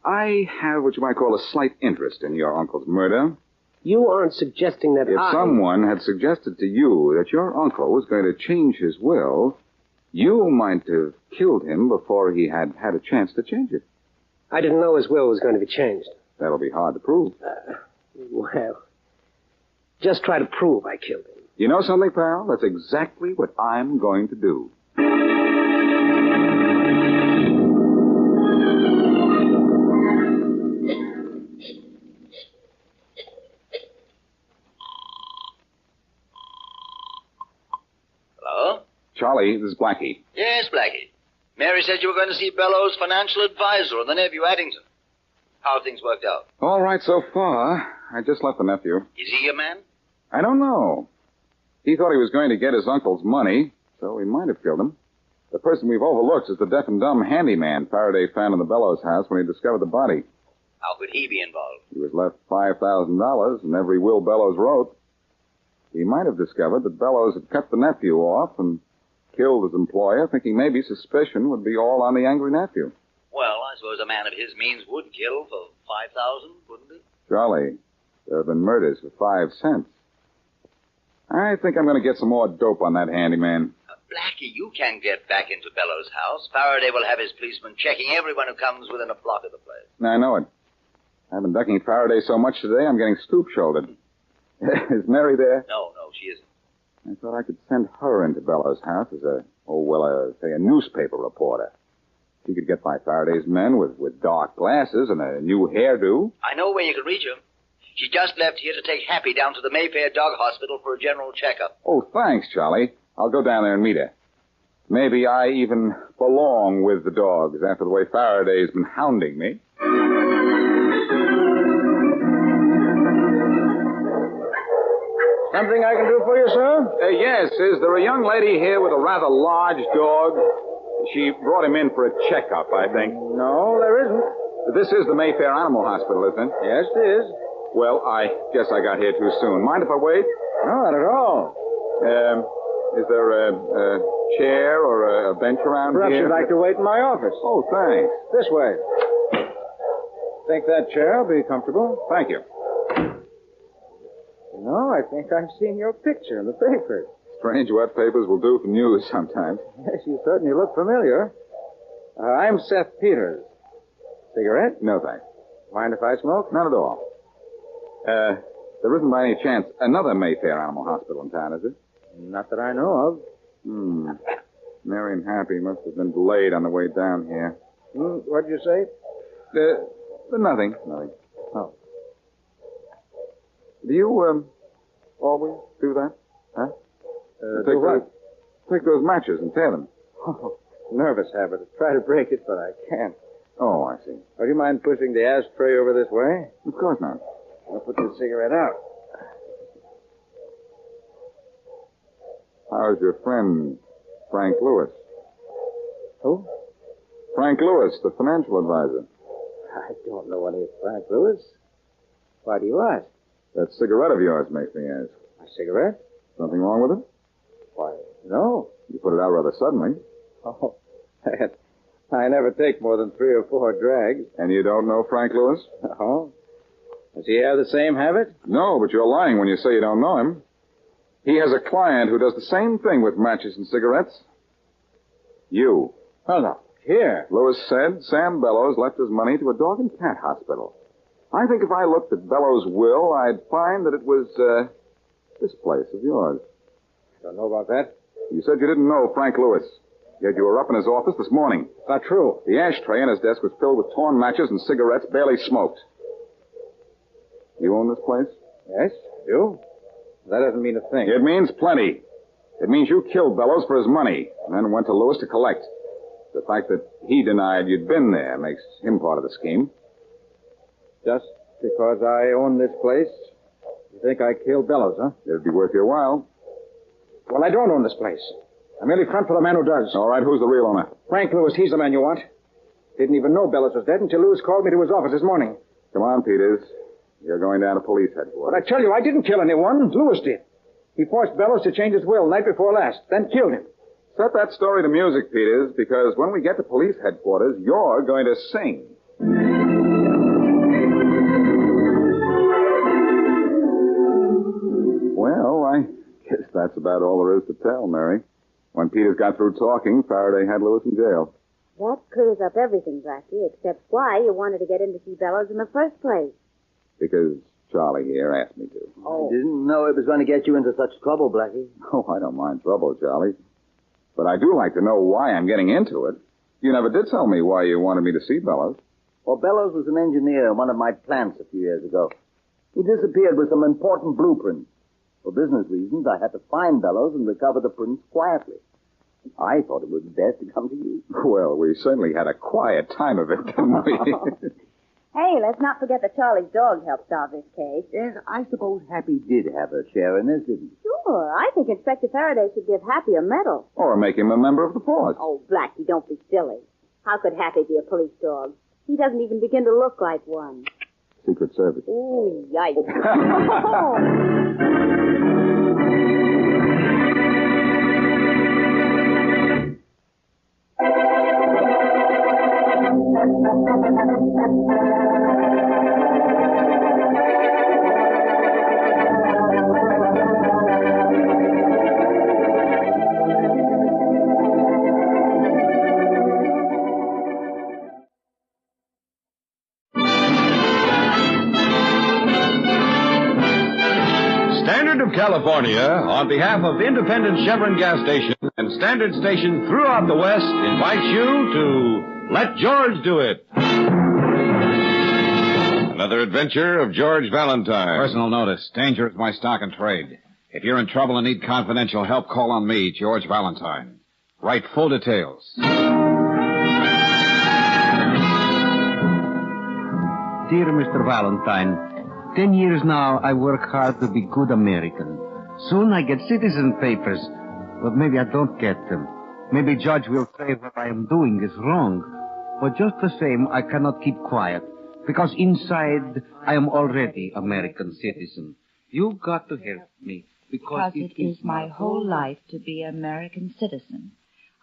I have what you might call a slight interest in your uncle's murder.
You aren't suggesting that
If someone had suggested to you that your uncle was going to change his will, you might have killed him before he had had a chance to change it.
I didn't know his will was going to be changed.
That'll be hard to prove.
Well, just try to prove I killed him.
You know something, pal? That's exactly what I'm going to do.
Hello?
Charlie, this is Blackie.
Yes, Blackie. Mary said you were going to see Bellows' financial advisor and the nephew Addington. How have things worked out?
All right so far. I just left the nephew.
Is he your man?
I don't know. He thought he was going to get his uncle's money, so he might have killed him. The person we've overlooked is the deaf and dumb handyman Faraday found in the Bellows house when he discovered the body.
How could he be involved?
He was left $5,000 in every will Bellows wrote. He might have discovered that Bellows had cut the nephew off and killed his employer, thinking maybe suspicion would be all on the angry nephew.
Well, I suppose a man of his means would kill for $5,000, wouldn't he?
Charlie, there have been murders for 5 cents. I think I'm going to get some more dope on that handyman.
Blackie, you can get back into Bellows' house. Faraday will have his policemen checking everyone who comes within a block of the place.
I know it. I've been ducking Faraday so much today, I'm getting stoop-shouldered. Is Mary there?
No, she isn't.
I thought I could send her into Bellows' house as a newspaper reporter. She could get by Faraday's men with dark glasses and a new hairdo.
I know where you can reach her. She just left here to take Happy down to the Mayfair Dog Hospital for a general checkup.
Oh, thanks, Charlie. I'll go down there and meet her. Maybe I even belong with the dogs after the way Faraday's been hounding me.
Something I can do for you, sir?
Yes. Is there a young lady here with a rather large dog? She brought him in for a checkup, I think.
No, there isn't.
This is the Mayfair Animal Hospital, isn't it?
Yes, it is.
Well, I guess I got here too soon. Mind if I wait?
No, not at all.
Is there a chair or a bench around
Perhaps
here?
you'd like to wait in my office.
Oh, thanks.
This way. Think that chair will be comfortable?
Thank you.
No, I think I've seen your picture in the paper.
Strange what papers will do for news sometimes.
Yes, you certainly look familiar. I'm Seth Peters. Cigarette?
No, thanks.
Mind if I smoke?
Not at all. There isn't by any chance another Mayfair Animal Hospital in town, is it?
Not that I know of.
Mary and Happy must have been delayed on the way down here.
What'd you say?
Nothing.
Oh.
Do you, always do that? Huh?
Do what?
Take those matches and tear them.
Oh, nervous habit. I try to break it, but I can't.
Oh, I see.
Oh, do you mind pushing the ashtray over this way?
Of course not.
I'll put the cigarette out.
How's your friend, Frank Lewis?
Who?
Frank Lewis, the financial advisor.
I don't know any Frank Lewis. Why do you ask?
That cigarette of yours makes me ask.
My cigarette?
Something wrong with it?
Why, no.
You put it out rather suddenly.
Oh, I never take more than 3 or 4 drags.
And you don't know Frank Lewis?
Oh? Does he have the same habit?
No, but you're lying when you say you don't know him. He has a client who does the same thing with matches and cigarettes. You.
Well, no. Here.
Lewis said Sam Bellows left his money to a dog and cat hospital. I think if I looked at Bellows' will, I'd find that it was, this place of yours.
I don't know about that.
You said you didn't know Frank Lewis. Yet you were up in his office this morning.
It's not true.
The ashtray in his desk was filled with torn matches and cigarettes barely smoked. You own this place?
Yes, I do. That doesn't mean a thing.
It means plenty. It means you killed Bellows for his money and then went to Lewis to collect. The fact that he denied you'd been there makes him part of the scheme.
Just because I own this place, you think I killed Bellows, huh?
It'd be worth your while.
Well, I don't own this place. I merely front for the man who does.
All right, who's the real owner?
Frank Lewis, he's the man you want. Didn't even know Bellows was dead until Lewis called me to his office this morning.
Come on, Peters. You're going down to police headquarters.
But I tell you, I didn't kill anyone. Lewis did. He forced Bellows to change his will night before last, then killed him.
Set that story to music, Peters, because when we get to police headquarters, you're going to sing. Well, I guess that's about all there is to tell, Mary. When Peters got through talking, Faraday had Lewis in jail.
That clears up everything, Blackie, except why you wanted to get in to see Bellows in the first place.
Because Charlie here asked me to.
I didn't know it was going to get you into such trouble, Blackie.
Oh, I don't mind trouble, Charlie. But I do like to know why I'm getting into it. You never did tell me why you wanted me to see Bellows.
Well, Bellows was an engineer in one of my plants a few years ago. He disappeared with some important blueprints. For business reasons, I had to find Bellows and recover the prints quietly. I thought it was best to come to you.
Well, we certainly had a quiet time of it, didn't we?
Hey, let's not forget that Charlie's dog helped solve this case.
Yes, I suppose Happy did have a share in this, didn't he?
Sure. I think Inspector Faraday should give Happy a medal.
Or make him a member of the force.
Oh, Blackie, don't be silly. How could Happy be a police dog? He doesn't even begin to look like one.
Secret Service.
Ooh, yikes.
California, on behalf of independent Chevron gas station and standard station throughout the West, invites you to Let George Do It. Another adventure of George Valentine.
Personal notice. Danger is my stock and trade. If you're in trouble and need confidential help, call on me, George Valentine. Write full details.
Dear Mr. Valentine, 10 years now, I work hard to be good American. Soon I get citizen papers, but maybe I don't get them. Maybe Judge will say what I am doing is wrong. But just the same, I cannot keep quiet, because inside I am already American citizen. You got to help me,
because it is my whole life to be an American citizen.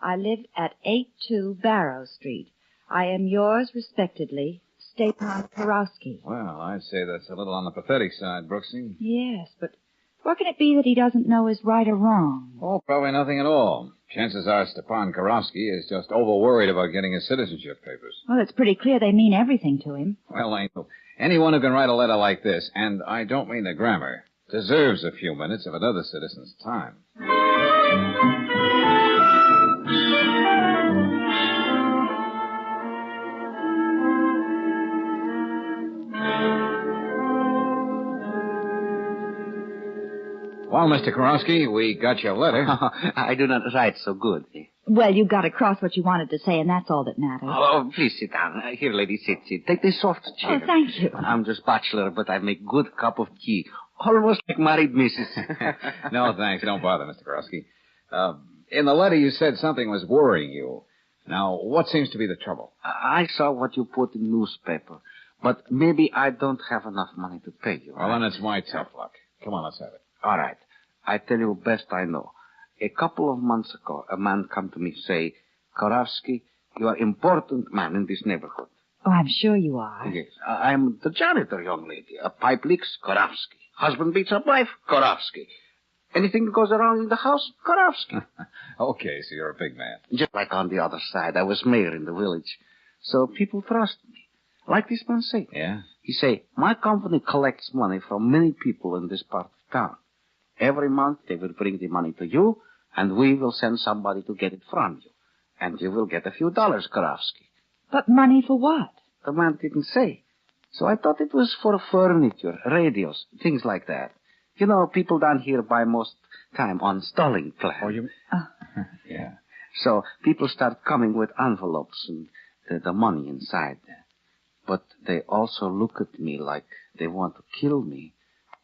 I live at 82 Barrow Street. I am yours respectedly, Stepan Karowski.
Well, I'd say that's a little on the pathetic side, Brooksy.
Yes, but what can it be that he doesn't know is right or wrong?
Oh, probably nothing at all. Chances are Stepan Karowski is just over-worried about getting his citizenship papers.
Well, it's pretty clear they mean everything to him.
Well, I know. Anyone who can write a letter like this, and I don't mean the grammar, deserves a few minutes of another citizen's time. Well, Mr. Karowski, we got your letter.
I do not write so good.
Well, you got across what you wanted to say, and that's all that matters.
Oh, please sit down. Here, lady, sit. Take this soft chair.
Oh, thank you.
I'm just bachelor, but I make good cup of tea. Almost like married missus.
No, thanks. Don't bother, Mr. Karowski. In the letter, you said something was worrying you. Now, what seems to be the trouble?
I saw what you put in newspaper, but maybe I don't have enough money to pay you.
Well, then it's my tough luck. Come on, let's have it.
All right. I tell you best I know. A couple of months ago, a man come to me say, Korovsky, you are important man in this neighborhood.
Oh, I'm sure you are.
Yes, I'm the janitor, young lady. A pipe leaks, Korovsky. Husband beats up wife, Korovsky. Anything that goes wrong in the house, Korovsky.
Okay, so you're a big man.
Just like on the other side, I was mayor in the village. So people trust me. Like this man say.
Yeah?
He say, my company collects money from many people in this part of town. Every month they will bring the money to you, and we will send somebody to get it from you. And you will get a few dollars, Korovsky.
But money for what?
The man didn't say. So I thought it was for furniture, radios, things like that. You know, people down here buy most time on stalling plan.
Oh, you... Yeah.
So people start coming with envelopes and the money inside. But they also look at me like they want to kill me.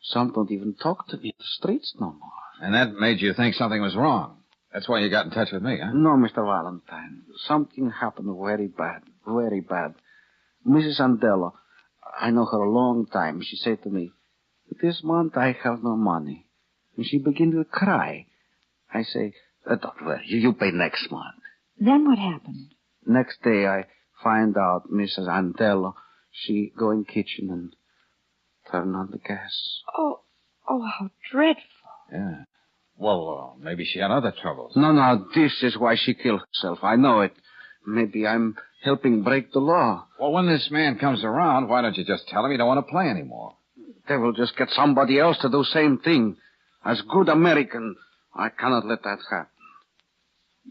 Some don't even talk to me in the streets no more.
And that made you think something was wrong. That's why you got in touch with me, huh?
No, Mr. Valentine. Something happened very bad, very bad. Mrs. Andello, I know her a long time. She said to me, this month I have no money. And she began to cry. I say, don't worry, you pay next month.
Then what happened?
Next day I find out Mrs. Andello, she go in kitchen and turn on the gas.
Oh, how dreadful.
Yeah. Well, maybe she had other troubles.
No, this is why she killed herself. I know it. Maybe I'm helping break the law.
Well, when this man comes around, why don't you just tell him you don't want to play anymore?
They will just get somebody else to do same thing. As good American, I cannot let that happen.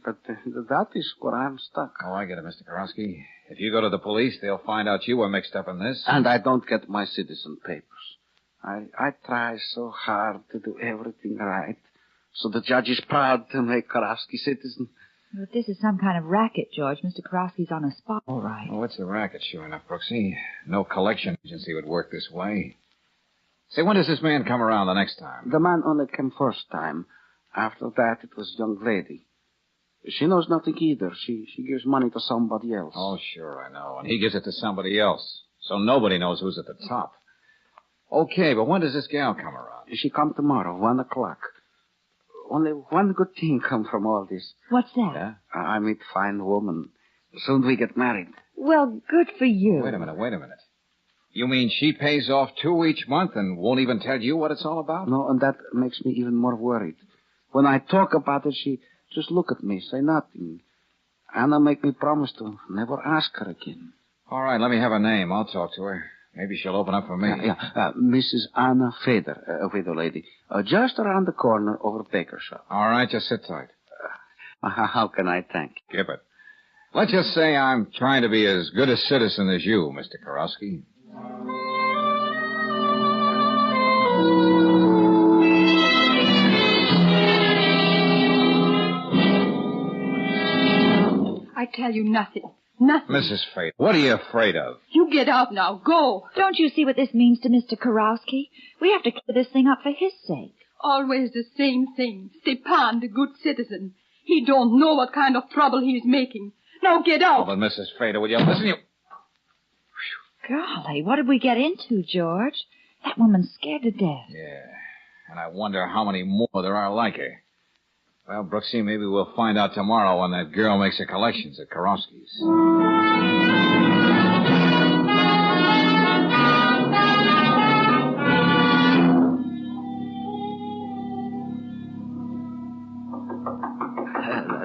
But that is where I'm stuck.
Oh, I get it, Mr. Karowski. If you go to the police, they'll find out you were mixed up in this.
And I don't get my citizen papers. I try so hard to do everything right. So the judge is proud to make Karowski citizen.
But this is some kind of racket, George. Mr. Karowski's on a spot, all right.
Oh, it's a racket, sure enough, Brooksy. No collection agency would work this way. Say, when does this man come around the next time?
The man only came first time. After that, it was young lady. She knows nothing either. She gives money to somebody else.
Oh, sure, I know. And he gives it to somebody else. So nobody knows who's at the top. Okay, but when does this gal come around?
She come tomorrow, 1 o'clock. Only one good thing come from all this.
What's that?
Yeah?
I meet fine woman. Soon we get married.
Well, good for you.
Wait a minute. You mean she pays off 2 each month and won't even tell you what it's all about?
No, and that makes me even more worried. When I talk about it, she just look at me, say nothing. Anna make me promise to never ask her again.
All right, let me have her name. I'll talk to her. Maybe she'll open up for me.
Yeah. Mrs. Anna Feder, a widow lady. Just around the corner over Baker shop.
All right, just sit tight.
How can I thank you?
Skip it. Let's just say I'm trying to be as good a citizen as you, Mr. Karowski.
I tell you nothing. Nothing.
Mrs. Fate, what are you afraid of?
You get out now. Go.
Don't you see what this means to Mr. Karowski? We have to clear this thing up for his sake.
Always the same thing. Stepan, the good citizen. He don't know what kind of trouble he's making. Now get out.
Oh, but Mrs. Fate, will you listen? You...
Golly, what did we get into, George? That woman's scared to death.
Yeah, and I wonder how many more there are like her. Well, Brooksy, maybe we'll find out tomorrow when that girl makes her collections at Karowski's.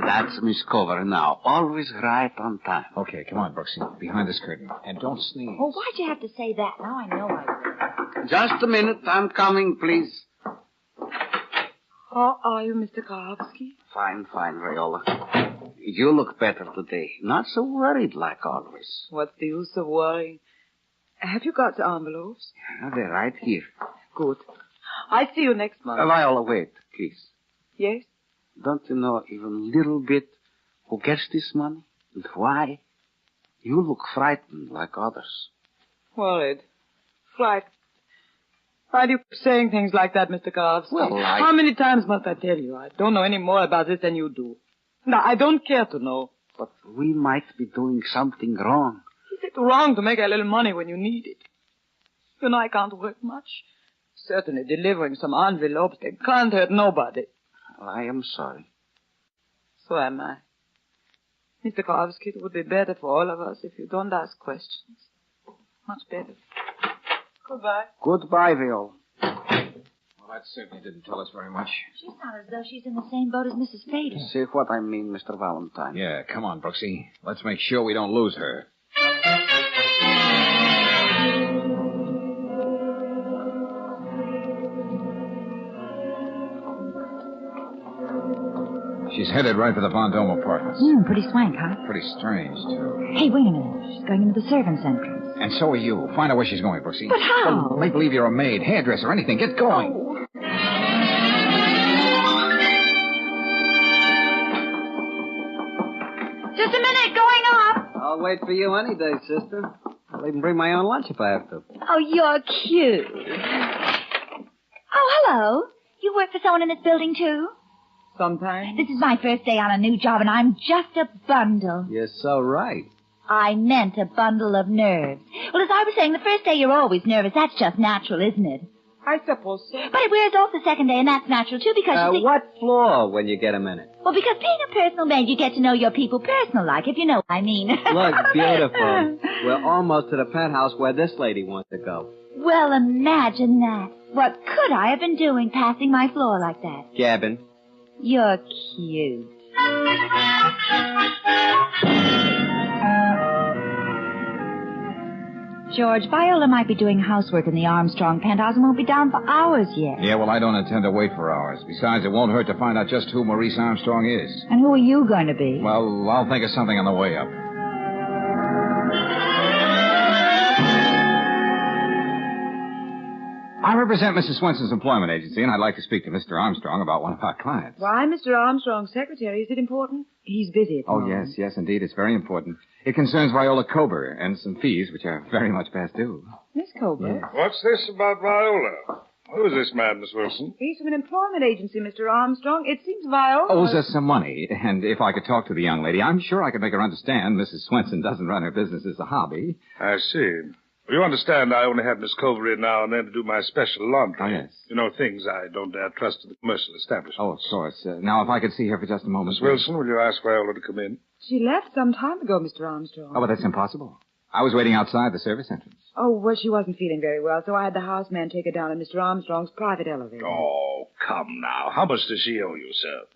That's Miss Cover now. Always right on time.
Okay, come on, Brooksy. Behind this curtain. And don't sneeze.
Oh, why'd you have to say that? Now I know I will.
Just a minute. I'm coming, please.
How are you, Mr. Karowski?
Fine, Viola. You look better today. Not so worried like always.
What's the use of worrying? Have you got the envelopes?
Yeah, they're right here.
Good. I'll see you next month.
Viola, wait, please.
Yes?
Don't you know even a little bit who gets this money and why? You look frightened like others.
Worried. Frightened. Why do you keep saying things like that, Mr. Karowski?
Well,
How many times must I tell you? I don't know any more about this than you do. No, I don't care to know.
But we might be doing something wrong.
Is it wrong to make a little money when you need it? You know I can't work much. Certainly delivering some envelopes, they can't hurt nobody.
Well, I am sorry.
So am I. Mr. Kowalski, it would be better for all of us if you don't ask questions. Much better. Goodbye.
Goodbye, Viola.
Well, that certainly didn't tell us very much.
She sounds as though she's in the same boat as Mrs. Fader.
See what I mean, Mr. Valentine.
Yeah, come on, Brooksy. Let's make sure we don't lose her. She's headed right for the Von Dome apartments.
Pretty swank, huh?
Pretty strange, too.
Hey, wait a minute. She's going into the servants' entrance.
And so are you. Find out where she's going, Brooksy.
But how?
Well, make believe you're a maid, hairdresser, anything. Get going.
Oh. Just a minute, going up.
I'll wait for you any day, sister. I'll even bring my own lunch if I have to.
Oh, you're cute. Oh, hello. You work for someone in this building, too?
Sometimes.
This is my first day on a new job, and I'm just a bundle.
You're so right.
I meant a bundle of nerves. Well, as I was saying, the first day you're always nervous. That's just natural, isn't it?
I suppose so.
But it wears off the second day, and that's natural, too, because you see...
What floor when you get a minute?
Well, because being a personal maid, you get to know your people personal-like, if you know what I mean.
Look, beautiful. We're almost to the penthouse where this lady wants to go.
Well, imagine that. What could I have been doing passing my floor like that?
Gabbin'.
You're cute. George, Viola might be doing housework in the Armstrong penthouse and won't be down for hours yet.
Yeah, well, I don't intend to wait for hours. Besides, it won't hurt to find out just who Maurice Armstrong is.
And who are you going to be?
Well, I'll think of something on the way up. I represent Mrs. Swenson's employment agency, and I'd like to speak to Mr. Armstrong about one of our clients.
Why, Mr. Armstrong's secretary? Is it important? He's busy at the moment.
Yes, indeed. It's very important. It concerns Viola Kober and some fees, which are very much past due.
Miss Kober?
Yeah.
What's this about Viola? Who is this man, Miss Wilson?
He's from an employment agency, Mr. Armstrong. It seems Viola...
Owes us some money, and if I could talk to the young lady, I'm sure I could make her understand Mrs. Swenson doesn't run her business as a hobby.
I see. Well, you understand I only have Miss Culver in now and then to do my special laundry.
Oh, yes.
You know, things I don't dare trust to the commercial establishment.
Oh, of course. Now, if I could see her for just a moment.
Miss Wilson, will you ask Viola to come in?
She left some time ago, Mr. Armstrong.
Oh, but that's impossible. I was waiting outside the service entrance.
Oh, well, she wasn't feeling very well, so I had the houseman take her down in Mr. Armstrong's private elevator.
Oh, come now. How much does she owe you, sir?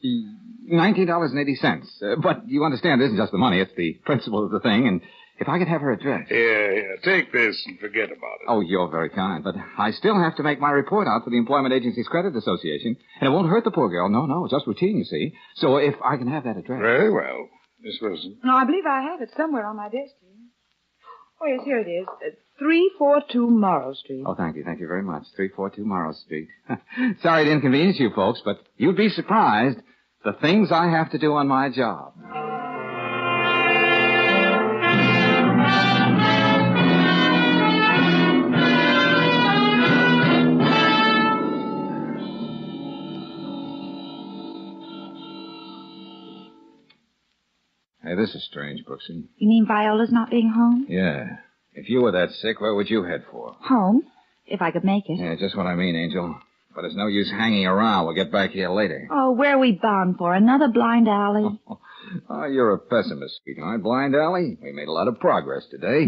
$19.80. But you understand, it isn't just the money. It's the principle of the thing, and if I could have her address.
Here. Take this and forget about it.
Oh, you're very kind, but I still have to make my report out for the Employment Agency's Credit Association, and it won't hurt the poor girl. No, just routine, you see. So if I can have that address.
Very well. Miss Wilson.
No, I believe I have it somewhere on my desk here. Oh, yes, here it is. 342 Morrow Street.
Oh, thank you very much. 342 Morrow Street. Sorry to inconvenience you folks, but you'd be surprised the things I have to do on my job. Hey, this is strange, Brooksy.
You mean Viola's not being home?
Yeah. If you were that sick, where would you head for?
Home, if I could make it.
Yeah, just what I mean, Angel. But it's no use hanging around. We'll get back here later.
Oh, where are we bound for? Another blind alley?
Oh, you're a pessimist, sweetheart. Blind alley? We made a lot of progress today.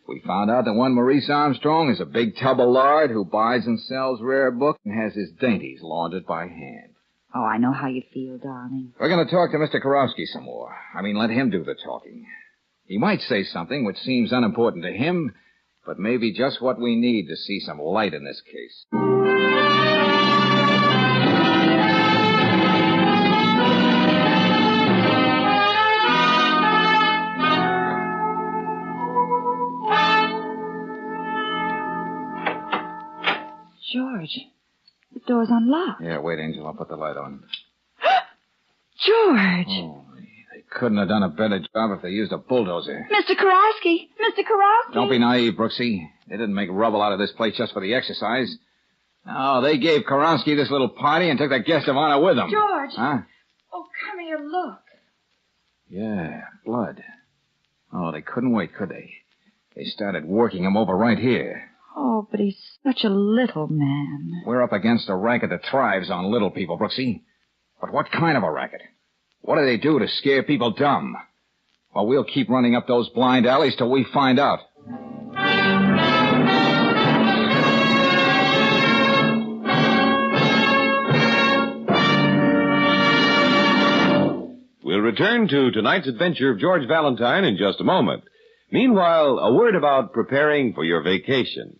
We found out that one Maurice Armstrong is a big tub of lard who buys and sells rare books and has his dainties laundered by hand.
Oh, I know how you feel, darling.
We're going to talk to Mr. Karofsky some more. I mean, let him do the talking. He might say something which seems unimportant to him, but maybe just what we need to see some light in this case.
George, the door's unlocked.
Yeah, wait, Angel. I'll put the light on.
George!
Oh, they couldn't have done a better job if they used a bulldozer.
Mr. Karofsky! Mr. Karofsky!
Don't be naive, Brooksy. They didn't make rubble out of this place just for the exercise. No, they gave Karofsky this little party and took the guest of honor with them.
George!
Huh?
Oh, come here, look.
Yeah, blood. Oh, they couldn't wait, could they? They started working him over right here.
Oh, but he's such a little man.
We're up against a racket that thrives on little people, Brooksy. But what kind of a racket? What do they do to scare people dumb? Well, we'll keep running up those blind alleys till we find out.
We'll return to tonight's adventure of George Valentine in just a moment. Meanwhile, a word about preparing for your vacation.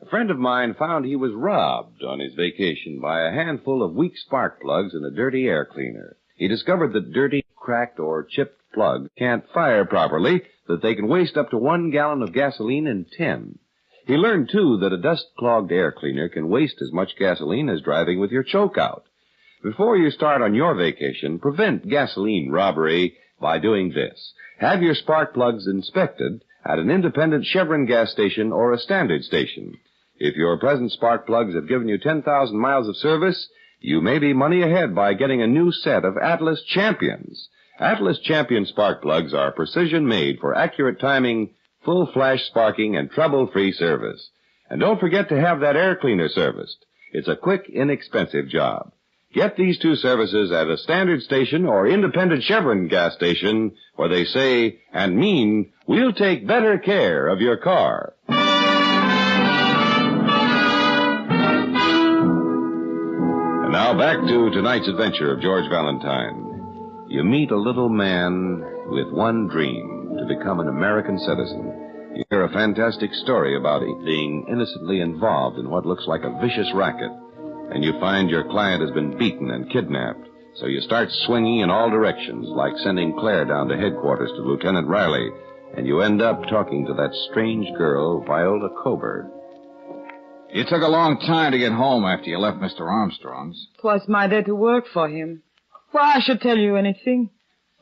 A friend of mine found he was robbed on his vacation by a handful of weak spark plugs and a dirty air cleaner. He discovered that dirty, cracked, or chipped plugs can't fire properly, that they can waste up to 1 gallon of gasoline in 10. He learned, too, that a dust-clogged air cleaner can waste as much gasoline as driving with your choke out. Before you start on your vacation, prevent gasoline robbery by doing this. Have your spark plugs inspected at an independent Chevron gas station or a standard station. If your present spark plugs have given you 10,000 miles of service, you may be money ahead by getting a new set of Atlas Champions. Atlas Champion spark plugs are precision-made for accurate timing, full flash sparking, and trouble-free service. And don't forget to have that air cleaner serviced. It's a quick, inexpensive job. Get these two services at a standard station or independent Chevron gas station where they say and mean, we'll take better care of your car. And now back to tonight's adventure of George Valentine. You meet a little man with one dream, to become an American citizen. You hear a fantastic story about being innocently involved in what looks like a vicious racket. And you find your client has been beaten and kidnapped. So you start swinging in all directions, like sending Claire down to headquarters to Lieutenant Riley. And you end up talking to that strange girl, Viola Coburn.
You took a long time to get home after you left Mr. Armstrong's.
'Twas my day to work for him. Why I should tell you anything?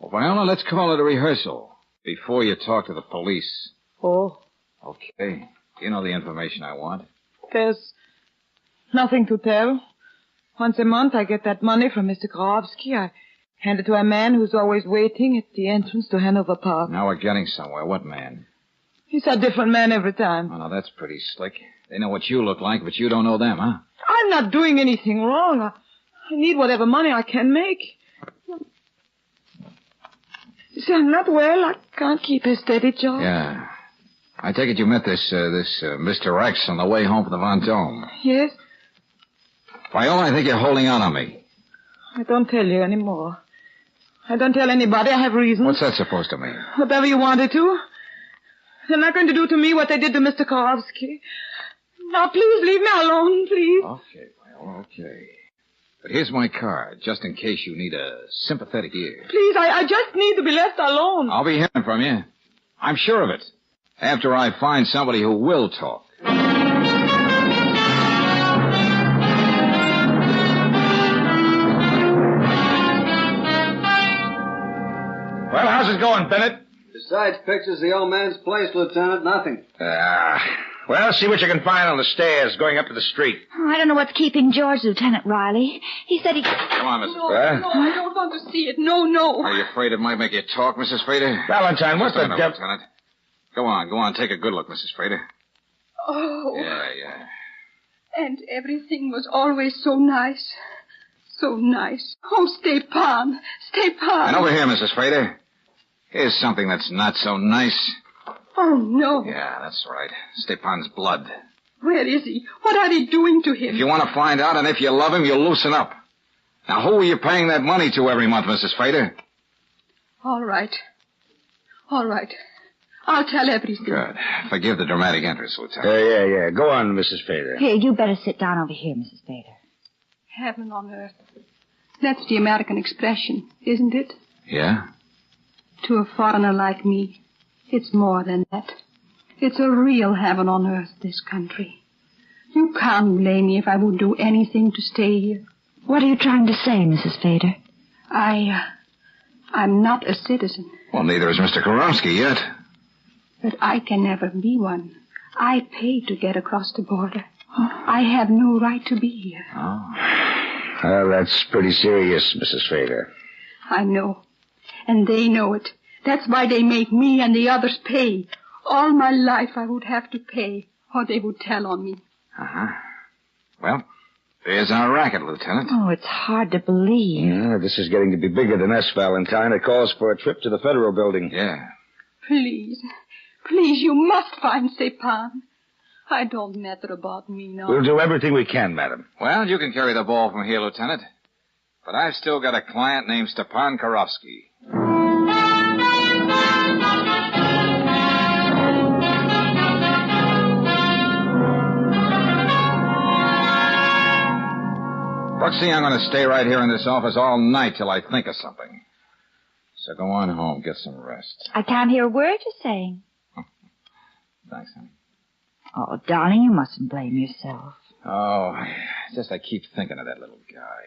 Well, Viola, let's call it a rehearsal before you talk to the police.
Oh,
Okay. You know the information I want.
there's nothing to tell. Once a month I get that money from Mr. Grabowski. I hand it to a man who's always waiting at the entrance to Hanover Park.
Now we're getting somewhere. What man?
He's a different man every time.
Oh, now that's pretty slick. They know what you look like, but you don't know them, huh?
I'm not doing anything wrong. I need whatever money I can make. You see, I'm not well. I can't keep a steady job.
Yeah. I take it you met this Mr. Rex on the way home from the Vendome.
Yes?
Viola, I think you're holding out on me.
I don't tell you anymore. I don't tell anybody. I have reasons.
What's that supposed to mean?
Whatever you wanted to. They're not going to do to me what they did to Mr. Karofsky. Now, please leave me alone, please.
Okay, Viola, okay. But here's my card, just in case you need a sympathetic ear.
Please, I just need to be left alone.
I'll be hearing from you. I'm sure of it. After I find somebody who will talk.
Well, how's it going, Bennett?
Besides pictures of the old man's place, Lieutenant, nothing.
Well, see what you can find on the stairs going up to the street.
Oh, I don't know what's keeping George, Lieutenant Riley. He said he...
Come on, Mrs.
No,
Fader.
no, I don't want to see it. No, no.
Are you afraid it might make you talk, Mrs. Fader?
Valentine, what the
devil? Lieutenant. Go on. Take a good look, Mrs. Fader.
Oh.
Yeah.
And everything was always so nice. So nice. Oh, Stepan.
And over here, Mrs. Fader. Here's something that's not so nice.
Oh, no.
Yeah, that's right. Stepan's blood.
Where is he? What are they doing to him?
If you want to find out, and if you love him, you'll loosen up. Now, who are you paying that money to every month, Mrs. Fader?
All right. I'll tell everything.
Good. Forgive the dramatic entrance, Lieutenant.
Yeah. Go on, Mrs. Fader.
Here, you better sit down over here, Mrs. Fader.
Heaven on earth. That's the American expression, isn't it?
Yeah?
To a foreigner like me, it's more than that. It's a real heaven on earth, this country. You can't blame me if I would do anything to stay here.
What are you trying to say, Mrs. Fader?
I'm not a citizen.
Well, neither is Mr. Karomsky yet.
But I can never be one. I paid to get across the border. I have no right to be here.
Oh.
Well, that's pretty serious, Mrs. Fader.
I know. And they know it. That's why they make me and the others pay. All my life I would have to pay, or they would tell on me.
Uh-huh. Well, There's our racket, Lieutenant.
Oh, it's hard to believe.
Yeah, this is getting to be bigger than us, Valentine. It calls for a trip to the Federal Building.
Yeah.
Please, you must find Stepan. I don't matter about me now.
We'll do everything we can, madam.
Well, you can carry the ball from here, Lieutenant. But I've still got a client named Stepan Karofsky. Brooksy, I'm going to stay right here in this office all night till I think of something. So go on home, get some rest.
I can't hear a word you're saying.
Thanks, honey.
Oh, darling, you mustn't blame yourself.
Oh, just I keep thinking of that little guy.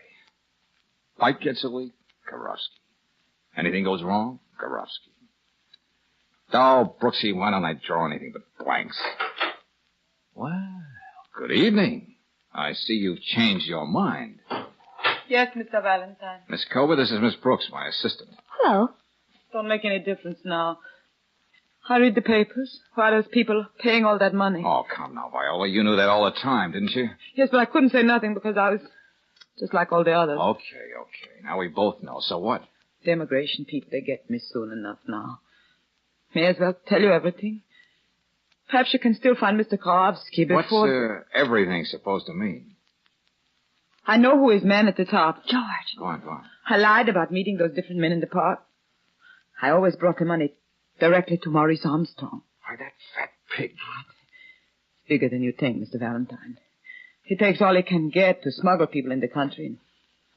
Pipe gets a leak, Karofsky. Anything goes wrong, Karofsky. Oh, Brooksy, why don't I draw anything but blanks? Well, good evening. I see you've changed your mind.
Yes, Mr. Valentine.
Miss Kober, this is Miss Brooks, my assistant.
Hello.
Don't make any difference now. I read the papers. Why those people paying all that money?
Oh, come now, Viola. You knew that all the time, didn't you?
Yes, but I couldn't say nothing because I was just like all the others.
Okay. Now we both know. So what?
The immigration people, they get me soon enough now. May as well tell you everything. Perhaps you can still find Mr. Karofsky before...
What's everything supposed to mean?
I know who is man at the top.
George.
Go on.
I lied about meeting those different men in the park. I always brought the money directly to Maurice Armstrong.
Why, that fat pig.
It's bigger than you think, Mr. Valentine. He takes all he can get to smuggle people in the country and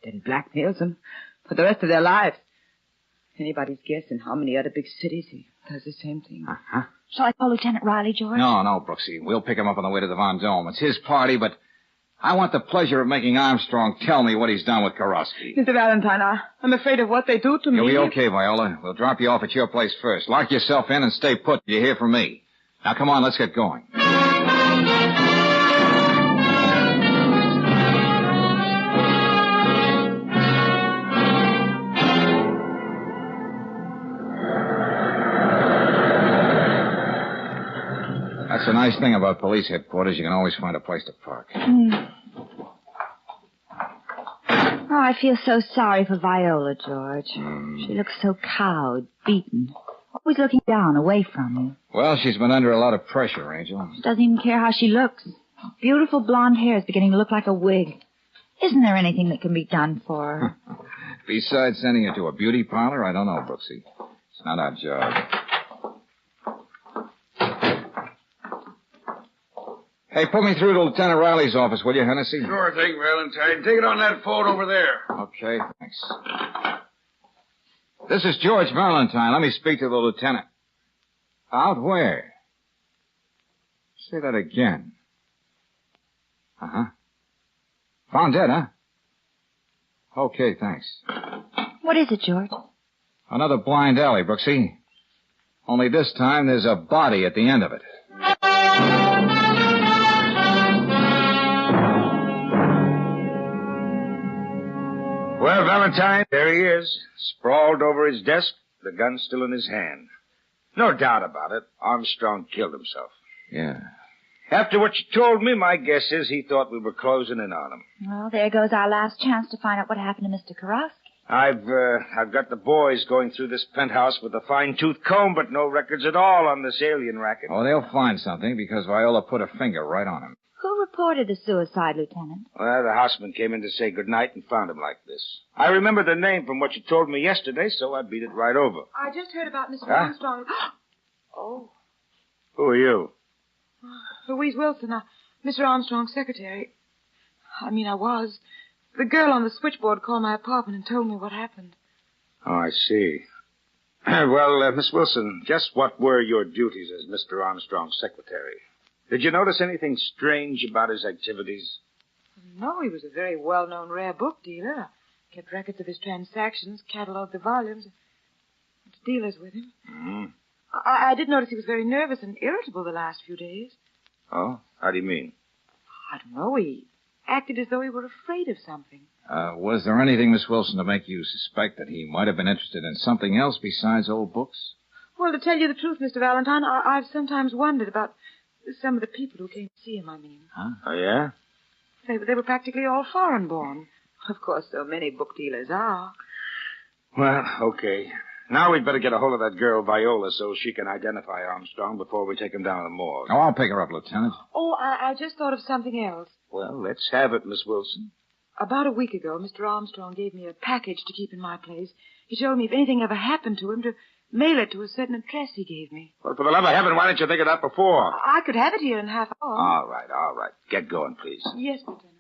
then blackmails them for the rest of their lives. Anybody's guess in how many other big cities he does the same thing.
Uh-huh.
Shall I call Lieutenant Riley, George?
No, Brooksy. We'll pick him up on the way to the Von Dome. It's his party, but I want the pleasure of making Armstrong tell me what he's done with Karofsky.
Mr. Valentine, I'm afraid of what they do to me.
You'll be okay, Viola. We'll drop you off at your place first. Lock yourself in and stay put till you hear from me. Now, come on, let's get going. That's the nice thing about police headquarters. You can always find a place to park.
Oh, I feel so sorry for Viola, George. She looks so cowed, beaten. Always looking down, away from you.
Well, she's been under a lot of pressure, Angel.
She doesn't even care how she looks. Beautiful blonde hair is beginning to look like a wig. Isn't there anything that can be done for her?
Besides sending her to a beauty parlor, I don't know, Brooksy. It's not our job. Hey, put me through to Lieutenant Riley's office, will you, Hennessy?
Sure thing, Valentine. Take it on that phone over there.
Okay, thanks. This is George Valentine. Let me speak to the lieutenant. Out where? Say that again. Uh-huh. Found dead, huh? Okay, thanks.
What is it, George?
Another blind alley, Brooksy. Only this time there's a body at the end of it.
Well, Valentine, there he is, sprawled over his desk, the gun still in his hand. No doubt about it, Armstrong killed himself.
Yeah.
After what you told me, my guess is he thought we were closing in on him.
Well, there goes our last chance to find out what happened to Mr. Karofsky.
I've got the boys going through this penthouse with a fine-tooth comb, but no records at all on this alien racket.
Oh, they'll find something because Viola put a finger right on him.
Who reported the suicide, Lieutenant?
Well, the houseman came in to say goodnight and found him like this. I remember the name from what you told me yesterday, so I beat it right over.
I just heard about Mr. Armstrong. Oh.
Who are you?
Louise Wilson, Mr. Armstrong's secretary. I was. The girl on the switchboard called my apartment and told me what happened.
Oh, I see. Well, Miss Wilson, just what were your duties as Mr. Armstrong's secretary? Did you notice anything strange about his activities?
No, he was a very well-known rare book dealer. Kept records of his transactions, cataloged the volumes. Went to dealers with him.
Mm-hmm.
I did notice he was very nervous and irritable the last few days.
Oh? How do you mean?
I don't know. He acted as though he were afraid of something.
Was there anything, Miss Wilson, to make you suspect that he might have been interested in something else besides old books?
Well, to tell you the truth, Mr. Valentine, I've sometimes wondered about some of the people who came to see him,
Huh?
Oh, yeah?
They were practically all foreign-born. Of course, so many book dealers are.
Well, okay. Now we'd better get a hold of that girl, Viola, so she can identify Armstrong before we take him down to the morgue.
Oh, I'll pick her up, Lieutenant.
Oh, I just thought of something else.
Well, let's have it, Miss Wilson.
About a week ago, Mr. Armstrong gave me a package to keep in my place. He told me if anything ever happened to him, to mail it to a certain address he gave me.
Well, for the love of heaven, why didn't you think of that before?
I could have it here in half an hour.
All right. Get going, please.
Yes, Lieutenant.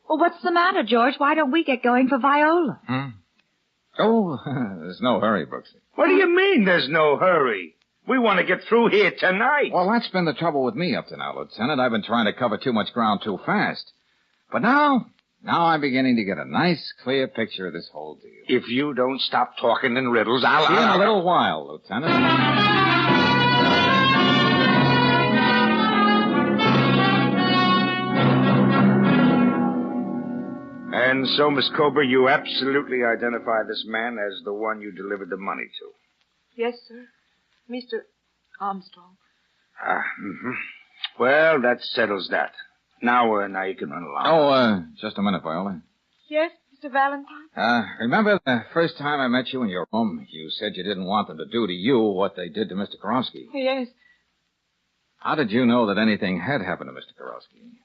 Well, what's the matter, George? Why don't we get going for Viola?
Oh, there's no hurry, Brooksy.
What do you mean there's no hurry? We want to get through here tonight.
Well, that's been the trouble with me up to now, Lieutenant. I've been trying to cover too much ground too fast. But now I'm beginning to get a nice, clear picture of this whole deal.
If you don't stop talking in riddles, I'll...
See you in a little while, Lieutenant.
And so, Miss Cobra, you absolutely identify this man as the one you delivered the money to.
Yes, sir. Mr. Armstrong.
Well, that settles that. Now you can run along.
Just a minute, Viola.
Yes, Mr. Valentine?
Remember the first time I met you in your room, you said you didn't want them to do to you what they did to Mr. Karofsky.
Yes.
How did you know that anything had happened to Mr. Karofsky?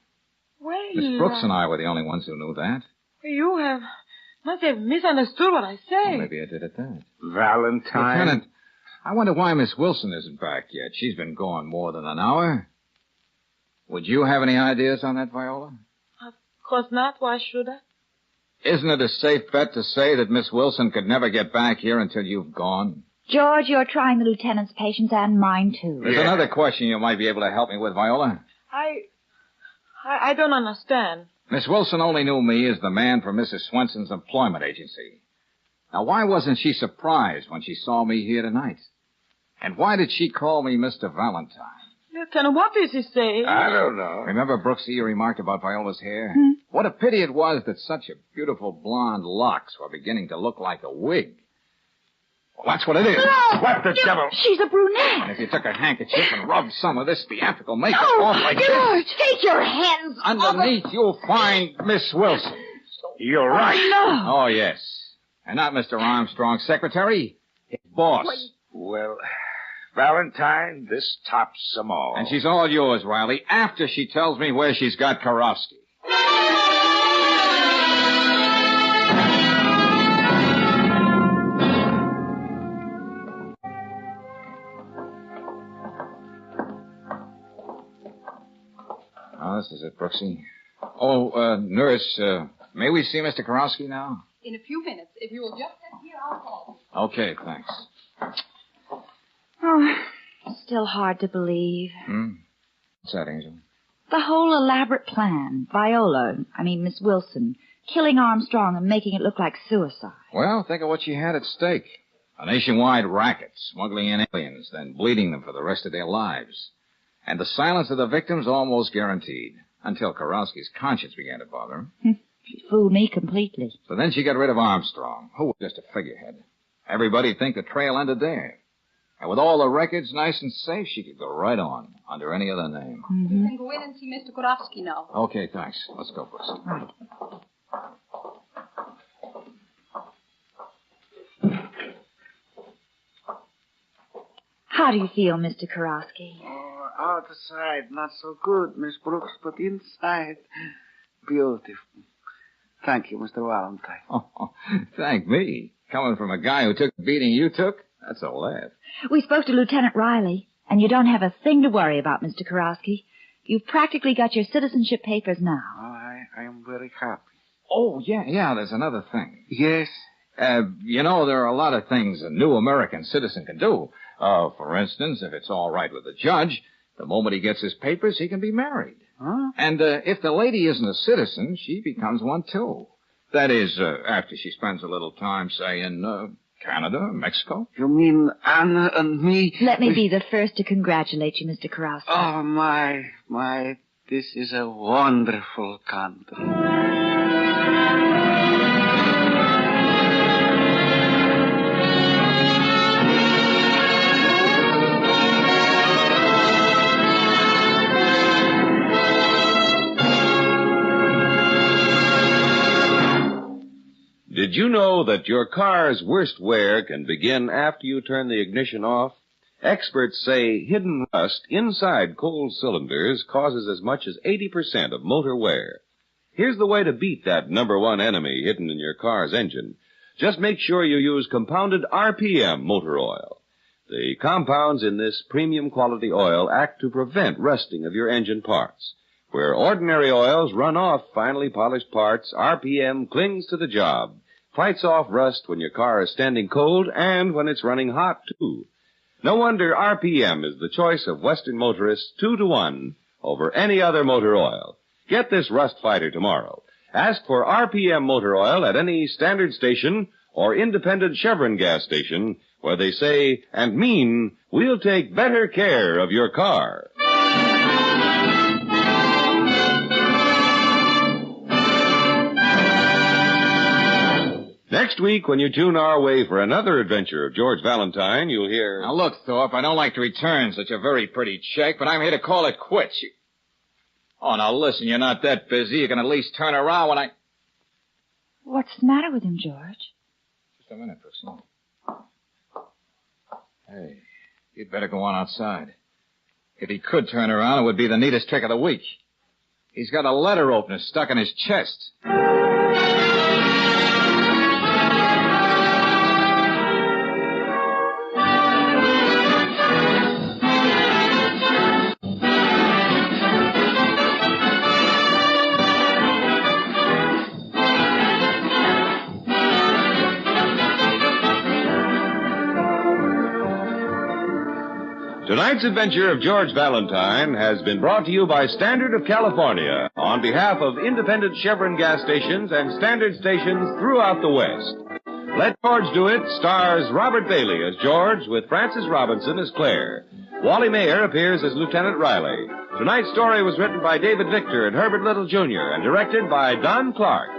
Well,
Miss Brooks and I were the only ones who knew that.
You must have misunderstood what I say.
Well, maybe I did at that.
Valentine?
Lieutenant, I wonder why Miss Wilson isn't back yet. She's been gone more than an hour. Would you have any ideas on that, Viola?
Of course not. Why should I?
Isn't it a safe bet to say that Miss Wilson could never get back here until you've gone?
George, you're trying the lieutenant's patience and mine, too.
There's another question you might be able to help me with, Viola.
I don't understand.
Miss Wilson only knew me as the man from Mrs. Swenson's employment agency. Now, why wasn't she surprised when she saw me here tonight? And why did she call me Mr. Valentine?
Lieutenant, what is he saying?
I don't know.
Remember, Brooksy, you remarked about Viola's hair? What a pity it was that such a beautiful blonde locks were beginning to look like a wig. Well, that's what it is.
No!
What the devil?
She's a brunette.
And if you took a handkerchief and rubbed some of this theatrical makeup
No,
off like
George,
this...
take your hands
Underneath, you'll find Miss Wilson.
You're right.
No.
Oh, yes. And not Mr. Armstrong's secretary, his boss.
Well, Valentine, this tops them all.
And she's all yours, Riley, after she tells me where she's got Karofsky. Oh, this is it, Brooksy. Oh, nurse, may we see Mr. Karofsky now?
In a few minutes. If you will just sit here, I'll call.
Okay, thanks.
Oh, still hard to believe.
What's that, Angel?
The whole elaborate plan. Miss Wilson, killing Armstrong and making it look like suicide.
Well, think of what she had at stake. A nationwide racket, smuggling in aliens, then bleeding them for the rest of their lives. And the silence of the victims almost guaranteed, until Karofsky's conscience began to bother him.
She fooled me completely.
So then she got rid of Armstrong, who was just a figurehead. Everybody'd think the trail ended there. And with all the records nice and safe, she could go right on, under any other name.
You can go in and see Mr. Karofsky now.
Okay, thanks. Let's go, Brooks.
Right. How do you feel, Mr. Karofsky?
Oh, outside, not so good, Miss Brooks, but inside, beautiful. Thank you, Mr. Valentine.
Oh, thank me. Coming from a guy who took the beating you took? That's a laugh.
We spoke to Lieutenant Riley, and you don't have a thing to worry about, Mr. Karofsky. You've practically got your citizenship papers now.
I am very happy.
Oh, yeah, there's another thing.
Yes?
There are a lot of things a new American citizen can do. For instance, if it's all right with the judge, the moment he gets his papers, he can be married.
Huh?
And if the lady isn't a citizen, she becomes one, too. That is, after she spends a little time, say, in Canada, Mexico.
You mean Anna and me?
Let me be the first to congratulate you, Mr. Karofsky.
Oh, my, this is a wonderful country.
you know that your car's worst wear can begin after you turn the ignition off? Experts say hidden rust inside cold cylinders causes as much as 80% of motor wear. Here's the way to beat that number one enemy hidden in your car's engine. Just make sure you use compounded RPM motor oil. The compounds in this premium quality oil act to prevent rusting of your engine parts. Where ordinary oils run off finely polished parts, RPM clings to the job, fights off rust when your car is standing cold and when it's running hot, too. No wonder RPM is the choice of Western motorists 2-1 over any other motor oil. Get this rust fighter tomorrow. Ask for RPM motor oil at any standard station or independent Chevron gas station where they say and mean, we'll take better care of your car. Next week, when you tune our way for another adventure of George Valentine, you'll hear...
Now, look, Thorpe, I don't like to return such a very pretty check, but I'm here to call it quits. Oh, now, listen, you're not that busy. You can at least turn around when I...
What's the matter with him, George?
Just a minute, Priscilla. Hey, you'd better go on outside. If he could turn around, it would be the neatest trick of the week. He's got a letter opener stuck in his chest.
Tonight's adventure of George Valentine has been brought to you by Standard of California on behalf of independent Chevron gas stations and Standard stations throughout the West. Let George Do It stars Robert Bailey as George with Frances Robinson as Claire. Wally Mayer appears as Lieutenant Riley. Tonight's story was written by David Victor and Herbert Little Jr. and directed by Don Clark.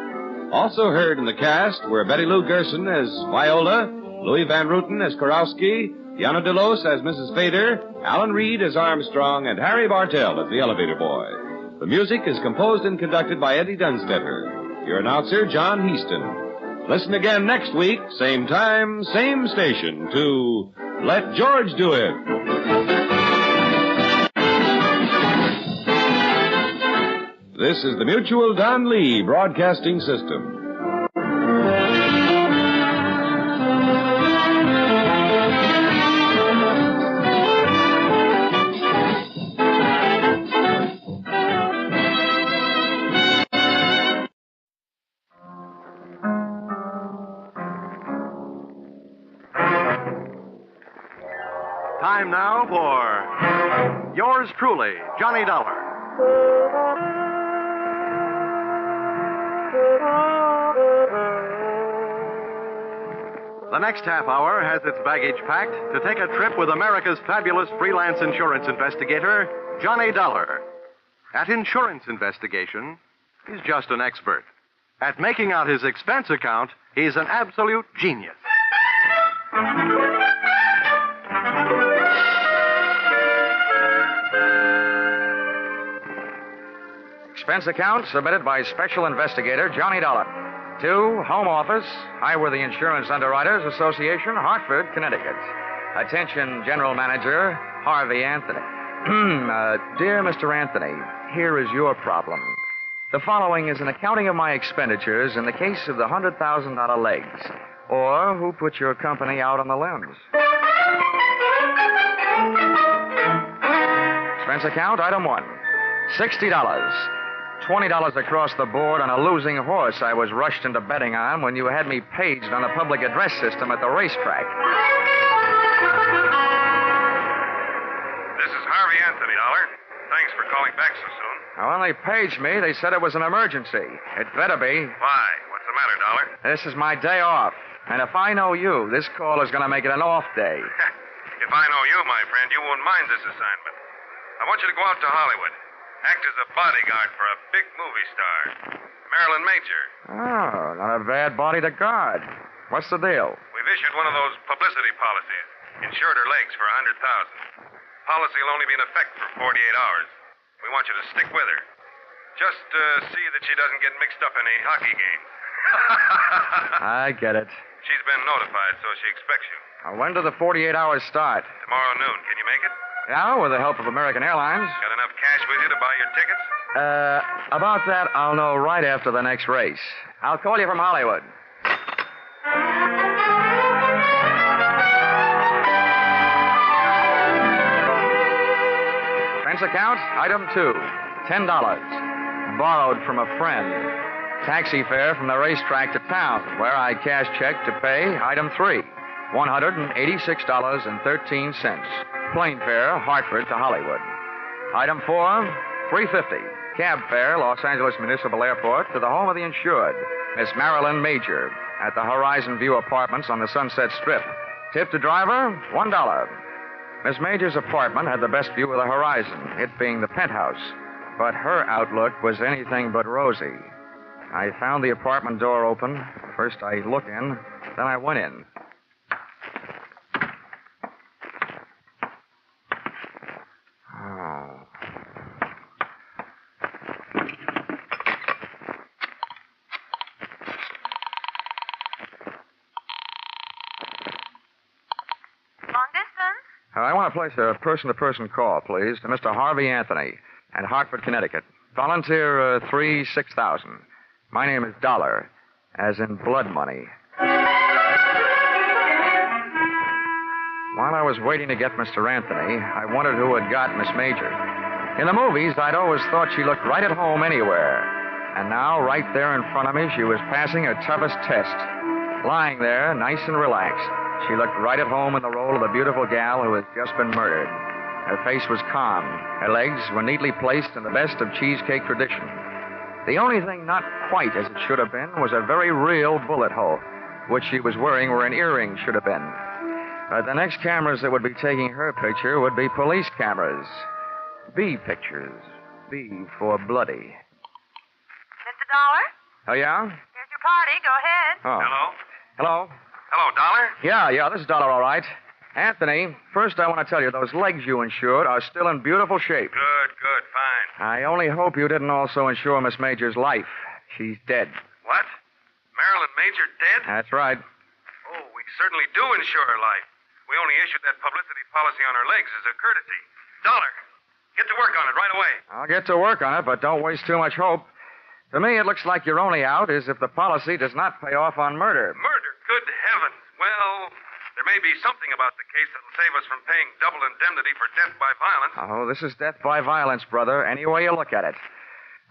Also heard in the cast were Betty Lou Gerson as Viola, Louis Van Ruten as Kurowski, Yana DeLos as Mrs. Fader, Alan Reed as Armstrong, and Harry Bartell as the elevator boy. The music is composed and conducted by Eddie Dunstetter. Your announcer, John Heaston. Listen again next week, same time, same station, to Let George Do It. This is the Mutual Don Lee Broadcasting System.
Time now for yours truly, Johnny Dollar. The next half hour has its baggage packed to take a trip with America's fabulous freelance insurance investigator, Johnny Dollar. At insurance investigation, he's just an expert. At making out his expense account, he's an absolute genius.
Expense account submitted by Special Investigator Johnny Dollar to Home Office, Highworthy Insurance Underwriters Association, Hartford, Connecticut. Attention, General Manager Harvey Anthony. Dear Mr. Anthony, here is your problem. The following is an accounting of my expenditures in the case of the $100,000 legs, or who put your company out on the limbs. Expense account, item 1, $60. $20 across the board on a losing horse I was rushed into betting on when you had me paged on the public address system at the racetrack.
This is Harvey Anthony, Dollar. Thanks for calling back so soon.
Now, when they paged me, they said it was an emergency. It better be.
Why? What's the matter, Dollar?
This is my day off. And if I know you, this call is going to make it an off day.
If I know you, my friend, you won't mind this assignment. I want you to go out to Hollywood. Act as a bodyguard for a big movie star, Marilyn Major.
Oh, not a bad body to guard. What's the deal?
We've issued one of those publicity policies. Insured her legs for $100,000. Policy will only be in effect for 48 hours. We want you to stick with her. Just see that she doesn't get mixed up in any hockey games.
I get it.
She's been notified, so she expects you.
When do the 48 hours start?
Tomorrow noon. Can you make it?
Yeah, with the help of American Airlines.
Got enough cash with you to buy your tickets?
About that, I'll know right after the next race. I'll call you from Hollywood. Expense account, item 2, $10. Borrowed from a friend. Taxi fare from the racetrack to town, where I cash check to pay, item 3, $186.13. Plane fare, Hartford to Hollywood. Item 4, $350. Cab fare, Los Angeles Municipal Airport to the home of the insured, Miss Marilyn Major, at the Horizon View Apartments on the Sunset Strip. Tip to driver, $1. Miss Major's apartment had the best view of the horizon, it being the penthouse. But her outlook was anything but rosy. I found the apartment door open. First I looked in, then I went in. I want to place a person-to-person call, please, to Mr. Harvey Anthony at Hartford, Connecticut. Volunteer 3-6000. My name is Dollar, as in blood money. While I was waiting to get Mr. Anthony, I wondered who had got Miss Major. In the movies, I'd always thought she looked right at home anywhere. And now, right there in front of me, she was passing her toughest test. Lying there, nice and relaxed. She looked right at home in the role of the beautiful gal who had just been murdered. Her face was calm. Her legs were neatly placed in the best of cheesecake tradition. The only thing not quite as it should have been was a very real bullet hole, which she was wearing where an earring should have been. But the next cameras that would be taking her picture would be police cameras. B pictures. B for bloody.
Mr. Dollar?
Oh, yeah?
Here's your party. Go ahead.
Oh.
Hello?
Hello?
Hello, Dollar?
Yeah, this is Dollar, all right. Anthony, first I want to tell you, those legs you insured are still in beautiful shape.
Good, fine.
I only hope you didn't also insure Miss Major's life. She's dead.
What? Marilyn Major dead?
That's right.
Oh, we certainly do insure her life. We only issued that publicity policy on her legs as a courtesy. Dollar, get to work on it right away.
I'll get to work on it, but don't waste too much hope. To me, it looks like your only out is if the policy does not pay off on murder.
Murder? Good heavens. Well, there may be something about the case that'll save us from paying double indemnity for death by violence.
Oh, this is death by violence, brother, any way you look at it.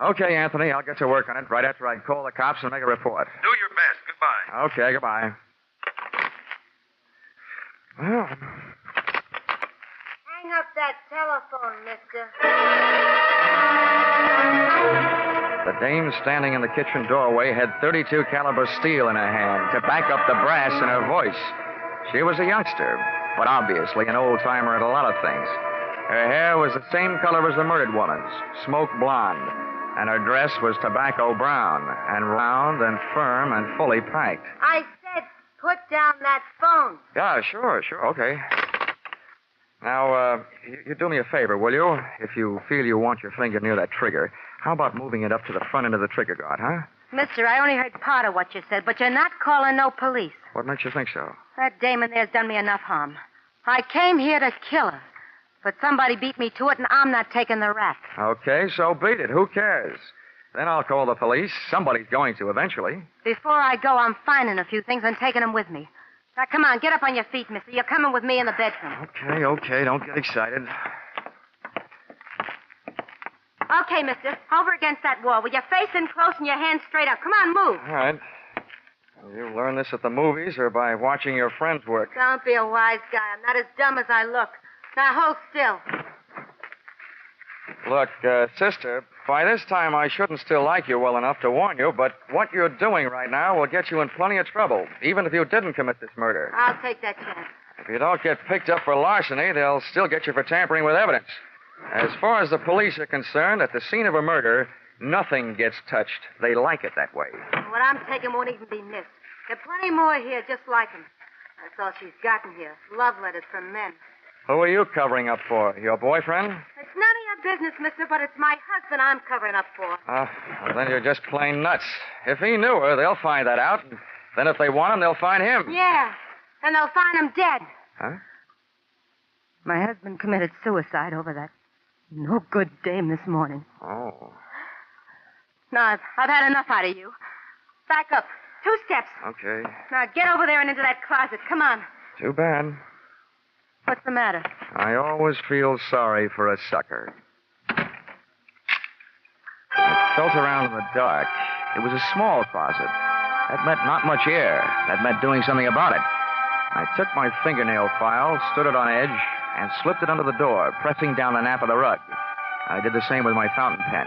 Okay, Anthony, I'll get to work on it right after I call the cops and make a report.
Do your best. Goodbye.
Okay, goodbye. Well,
Hang up that telephone, mister.
the dame standing in the kitchen doorway had .32 caliber steel in her hand to back up the brass in her voice. She was a youngster, but obviously an old-timer at a lot of things. Her hair was the same color as the murdered woman's, smoke blonde, and her dress was tobacco brown, and round and firm and fully packed.
I said put down that phone.
Yeah, sure, okay. Now, you do me a favor, will you? If you feel you want your finger near that trigger, how about moving it up to the front end of the trigger guard, huh?
Mister, I only heard part of what you said, but you're not calling no police.
What makes you think so?
That dame in there's done me enough harm. I came here to kill her, but somebody beat me to it, and I'm not taking the rap.
Okay, so beat it. Who cares? Then I'll call the police. Somebody's going to eventually.
Before I go, I'm finding a few things and taking them with me. Now, come on, get up on your feet, mister. You're coming with me in the bedroom.
Okay, don't get excited.
Okay, mister. Over against that wall with your face in close and your hands straight up. Come on, move.
All right. You learn this at the movies or by watching your friends work?
Don't be a wise guy. I'm not as dumb as I look. Now, hold still.
Look, sister, by this time I shouldn't still like you well enough to warn you, but what you're doing right now will get you in plenty of trouble, even if you didn't commit this murder.
I'll take that chance.
If you don't get picked up for larceny, they'll still get you for tampering with evidence. As far as the police are concerned, at the scene of a murder, nothing gets touched. They like it that way.
What I'm taking won't even be missed. There are plenty more here just like them. That's all she's gotten here. Love letters from men.
Who are you covering up for? Your boyfriend?
It's none of your business, mister, but it's my husband I'm covering up for.
Well, then you're just plain nuts. If he knew her, they'll find that out. Then if they want him, they'll find him.
Yeah, and they'll find him dead.
Huh?
My husband committed suicide over that no-good dame this morning.
Oh.
No, I've had enough out of you. Back up. 2 steps.
Okay.
Now get over there and into that closet. Come on.
Too bad.
What's the matter?
I always feel sorry for a sucker. I felt around in the dark. It was a small closet. That meant not much air. That meant doing something about it. I took my fingernail file, stood it on edge, and slipped it under the door, pressing down the nap of the rug. I did the same with my fountain pen.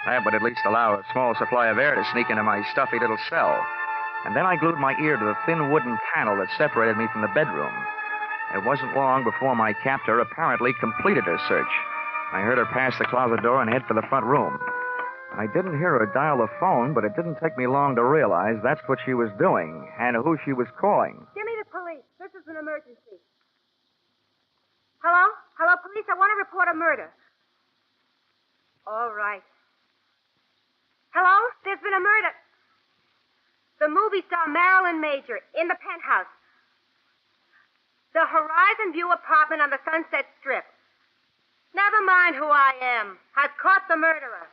That would at least allow a small supply of air to sneak into my stuffy little cell. And then I glued my ear to the thin wooden panel that separated me from the bedroom. It wasn't long before my captor apparently completed her search. I heard her pass the closet door and head for the front room. I didn't hear her dial the phone, but it didn't take me long to realize that's what she was doing and who she was calling.
Give me the police. This is an emergency. Hello? Hello, police? I want to report a murder. All right. Hello? There's been a murder. The movie star Marilyn Major in the penthouse. The Horizon View apartment on the Sunset Strip. Never mind who I am. I've caught the murderer.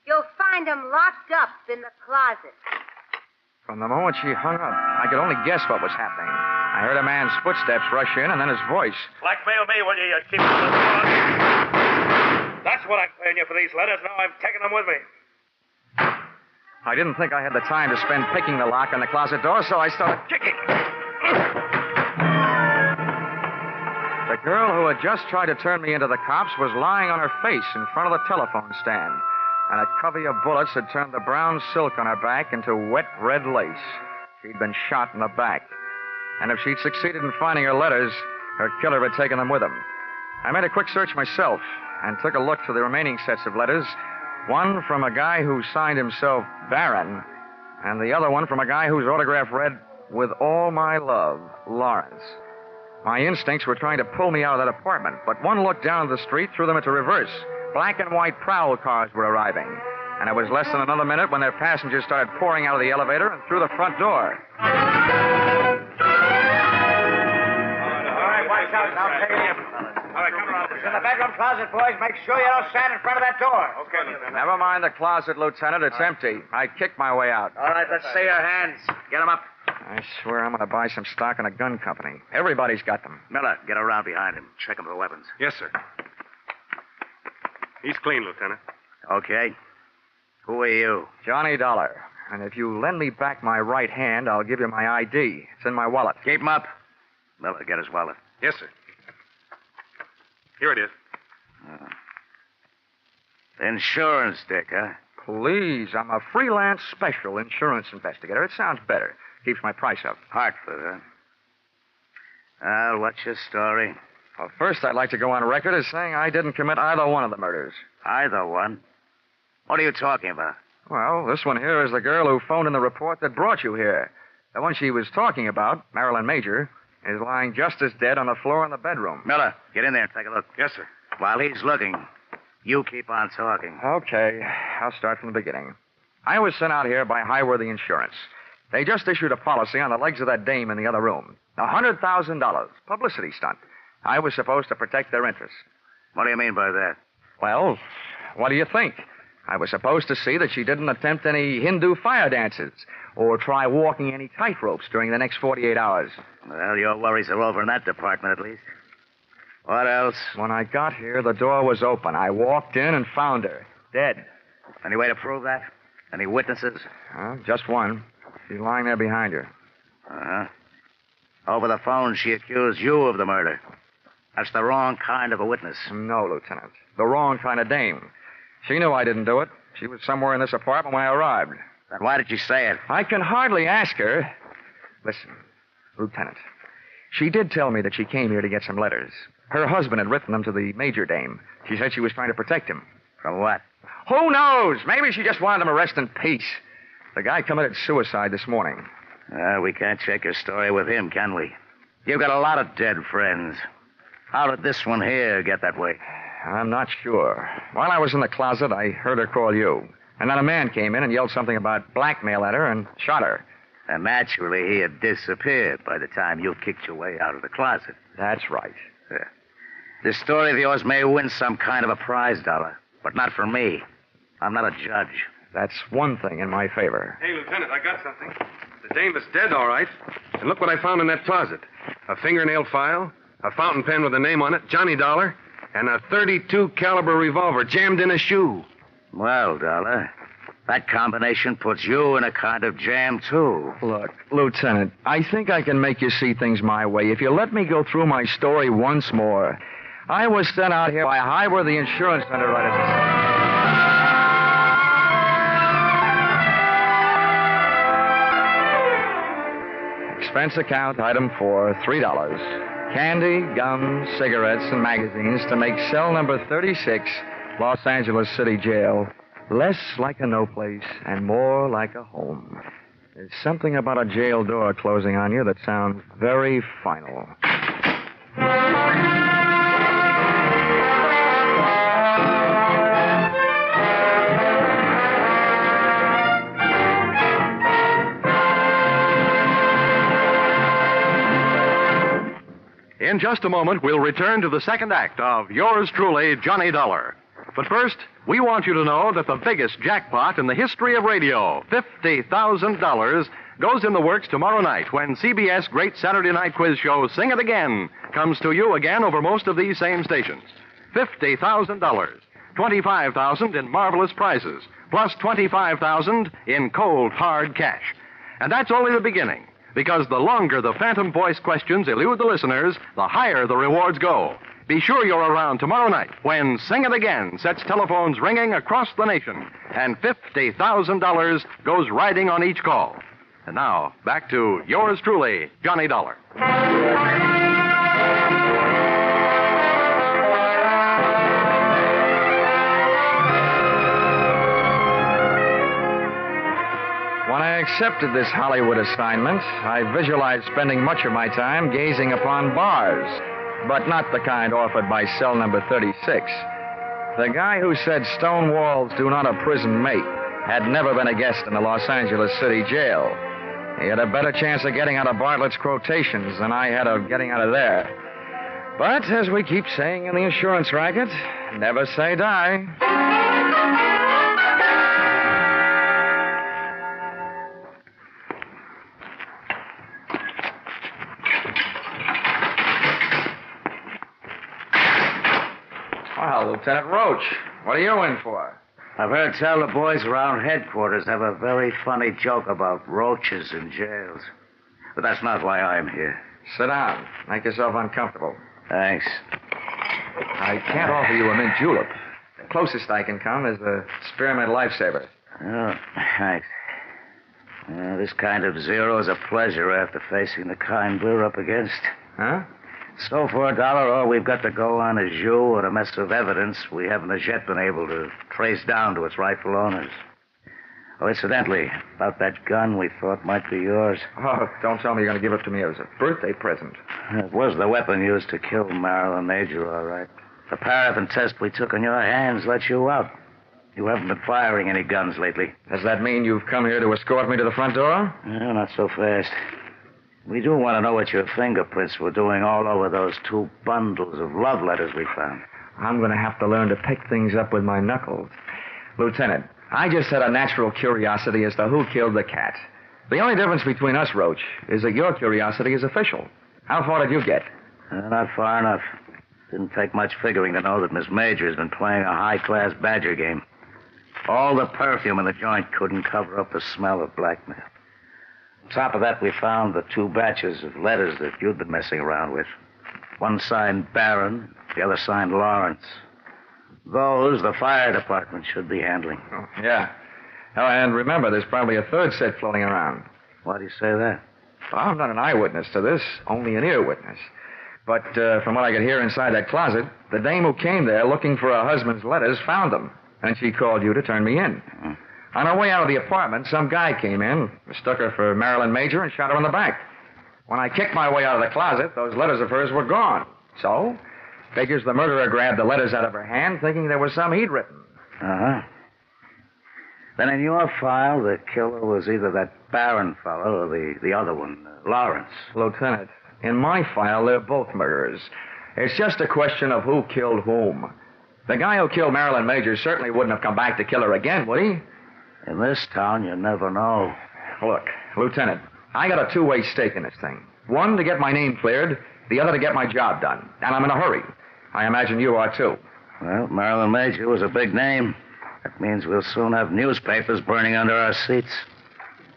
You'll find him locked up in the closet.
From the moment she hung up, I could only guess what was happening. I heard a man's footsteps rush in and then his voice.
Blackmail me, will you, you cheap... That's what I'm paying you for these letters. Now I'm taking them with me.
I didn't think I had the time to spend picking the lock on the closet door, so I started kicking. The girl who had just tried to turn me into the cops was lying on her face in front of the telephone stand, and a covey of bullets had turned the brown silk on her back into wet red lace. She'd been shot in the back. And if she'd succeeded in finding her letters, her killer had taken them with him. I made a quick search myself and took a look through the remaining sets of letters. One from a guy who signed himself Baron, and the other one from a guy whose autograph read, "With all my love, Lawrence." My instincts were trying to pull me out of that apartment, but one look down the street threw them into reverse. Black and white prowl cars were arriving, and it was less than another minute when their passengers started pouring out of the elevator and through the front door.
All right, watch out now, take it. All right, come around. It's in the bedroom closet, boys. Make sure you don't stand in front of that door.
Okay, Lieutenant.
Never mind the closet, Lieutenant. It's empty. I kicked my way out.
All right, let's see your hands. Get them up.
I swear I'm going to buy some stock in a gun company. Everybody's got them.
Miller, get around behind him. Check him for weapons.
Yes, sir. He's clean, Lieutenant.
Okay. Who are you?
Johnny Dollar. And if you lend me back my right hand, I'll give you my ID. It's in my wallet.
Keep him up. Miller, get his wallet.
Yes, sir. Here it is.
Insurance stick, huh?
Please, I'm a freelance special insurance investigator. It sounds better. Keeps my price up.
Hartford, huh? Well, what's your story?
Well, first, I'd like to go on record as saying I didn't commit either one of the murders.
Either one? What are you talking about?
Well, this one here is the girl who phoned in the report that brought you here. The one she was talking about, Marilyn Major, is lying just as dead on the floor in the bedroom.
Miller, get in there and take a look.
Yes, sir.
While he's looking, you keep on talking.
Okay, I'll start from the beginning. I was sent out here by Highworthy Insurance. They just issued a policy on the legs of that dame in the other room. $100,000. Publicity stunt. I was supposed to protect their interests.
What do you mean by that?
Well, what do you think? I was supposed to see that she didn't attempt any Hindu fire dances or try walking any tightropes during the next 48 hours.
Well, your worries are over in that department, at least. What else?
When I got here, the door was open. I walked in and found her, dead.
Any way to prove that? Any witnesses?
Just one. She's lying there behind her.
Uh-huh. Over the phone, she accused you of the murder. That's the wrong kind of a witness.
No, Lieutenant. The wrong kind of dame. She knew I didn't do it. She was somewhere in this apartment when I arrived.
Then why did you say it?
I can hardly ask her. Listen, Lieutenant. She did tell me that she came here to get some letters. Her husband had written them to the Major dame. She said she was trying to protect him.
From what?
Who knows? Maybe she just wanted him to rest in peace. The guy committed suicide this morning.
We can't check your story with him, can we? You've got a lot of dead friends. How did this one here get that way?
I'm not sure. While I was in the closet, I heard her call you. And then a man came in and yelled something about blackmail at her and shot her.
And naturally, he had disappeared by the time you kicked your way out of the closet.
That's right.
Yeah. This story of yours may win some kind of a prize, Dollar, but not for me. I'm not a judge.
That's one thing in my favor.
Hey, Lieutenant, I got something. The dame is dead, all right. And look what I found in that closet. A fingernail file, a fountain pen with a name on it, Johnny Dollar, and a .32 caliber revolver jammed in a shoe.
Well, Dollar, that combination puts you in a kind of jam, too.
Look, Lieutenant, I think I can make you see things my way if you let me go through my story once more. I was sent out here by Highworthy Insurance Underwriters. Expense account, item 4, $3. Candy, gum, cigarettes, and magazines to make cell number 36, Los Angeles City Jail, less like a no place and more like a home. There's something about a jail door closing on you that sounds very final.
In just a moment, we'll return to the second act of Yours Truly, Johnny Dollar. But first, we want you to know that the biggest jackpot in the history of radio, $50,000, goes in the works tomorrow night when CBS' great Saturday night quiz show, Sing It Again, comes to you again over most of these same stations. $50,000, $25,000 in marvelous prizes, plus $25,000 in cold, hard cash. And that's only the beginning. Because the longer the phantom voice questions elude the listeners, the higher the rewards go. Be sure you're around tomorrow night when Sing It Again sets telephones ringing across the nation and $50,000 goes riding on each call. And now, back to yours truly, Johnny Dollar.
When I accepted this Hollywood assignment, I visualized spending much of my time gazing upon bars, but not the kind offered by cell number 36. The guy who said stone walls do not a prison mate had never been a guest in the Los Angeles City Jail. He had a better chance of getting out of Bartlett's quotations than I had of getting out of there. But, as we keep saying in the insurance racket, never say die. Well, Lieutenant Roach, what are you in for?
I've heard tell the boys around headquarters have a very funny joke about roaches in jails. But that's not why I'm here.
Sit down. Make yourself uncomfortable.
Thanks.
I can't offer you a mint julep. The closest I can come is a spearmint lifesaver.
Oh, thanks. This kind of zero is a pleasure after facing the kind we're up against.
Huh?
So for $1, all we've got to go on is you and a mess of evidence we haven't as yet been able to trace down to its rightful owners. Oh, incidentally, about that gun we thought might be yours.
Oh, don't tell me you're going to give it to me as a birthday present.
It was the weapon used to kill Marilyn Major, all right. The paraffin test we took on your hands let you out. You haven't been firing any guns lately.
Does that mean you've come here to escort me to the front door?
No, not so fast. We do want to know what your fingerprints were doing all over those 2 bundles of love letters we found.
I'm going to have to learn to pick things up with my knuckles. Lieutenant, I just had a natural curiosity as to who killed the cat. The only difference between us, Roach, is that your curiosity is official. How far did you get?
Not far enough. Didn't take much figuring to know that Miss Major has been playing a high-class badger game. All the perfume in the joint couldn't cover up the smell of blackmail. On top of that, we found the 2 batches of letters that you'd been messing around with. One signed Barron, the other signed Lawrence. Those, the fire department should be handling.
Oh, yeah. Oh, and remember, there's probably a 3rd set floating around.
Why do you say that?
Well, I'm not an eyewitness to this, only an ear witness. But from what I could hear inside that closet, the dame who came there looking for her husband's letters found them, and she called you to turn me in.
Mm-hmm.
On her way out of the apartment, some guy came in, mistook her for Marilyn Major, and shot her in the back. When I kicked my way out of the closet, those letters of hers were gone. So, Figures the murderer grabbed the letters out of her hand, thinking there was some he'd written.
Uh-huh. Then in your file, the killer was either that Barron fellow or the other one, Lawrence.
Lieutenant, in my file, they're both murderers. It's just a question of who killed whom. The guy who killed Marilyn Major certainly wouldn't have come back to kill her again, would he?
In this town, you never know.
Look, Lieutenant, I got a two-way stake in this thing. One, to get my name cleared. The other, to get my job done. And I'm in a hurry. I imagine you are, too.
Well, Marilyn Major was a big name. That means we'll soon have newspapers burning under our seats.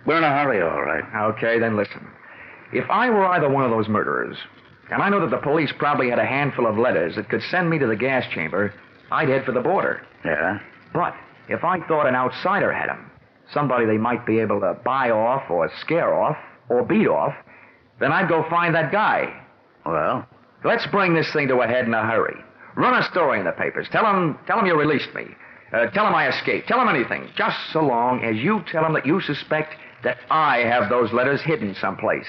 We're in a hurry, all right.
Okay, then listen. If I were either one of those murderers, and I know that the police probably had a handful of letters that could send me to the gas chamber, I'd head for the border.
Yeah?
But if I thought an outsider had them, somebody they might be able to buy off or scare off or beat off, then I'd go find that guy.
Well?
Let's bring this thing to a head in a hurry. Run a story in the papers. Tell them you released me. Tell them I escaped. Tell them anything. Just so long as you tell them that you suspect that I have those letters hidden someplace.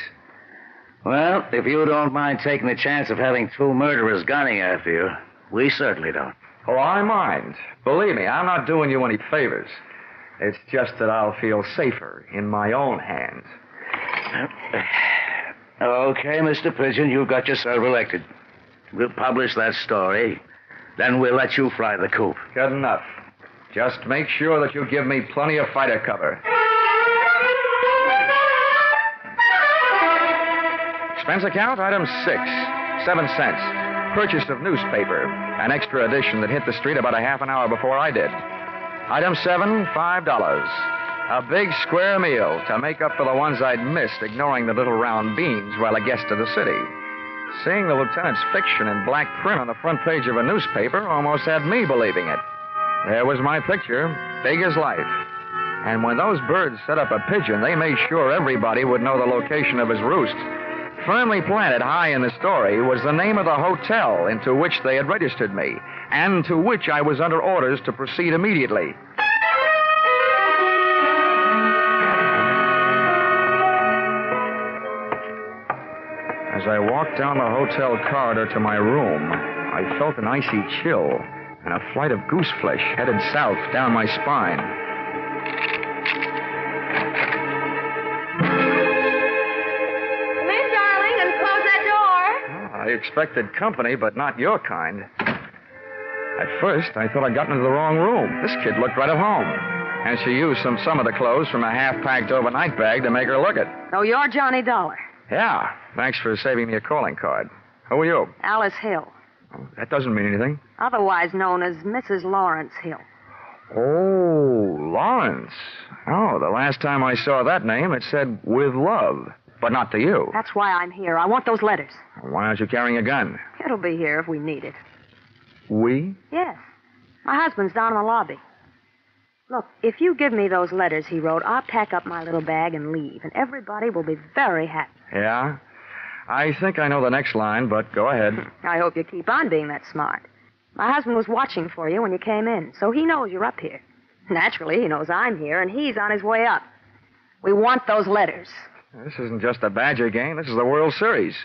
Well, if you don't mind taking the chance of having two murderers gunning after you, we certainly don't.
Oh, I mind. Believe me, I'm not doing you any favors. It's just that I'll feel safer in my own hands.
Okay, Mr. Pigeon, you got yourself elected. We'll publish that story. Then we'll let you fly the coop.
Good enough. Just make sure that you give me plenty of fighter cover. Expense account, item 6, 7 cents. Purchase of newspaper, an extra edition that hit the street about a half an hour before I did. Item 7, $5. A big square meal to make up for the ones I'd missed ignoring the little round beans while a guest of the city. Seeing the lieutenant's fiction in black print on the front page of a newspaper almost had me believing it. There was my picture, big as life. And when those birds set up a pigeon, they made sure everybody would know the location of his roost. Firmly planted high in the story was the name of the hotel into which they had registered me, and to which I was under orders to proceed immediately. As I walked down the hotel corridor to my room, I felt an icy chill and a flight of goose flesh headed south down my spine.
Come in, darling, and close that door.
I expected company, but not your kind. At first, I thought I'd gotten into the wrong room. This kid looked right at home. And she used some of the clothes from a half-packed overnight bag to make her look it.
Oh, you're Johnny Dollar.
Yeah, thanks for saving me a calling card. Who are you?
Alice Hill.
Oh, that doesn't mean anything.
Otherwise known as Mrs. Lawrence Hill.
Oh, Lawrence. Oh, the last time I saw that name, it said, with love. But not to you.
That's why I'm here. I want those letters.
Why aren't you carrying a gun?
It'll be here if we need it.
We?
Yes. My husband's down in the lobby. Look, if you give me those letters he wrote, I'll pack up my little bag and leave, and everybody will be very happy.
Yeah? I think I know the next line, but go ahead.
I hope you keep on being that smart. My husband was watching for you when you came in, so he knows you're up here. Naturally, he knows I'm here, and he's on his way up. We want those letters.
This isn't just a Badger game. This is the World Series.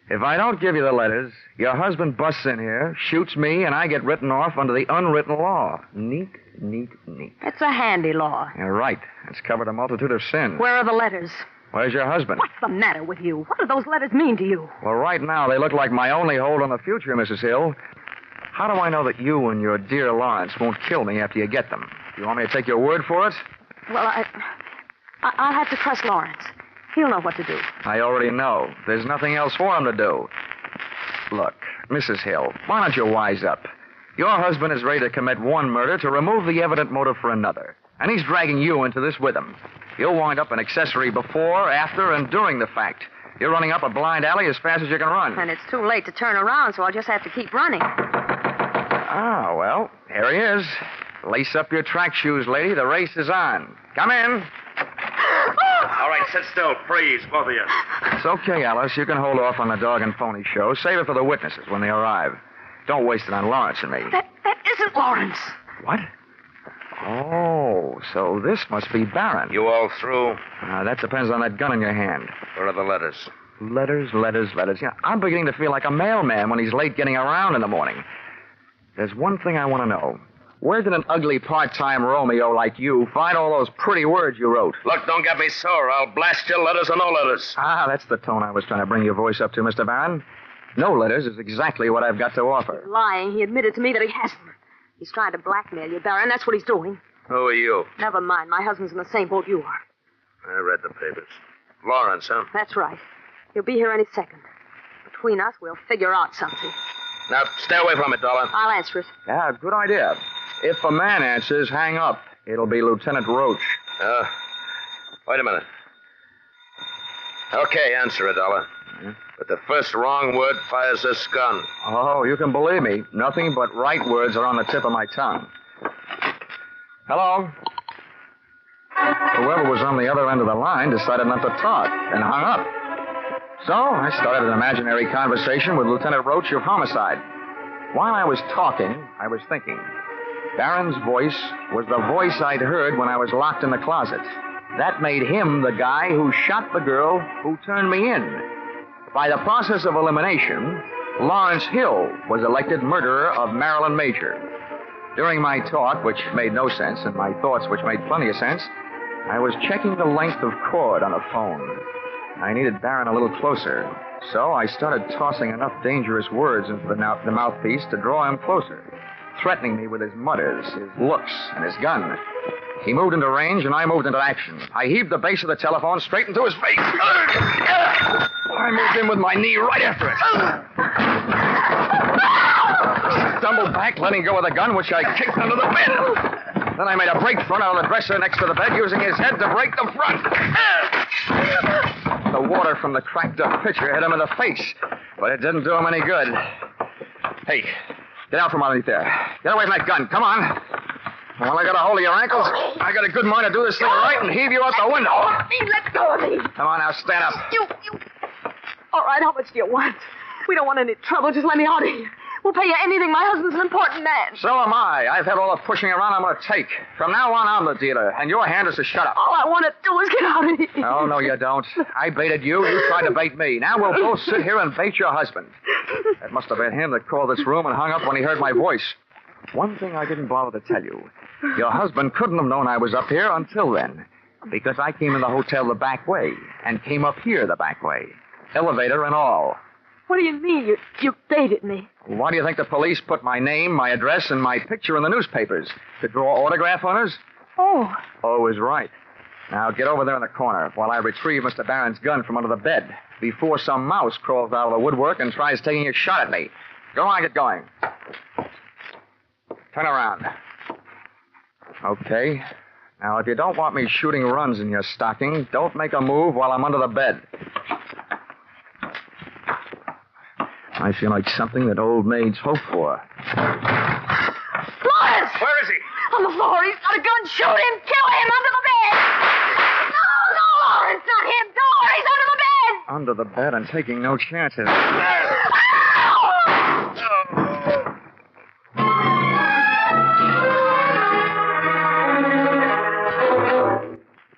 If I don't give you the letters, your husband busts in here, shoots me, and I get written off under the unwritten law. Neat, neat, neat.
It's a handy law.
You're right. It's covered a multitude of sins.
Where are the letters?
Where's your husband?
What's the matter with you? What do those letters mean to you?
Well, right now, they look like my only hold on the future, Mrs. Hill. How do I know that you and your dear Lawrence won't kill me after you get them? You want me to take your word for it?
Well, I'll have to trust Lawrence. He'll know what to do.
I already know. There's nothing else for him to do. Look, Mrs. Hill, why don't you wise up? Your husband is ready to commit one murder to remove the evident motive for another. And he's dragging you into this with him. You'll wind up an accessory before, after, and during the fact. You're running up a blind alley as fast as you can run.
And it's too late to turn around, so I'll just have to keep running.
Ah, well, here he is. Lace up your track shoes, lady. The race is on. Come in.
All right, sit still. Freeze, both of you.
It's okay, Alice. You can hold off on the dog and pony show. Save it for the witnesses when they arrive. Don't waste it on Lawrence and me.
That isn't Lawrence.
What? Oh, so this must be Barron.
You all through?
That depends on that gun in your hand.
Where are the letters?
Letters. Yeah, I'm beginning to feel like a mailman when he's late getting around in the morning. There's one thing I want to know. Where did an ugly part-time Romeo like you find all those pretty words you wrote?
Look, don't get me sore. I'll blast you, letters or no letters.
Ah, that's the tone I was trying to bring your voice up to, Mr. Barron. No letters is exactly what I've got to offer.
Lying. He admitted to me that he hasn't. He's trying to blackmail you, Baron. That's what he's doing.
Who are you?
Never mind. My husband's in the same boat you are.
I read the papers. Lawrence, huh?
That's right. He'll be here any second. Between us, we'll figure out something.
Now, stay away from it, Dollar.
I'll answer it.
Yeah, good idea. If a man answers, hang up. It'll be Lieutenant Roach.
Wait a minute. Okay, answer it, Dollar. But the first wrong word fires this gun.
Oh, you can believe me. Nothing but right words are on the tip of my tongue. Hello? Whoever was on the other end of the line decided not to talk and hung up. So I started an imaginary conversation with Lieutenant Roach of Homicide. While I was talking, I was thinking. Barron's voice was the voice I'd heard when I was locked in the closet. That made him the guy who shot the girl who turned me in. By the process of elimination, Lawrence Hill was elected murderer of Marilyn Major. During my talk, which made no sense, and my thoughts, which made plenty of sense, I was checking the length of cord on the phone. I needed Barron a little closer, so I started tossing enough dangerous words into the mouthpiece to draw him closer, threatening me with his mutters, his looks, and his gun. He moved into range, and I moved into action. I heaved the base of the telephone straight into his face. I moved in with my knee right after it. Stumbled back, letting go of the gun, which I kicked under the bed. Then I made a break front out of the dresser next to the bed, using his head to break the front. The water from the cracked-up pitcher hit him in the face, but it didn't do him any good. Hey, get out from underneath there. Get away from that gun. Come on. Well, I got a hold of your ankles. I got a good mind to do this thing right and heave you out the window.
Let go of me.
Come on now, stand up.
You. All right, how much do you want? We don't want any trouble. Just let me out of here. We'll pay you anything. My husband's an important man.
So am I. I've had all the pushing around I'm going to take. From now on, I'm the dealer, and your hand is to shut up.
All I want to do is get out of here.
Oh, no, you don't. I baited you. You tried to bait me. Now we'll both sit here and bait your husband. That must have been him that called this room and hung up when he heard my voice. One thing I didn't bother to tell you. Your husband couldn't have known I was up here until then, because I came in the hotel the back way and came up here the back way. Elevator and all.
What do you mean? You baited me.
Why do you think the police put my name, my address, and my picture in the newspapers? To draw autograph hunters?
Oh.
Oh, is right. Now get over there in the corner while I retrieve Mr. Barron's gun from under the bed before some mouse crawls out of the woodwork and tries taking a shot at me. Go on, get going. Turn around. Okay. Now, if you don't want me shooting runs in your stocking, don't make a move while I'm under the bed. I feel like something that old maids hope for.
Lawrence!
Where is he?
On the floor. He's got a gun. Shoot him. Kill him under the bed. No, Lawrence, not him. Don't worry. He's under the bed.
Under the bed and taking no chances.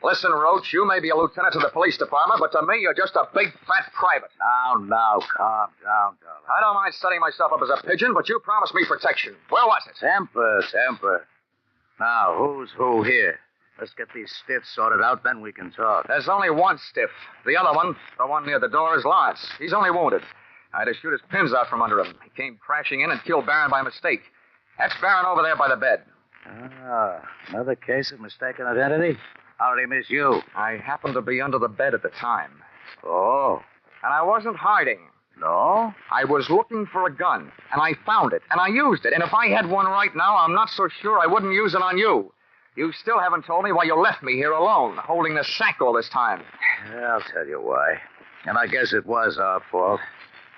Listen, Roach, you may be a lieutenant to the police department, but to me, you're just a big, fat private.
Now, calm down, Dollar.
I don't mind setting myself up as a pigeon, but you promised me protection. Where was it?
Temper. Now, who's who here? Let's get these stiffs sorted out, then we can talk.
There's only one stiff. The other one, the one near the door, is Lawrence. He's only wounded. I had to shoot his pins out from under him. He came crashing in and killed Barron by mistake. That's Barron over there by the bed.
Another case of mistaken identity? How did he miss you?
I happened to be under the bed at the time.
Oh.
And I wasn't hiding.
No?
I was looking for a gun, and I found it, and I used it. And if I had one right now, I'm not so sure I wouldn't use it on you. You still haven't told me why you left me here alone, holding the sack all this time.
I'll tell you why. And I guess it was our fault.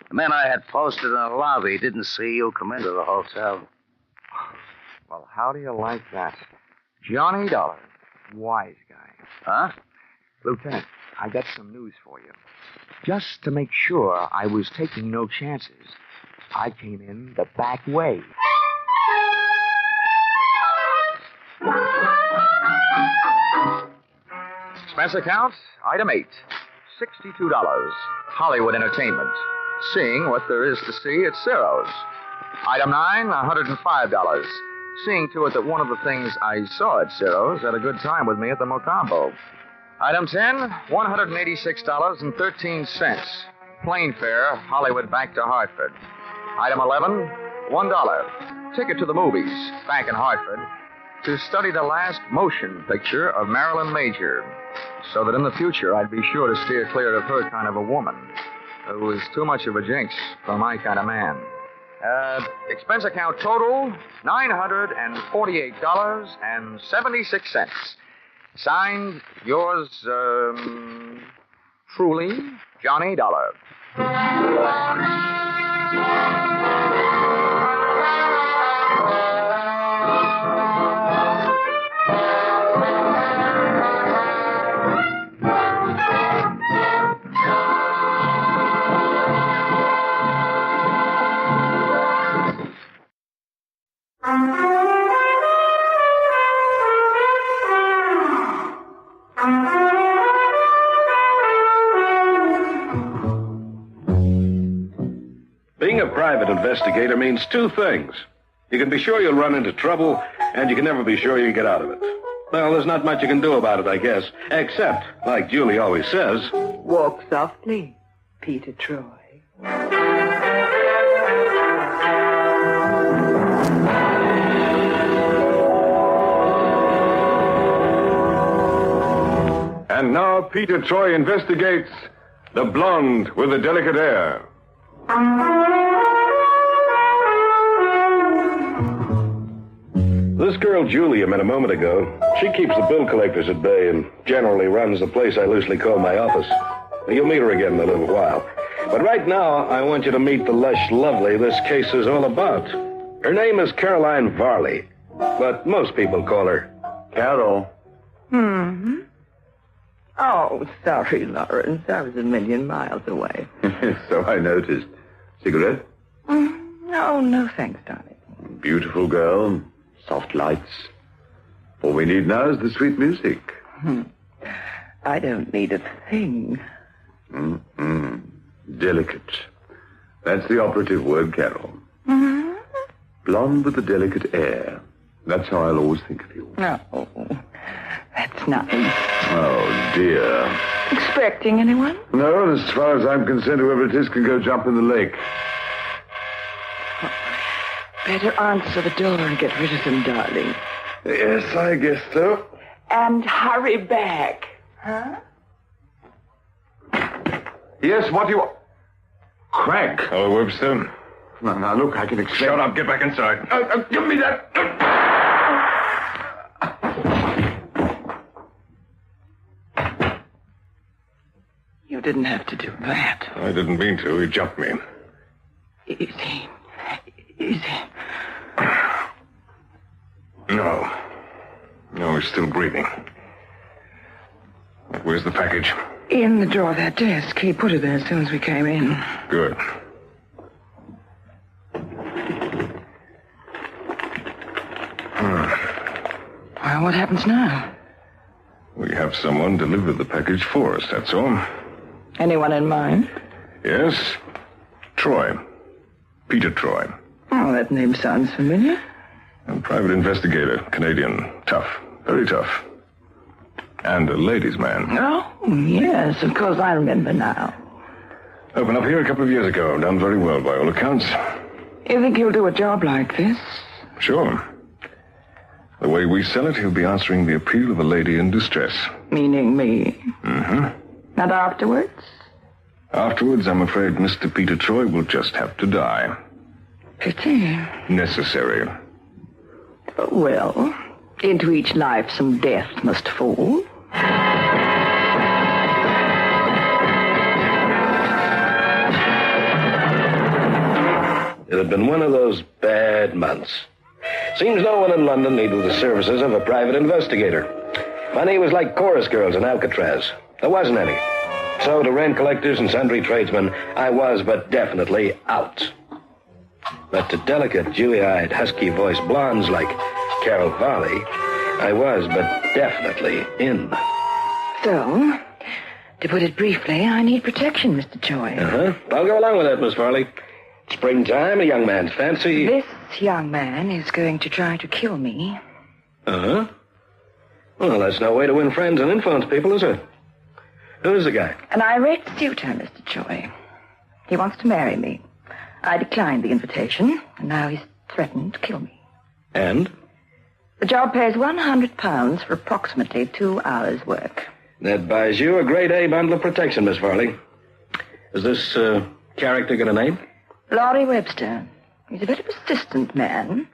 The men I had posted in the lobby didn't see you come into the hotel.
Well, how do you like that? Johnny Dollar. Wise guy.
Huh?
Lieutenant, I got some news for you. Just to make sure I was taking no chances, I came in the back way. Expense account, item 8. $62. Hollywood entertainment. Seeing what there is to see at Ciro's. Item 9, $105. Seeing to it that one of the things I saw at Ciro's had a good time with me at the Mocambo. Item 10, $186.13. Plane fare, Hollywood back to Hartford. Item 11, $1. Ticket to the movies, back in Hartford, to study the last motion picture of Marilyn Major, so that in the future I'd be sure to steer clear of her kind of a woman, who is too much of a jinx for my kind of man. Expense account total, $948.76. Signed, yours, truly, Johnny Dollar.
Being a private investigator means two things. You can be sure you'll run into trouble, and you can never be sure you'll get out of it. Well, there's not much you can do about it, I guess. Except, like Julie always says...
Walk softly, Peter Troy.
And now Peter Troy investigates the blonde with the delicate air. This girl, Julie, I met a moment ago, she keeps the bill collectors at bay and generally runs the place I loosely call my office. You'll meet her again in a little while. But right now, I want you to meet the lush lovely this case is all about. Her name is Caroline Varley, but most people call her Carol.
Mm-hmm. Oh, sorry, Lawrence. I was a million miles away.
So I noticed. Cigarette?
No, thanks, darling.
Beautiful girl. Soft lights. All we need now is the sweet music.
I don't need a thing.
Delicate. That's the operative word, Carol. Blonde with a delicate air. That's how I'll always think of you.
No, that's nice.
Oh, dear.
Expecting anyone?
No, as far as I'm concerned, whoever it is can go jump in the lake.
Better answer the door and get rid of them, darling.
Yes, I guess so.
And hurry back. Huh?
Yes, what do you... Crank.
Hello, Webster.
Now, look, I can explain...
Shut up. Get back inside.
Give me that...
You didn't have to do that.
I didn't mean to. He jumped me.
Easy.
No, he's still breathing. Where's the package?
In the drawer of that desk. He put it there as soon as we came in.
Good.
Well, what happens now?
We have someone deliver the package for us, that's all.
Anyone in mind?
Yes. Troy. Peter Troy.
Oh, that name sounds familiar.
A private investigator. Canadian. Tough. Very tough. And a ladies' man.
Oh, yes, of course, I remember now.
Opened up here a couple of years ago. Done very well by all accounts.
You think he'll do a job like this?
Sure. The way we sell it, he'll be answering the appeal of a lady in distress.
Meaning me?
Mm-hmm.
And afterwards?
Afterwards, I'm afraid Mr. Peter Troy will just have to die.
Pity.
Necessary.
Well, into each life some death must fall.
It had been one of those bad months. Seems no one in London needed the services of a private investigator. Money was like chorus girls in Alcatraz. There wasn't any. So to rent collectors and sundry tradesmen, I was but definitely out. But to delicate, dewy-eyed, husky-voiced blondes like Carol Varley, I was but definitely in.
So,
To put it briefly, I need protection, Mr. Choi.
Uh-huh. I'll go along with that, Miss Farley. Springtime, a young man's fancy.
This young man is going to try to kill me.
Uh-huh. Well, that's no way to win friends and influence people, is it? Who is the guy?
An irate suitor, Mr. Choi. He wants to marry me. I declined the invitation, and now he's threatened to kill me.
And?
The job pays £100 for approximately 2 hours' work.
That buys you a grade A bundle of protection, Miss Farley. Is this character got a name?
Laurie Webster. He's a very persistent man.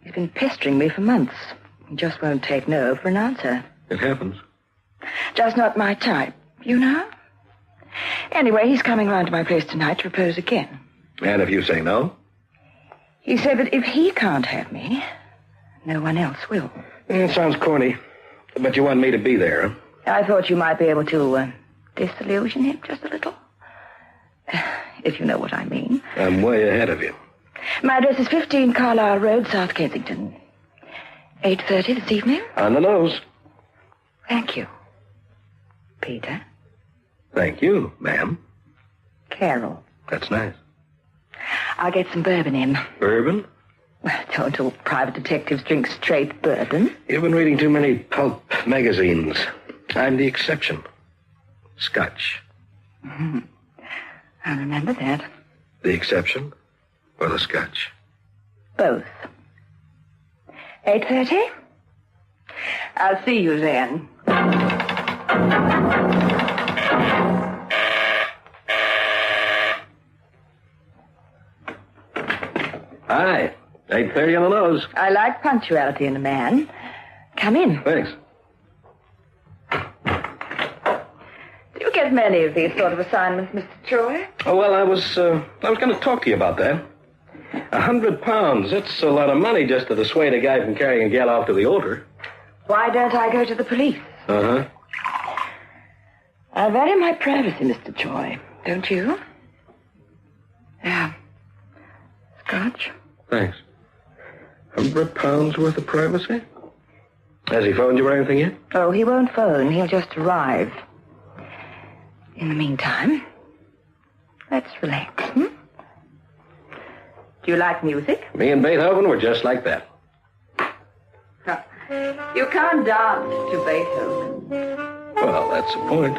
He's been pestering me for months. He just won't take no for an answer.
It happens.
Just not my type, you know? Anyway, he's coming round to my place tonight to propose again.
And if you say no?
He said that if he can't have me, no one else will.
It sounds corny, but you want me to be there, huh?
I thought you might be able to disillusion him just a little. If you know what I mean.
I'm way ahead of you.
My address is 15 Carlisle Road, South Kensington. 8:30 this evening?
On the nose.
Thank you. Peter?
Thank you, ma'am.
Carol.
That's nice.
I'll get some bourbon in.
Bourbon?
Don't all private detectives drink straight bourbon?
You've been reading too many pulp magazines. I'm the exception. Scotch.
Mm-hmm. I'll remember that.
The exception or the Scotch?
Both. 8:30? I'll see you then.
Hi. 8:30 on the nose.
I like punctuality in a man. Come in.
Thanks.
Do you get many of these sort of assignments, Mr. Troy?
Oh, well, I was going to talk to you about that. £100. That's a lot of money just to dissuade a guy from carrying a gal off to the altar.
Why don't I go to the police?
Uh-huh.
I value my privacy, Mr. Troy. Don't you? Yeah. Scotch?
Thanks. £100 worth of privacy? Has he phoned you or anything yet?
Oh, he won't phone. He'll just arrive. In the meantime, let's relax, hmm? Do you like music?
Me and Beethoven were just like that.
You can't dance to Beethoven.
Well, that's the point.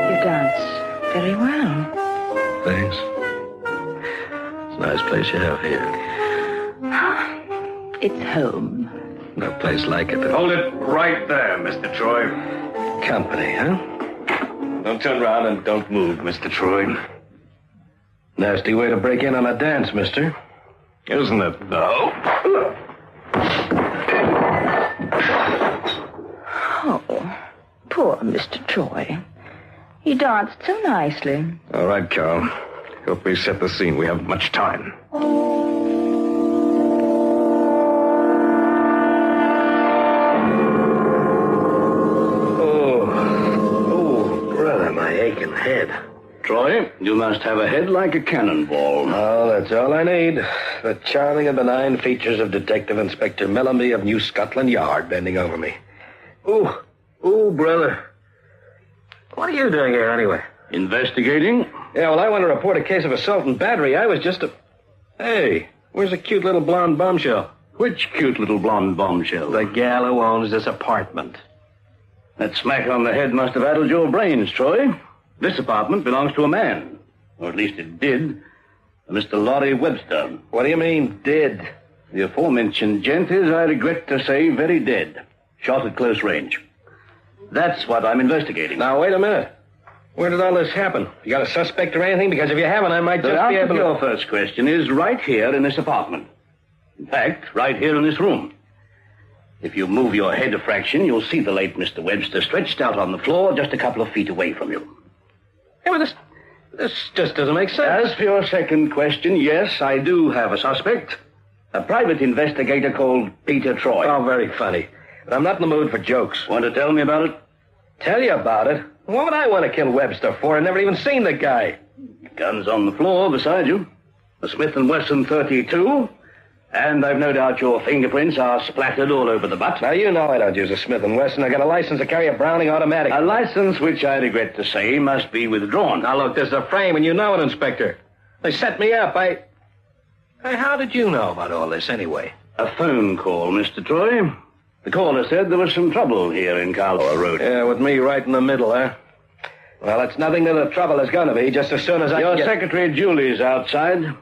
You dance very well.
Thanks. It's a nice place you have here.
It's home.
No place like it.
Hold it right there, Mr. Troy.
Company, huh?
Don't turn around and don't move, Mr. Troy.
Nasty way to break in on a dance, mister.
Isn't it, though?
Oh, poor Mr. Troy. He danced so nicely.
All right, Carol. Help me set the scene. We haven't much time.
Aching head.
Troy, you must have a head like a cannonball.
Oh, that's all I need. The charming and benign features of Detective Inspector Mellamy of New Scotland Yard bending over me. Ooh, brother. What are you doing here, anyway?
Investigating?
Yeah, well, I want to report a case of assault and battery. I was just a... Hey, where's the cute little blonde bombshell?
Which cute little blonde bombshell?
The gal who owns this apartment.
That smack on the head must have addled your brains, Troy. This apartment belongs to a man. Or at least it did. Mr. Laurie Webster.
What do you mean, did?
The aforementioned gent is, I regret to say, very dead. Shot at close range. That's what I'm investigating.
Now, wait a minute. Where did all this happen? You got a suspect or anything? Because if you haven't, I might just
The
be
answer
able
to
to...
your first question is right here in this apartment. In fact, right here in this room. If you move your head a fraction, you'll see the late Mr. Webster stretched out on the floor just a couple of feet away from you.
Hey, well, this just doesn't make sense.
As for your second question, yes, I do have a suspect. A private investigator called Peter Troy.
Oh, very funny. But I'm not in the mood for jokes.
Want to tell me about it?
Tell you about it? What would I want to kill Webster for? I've never even seen the guy.
Gun's on the floor beside you. A Smith & Wesson .32, And I've no doubt your fingerprints are splattered all over the butt.
Now, you know I don't use a Smith & Wesson. I got a license to carry a Browning automatic.
A license which I regret to say must be withdrawn.
Now, look, there's a frame, and you know it, Inspector. They set me up. Hey, how did you know about all this, anyway?
A phone call, Mr. Troy. The caller said there was some trouble here in Carloa Road.
Yeah, with me right in the middle, huh? Well, it's nothing to the trouble is going to be, just as soon as I
Your
can get...
secretary, Julie's outside.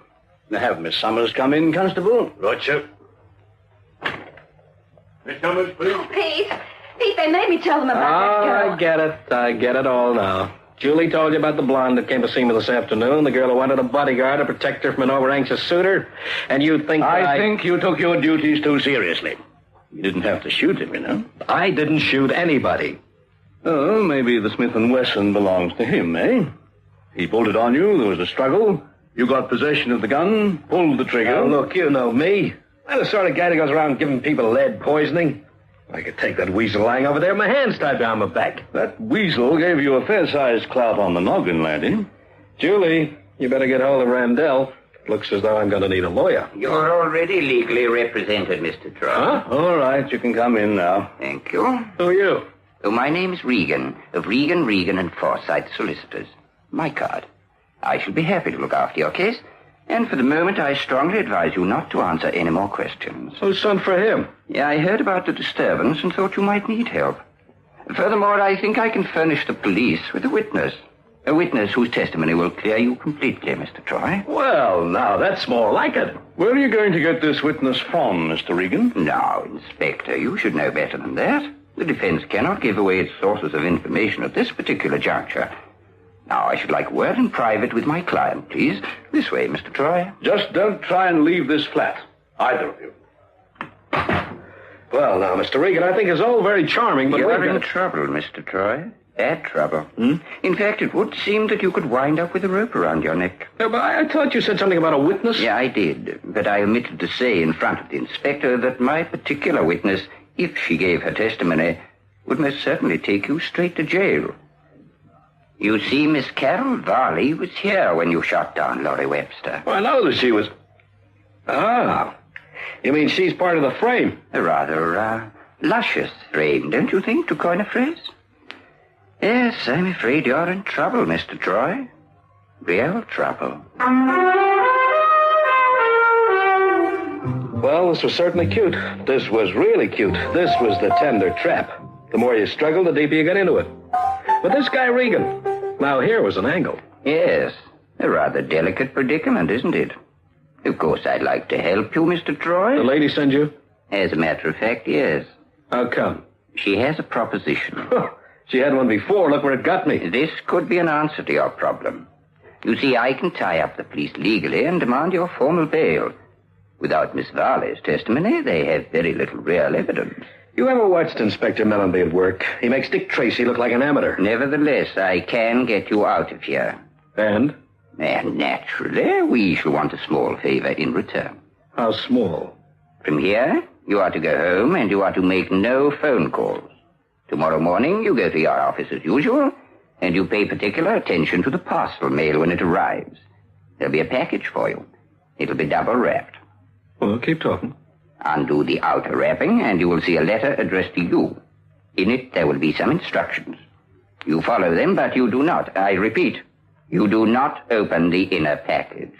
Have Miss Summers come in, Constable.
Right, sir.
Miss Summers, please.
Pete, they made me tell them about that girl.
I get it all now. Julie told you about the blonde that came to see me this afternoon, the girl who wanted a bodyguard to protect her from an over-anxious suitor, and you think
I think you took your duties too seriously. You didn't have to shoot him, you know.
I didn't shoot anybody.
Oh, maybe the Smith & Wesson belongs to him, eh? He pulled it on you, there was a struggle. You got possession of the gun, pulled the trigger.
Now, look, you know me. I'm the sort of guy that goes around giving people lead poisoning. I could take that weasel lying over there with my hands tied behind my back.
That weasel gave you a fair-sized clout on the noggin, laddie.
Julie, you better get hold of Randell. Looks as though I'm going to need a lawyer.
You're already legally represented, Mr. Troy.
Huh? All right, you can come in now.
Thank you.
Who are you?
Oh, my name's Regan, of Regan, and Forsyth Solicitors. My card. I shall be happy to look after your case, and for the moment I strongly advise you not to answer any more questions.
Who sent for him?
Yeah, I heard about the disturbance and thought you might need help. Furthermore, I think I can furnish the police with a witness. A witness whose testimony will clear you completely, Mr. Troy.
Well, now, that's more like it. Where are you going to get this witness from, Mr. Regan?
Now, Inspector, you should know better than that. The defense cannot give away its sources of information at this particular juncture. Now, I should like a word in private with my client, please. This way, Mr. Troy.
Just don't try and leave this flat. Either of you.
Well, now, Mr. Regan, I think it's all very charming, but
You're in trouble, Mr. Troy. Bad trouble. In fact, it would seem that you could wind up with a rope around your neck.
Yeah, but I thought you said something about a witness.
Yeah, I did. But I omitted to say in front of the inspector that my particular witness, if she gave her testimony, would most certainly take you straight to jail. You see, Miss Carol Varley was here when you shot down Laurie Webster.
Well, I know that she was... Ah. You mean she's part of the frame?
A rather, luscious frame, don't you think, to coin a phrase? Yes, I'm afraid you're in trouble, Mr. Troy. Real trouble.
Well, this was certainly cute. This was really cute. This was the tender trap. The more you struggle, the deeper you get into it. But this guy Regan, now here was an angle.
Yes, a rather delicate predicament, isn't it? Of course, I'd like to help you, Mr. Troy.
The lady sent you?
As a matter of fact, yes.
How come?
She has a proposition.
She had one before. Look where it got me.
This could be an answer to your problem. You see, I can tie up the police legally and demand your formal bail. Without Miss Varley's testimony, they have very little real evidence.
You ever watched Inspector Mellenby at work? He makes Dick Tracy look like an amateur.
Nevertheless, I can get you out of here.
And?
And naturally, we shall want a small favor in return.
How small?
From here, you are to go home and you are to make no phone calls. Tomorrow morning, you go to your office as usual, and you pay particular attention to the parcel mail when it arrives. There'll be a package for you. It'll be double wrapped.
Well, keep talking.
Undo the outer wrapping, and you will see a letter addressed to you. In it, there will be some instructions. You follow them, but you do not, I repeat, you do not open the inner package.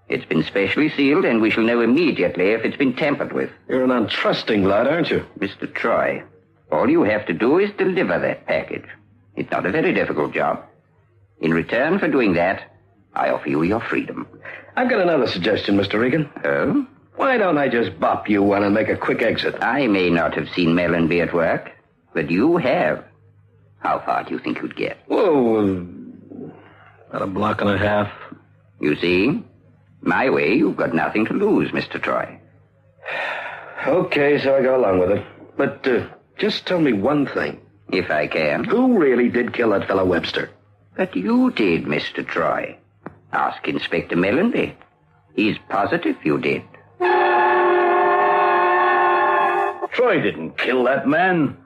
It's been specially sealed, and we shall know immediately if it's been tampered with.
You're an untrusting lad, aren't you?
Mr. Troy, all you have to do is deliver that package. It's not a very difficult job. In return for doing that, I offer you your freedom.
I've got another suggestion, Mr. Regan.
Oh?
Why don't I just bop you one and make a quick exit?
I may not have seen Mellenby at work, but you have. How far do you think you'd get?
Oh, about a block and a half.
You see? My way, you've got nothing to lose, Mr. Troy.
Okay, so I go along with it. But just tell me one thing.
If I can.
Who really did kill that fellow Webster?
But you did, Mr. Troy. Ask Inspector Mellenby. He's positive you did.
Troy didn't kill that man.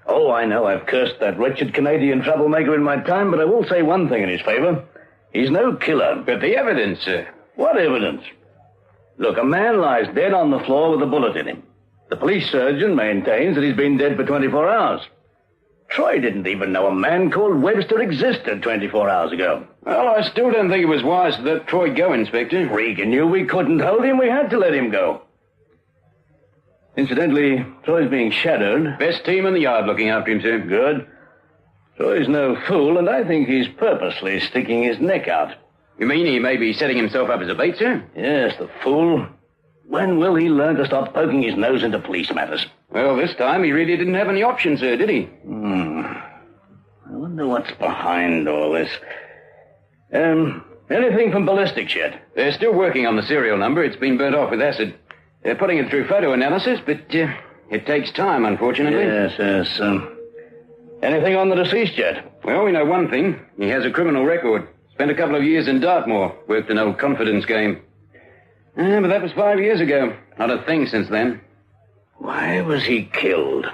Oh, I know I've cursed that wretched Canadian troublemaker in my time, but I will say one thing in his favor. He's no killer.
But the evidence, sir.
What evidence? Look, a man lies dead on the floor with a bullet in him. The police surgeon maintains that he's been dead for 24 hours. Troy didn't even know a man called Webster existed 24 hours ago.
Well, I still don't think it was wise to let Troy go, Inspector.
Regan knew we couldn't hold him. We had to let him go. Incidentally, Troy's being shadowed.
Best team in the yard looking after him, sir.
Good. Troy's no fool, and I think he's purposely sticking his neck out.
You mean he may be setting himself up as a bait, sir?
Yes, the fool. When will he learn to stop poking his nose into police matters?
Well, this time he really didn't have any options, sir, did he?
I wonder what's behind all this. Anything from ballistics yet?
They're still working on the serial number. It's been burnt off with acid. They're putting it through photo analysis, but it takes time, unfortunately.
Yes. Anything on the deceased yet?
Well, we know one thing. He has a criminal record. Spent a couple of years in Dartmoor. Worked an old confidence game. But that was 5 years ago. Not a thing since then.
Why was he killed?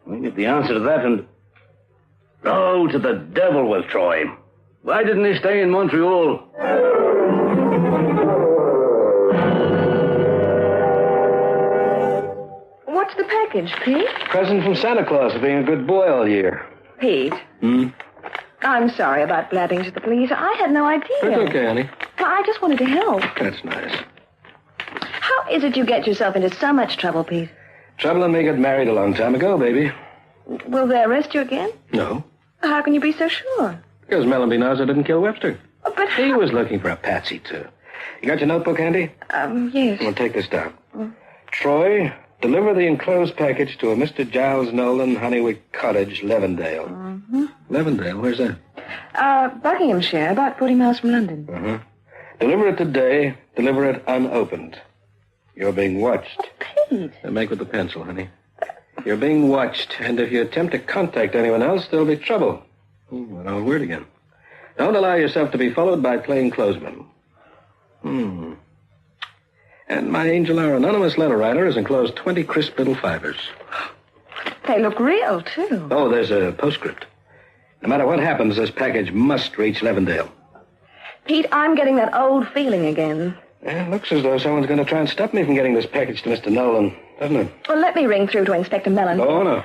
We get the answer to that and... Oh, to the devil with Troy. Why didn't he stay in Montreal?
What's the package, Pete?
Present from Santa Claus for being a good boy all year.
Pete, I'm sorry about blabbing to the police. I had no idea.
That's okay, honey.
I just wanted to help.
That's nice.
How is it you get yourself into so much trouble, Pete?
Trouble and me got married a long time ago, baby.
Will they arrest you again?
No.
How can you be so sure?
Because Melody knows I didn't kill Webster.
But
he was looking for a patsy, too. You got your notebook handy?
Yes.
Well, take this down. Troy, deliver the enclosed package to a Mr. Giles Nolan, Honeywick Cottage, Levendale. Levendale? Where's that?
Buckinghamshire, about 40 miles from London.
Deliver it today. Deliver it unopened. You're being watched.
Pete.
Make with the pencil, honey. You're being watched, and if you attempt to contact anyone else, there'll be trouble. An old word again. Don't allow yourself to be followed by plainclothesmen. And my angel, our anonymous letter writer, has enclosed 20 crisp little fibers.
They look real, too.
Oh, there's a postscript. No matter what happens, this package must reach Levendale.
Pete, I'm getting that old feeling again.
It looks as though someone's going to try and stop me from getting this package to Mr. Nolan, doesn't it?
Well, let me ring through to Inspector Mellon.
Oh, no.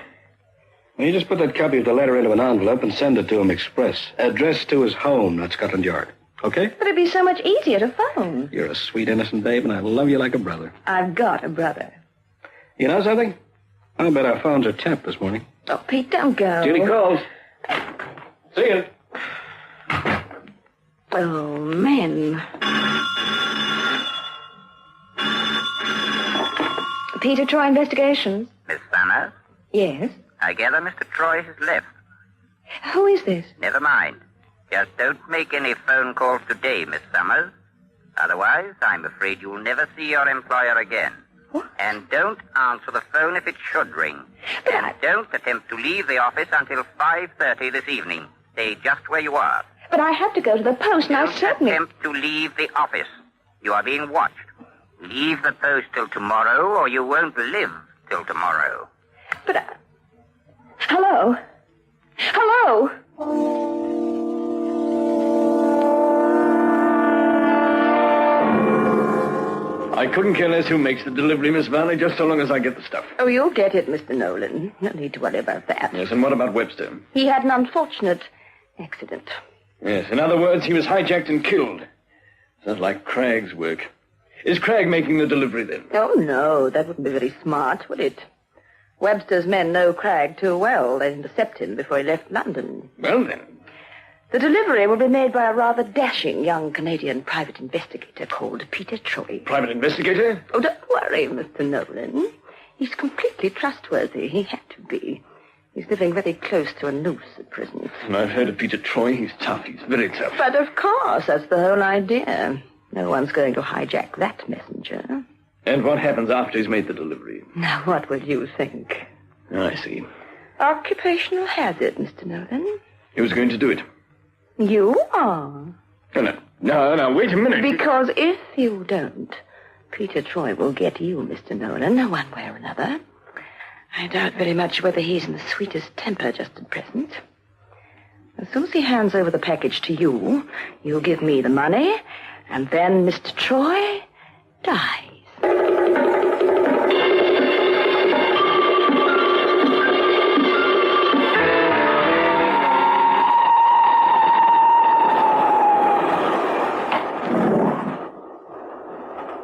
Well, you just put that copy of the letter into an envelope and send it to him express. Addressed to his home, not Scotland Yard. Okay?
But it'd be so much easier to phone.
You're a sweet, innocent babe, and I love you like a brother.
I've got a brother.
You know something? I bet our phones are tapped this morning.
Oh, Pete, don't go.
Judy calls. See you.
Oh, men. Peter Troy Investigations.
Miss Summers?
Yes?
I gather Mr. Troy has left.
Who is this?
Never mind. Just don't make any phone calls today, Miss Summers. Otherwise, I'm afraid you'll never see your employer again.
What?
And don't answer the phone if it should ring. And don't attempt to leave the office until 5:30 this evening. Stay just where you are.
But I have to go to the post, and I certainly...
Don't attempt to leave the office. You are being watched. Leave the post till tomorrow, or you won't live till tomorrow.
But, hello? Hello?
I couldn't care less who makes the delivery, Miss Valley, just so long as I get the stuff.
Oh, you'll get it, Mr. Nolan. No need to worry about that.
Yes, and what about Webster?
He had an unfortunate accident.
Yes, in other words, he was hijacked and killed. Sounds like Craig's work. Is Craig making the delivery, then?
Oh, no, that wouldn't be very smart, would it? Webster's men know Craig too well. They'd intercept him before he left London.
Well, then.
The delivery will be made by a rather dashing young Canadian private investigator called Peter Troy.
Private investigator?
Oh, don't worry, Mr. Nolan. He's completely trustworthy. He had to be. He's living very close to a noose at present.
I've heard of Peter Troy. He's tough. He's very tough.
But of course, that's the whole idea. No one's going to hijack that messenger.
And what happens after he's made the delivery?
Now, what will you think?
I see.
Occupational hazard, Mr. Nolan.
Who's going to do it?
You are.
Oh, no, wait a minute.
Because if you don't, Peter Troy will get you, Mr. Nolan, one way or another. I doubt very much whether he's in the sweetest temper just at present. As soon as he hands over the package to you, you'll give me the money, and then, Mr. Troy, dies.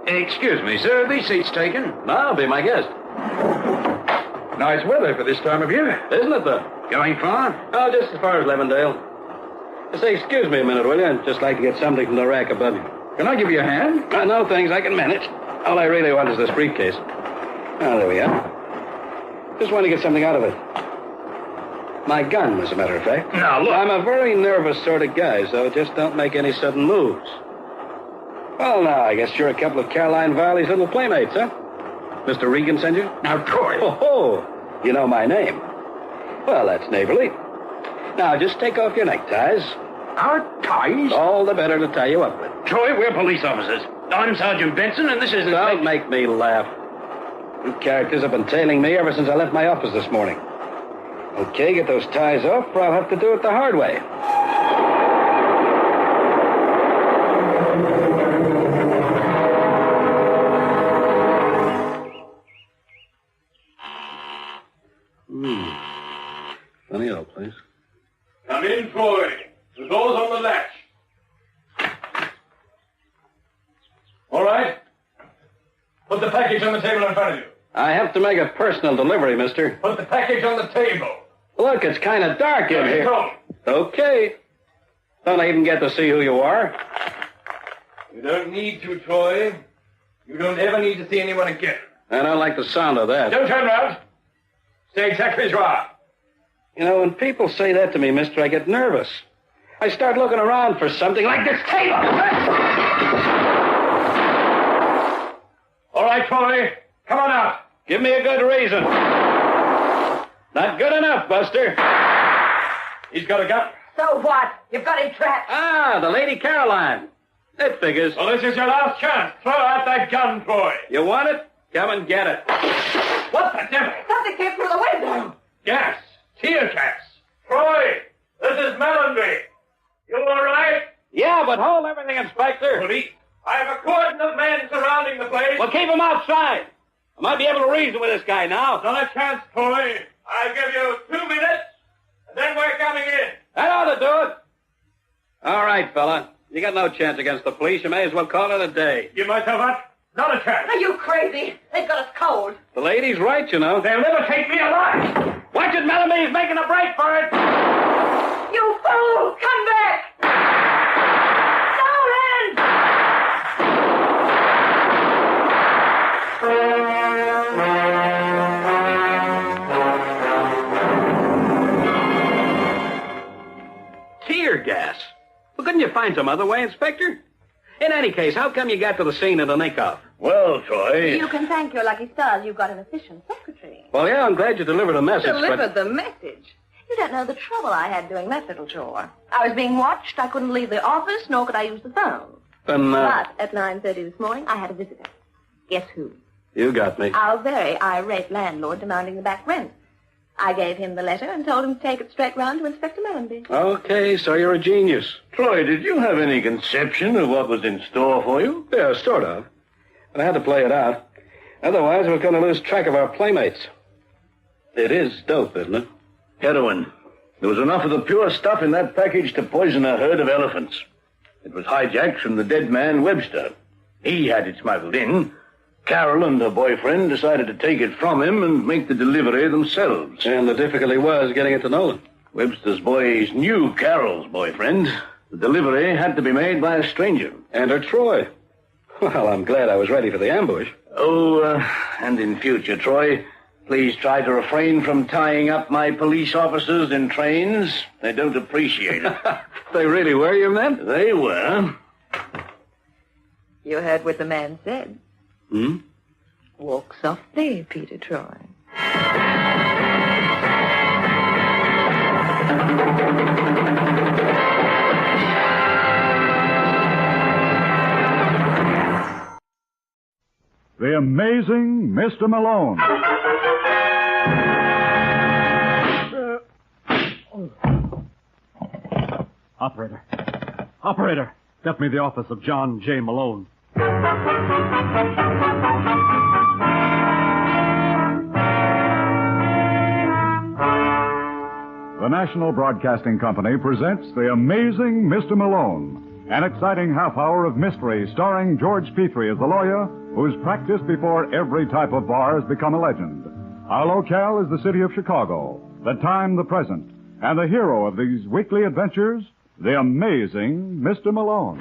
Excuse me, sir. Are these seats taken? I'll be my guest. Nice weather for this time of year. Isn't it, though? Going far? Oh, just as far as Levendale. Say, excuse me a minute, will you? I'd just like to get something from the rack above you. Can I give you a hand? No, thanks. I can manage. All I really want is this briefcase. Oh, there we are. Just want to get something out of it. My gun, as a matter of fact. Now, look. I'm a very nervous sort of guy, so just don't make any sudden moves. Well, now, I guess you're a couple of Caroline Varley's little playmates, huh? Mr. Regan sent you? Now, Troy. Oh, you know my name. Well, that's neighborly. Now, just take off your neckties. Our ties? All the better to tie you up with. Troy, we're police officers. I'm Sergeant Benson, and this isn't... Don't make me laugh. You characters have been tailing me ever since I left my office this morning. Okay, get those ties off, or I'll have to do it the hard way. Funny old place.
Come in, Troy. The door's on the latch. All right. Put the package on the table in front of you.
I have to make a personal delivery, mister.
Put the package on the table.
Look, it's kind of dark in here. Okay. Don't I even get to see who you are?
You don't need to, Troy. You don't ever need to see anyone again.
I don't like the sound of that.
Don't turn around. Stay exactly as you are.
You know, when people say that to me, mister, I get nervous. I start looking around for something like this table.
All right, Troy. Come on out.
Give me a good reason. Not good enough, Buster.
He's got a gun.
So what? You've got him trapped.
Ah, the Lady Caroline. It figures.
Well, this is your last chance. Throw out that gun, Troy.
You want it? Come and get it.
What the devil?
Something came through the window.
Gas. Tear gas. Troy, this is Melody. You all right?
Yeah, but hold everything, Inspector.
Police. I have a cordon of men surrounding the place.
Well, keep them outside. I might be able to reason with this guy now.
Not a chance, Troy. I'll give you 2 minutes, and then we're coming in.
That ought to do it. All right, fella. You got no chance against the police. You may as well call it a day.
Give myself up. Not a chance.
Are you crazy? They've got us cold.
The lady's right, you know.
They'll never take me alive.
Watch it, Melody. He's making a break for it.
You fool! Come back!
Tear gas. Well, couldn't you find some other way, Inspector? In any case, how come you got to the scene in the nick-off?
Well, Troy...
You can thank your lucky stars you've got an efficient secretary.
Well, yeah, I'm glad you delivered a message,
Delivered the message? You don't know the trouble I had doing that little chore. I was being watched. I couldn't leave the office, nor could I use the phone. But at 9:30 this morning, I had a visitor. Guess who?
You got me.
Our very irate landlord demanding the back rent. I gave him the letter and told him to take it straight round to Inspector Melody.
Okay, so you're a genius.
Troy, did you have any conception of what was in store for you?
Yeah, sort of. But I had to play it out. Otherwise, we're going to lose track of our playmates. It is dope, isn't it?
Heroin. There was enough of the pure stuff in that package to poison a herd of elephants. It was hijacked from the dead man, Webster. He had it smuggled in. Carol and her boyfriend decided to take it from him and make the delivery themselves.
And the difficulty was getting it to Nolan.
Webster's boys knew Carol's boyfriend. The delivery had to be made by a stranger.
And her Troy. Well, I'm glad I was ready for the ambush.
And in future, Troy, please try to refrain from tying up my police officers in trains. They don't appreciate it.
They really were, you meant?
They were.
You heard what the man said.
Hmm?
Walk softly, Peter Troy.
The Amazing Mr. Malone. Operator, get me the office of John J. Malone. The National Broadcasting Company presents The Amazing Mr. Malone, an exciting half hour of mystery starring George Petrie as the lawyer who's practiced before every type of bar has become a legend. Our locale is the city of Chicago, the time the present, and the hero of these weekly adventures, The Amazing Mr. Malone.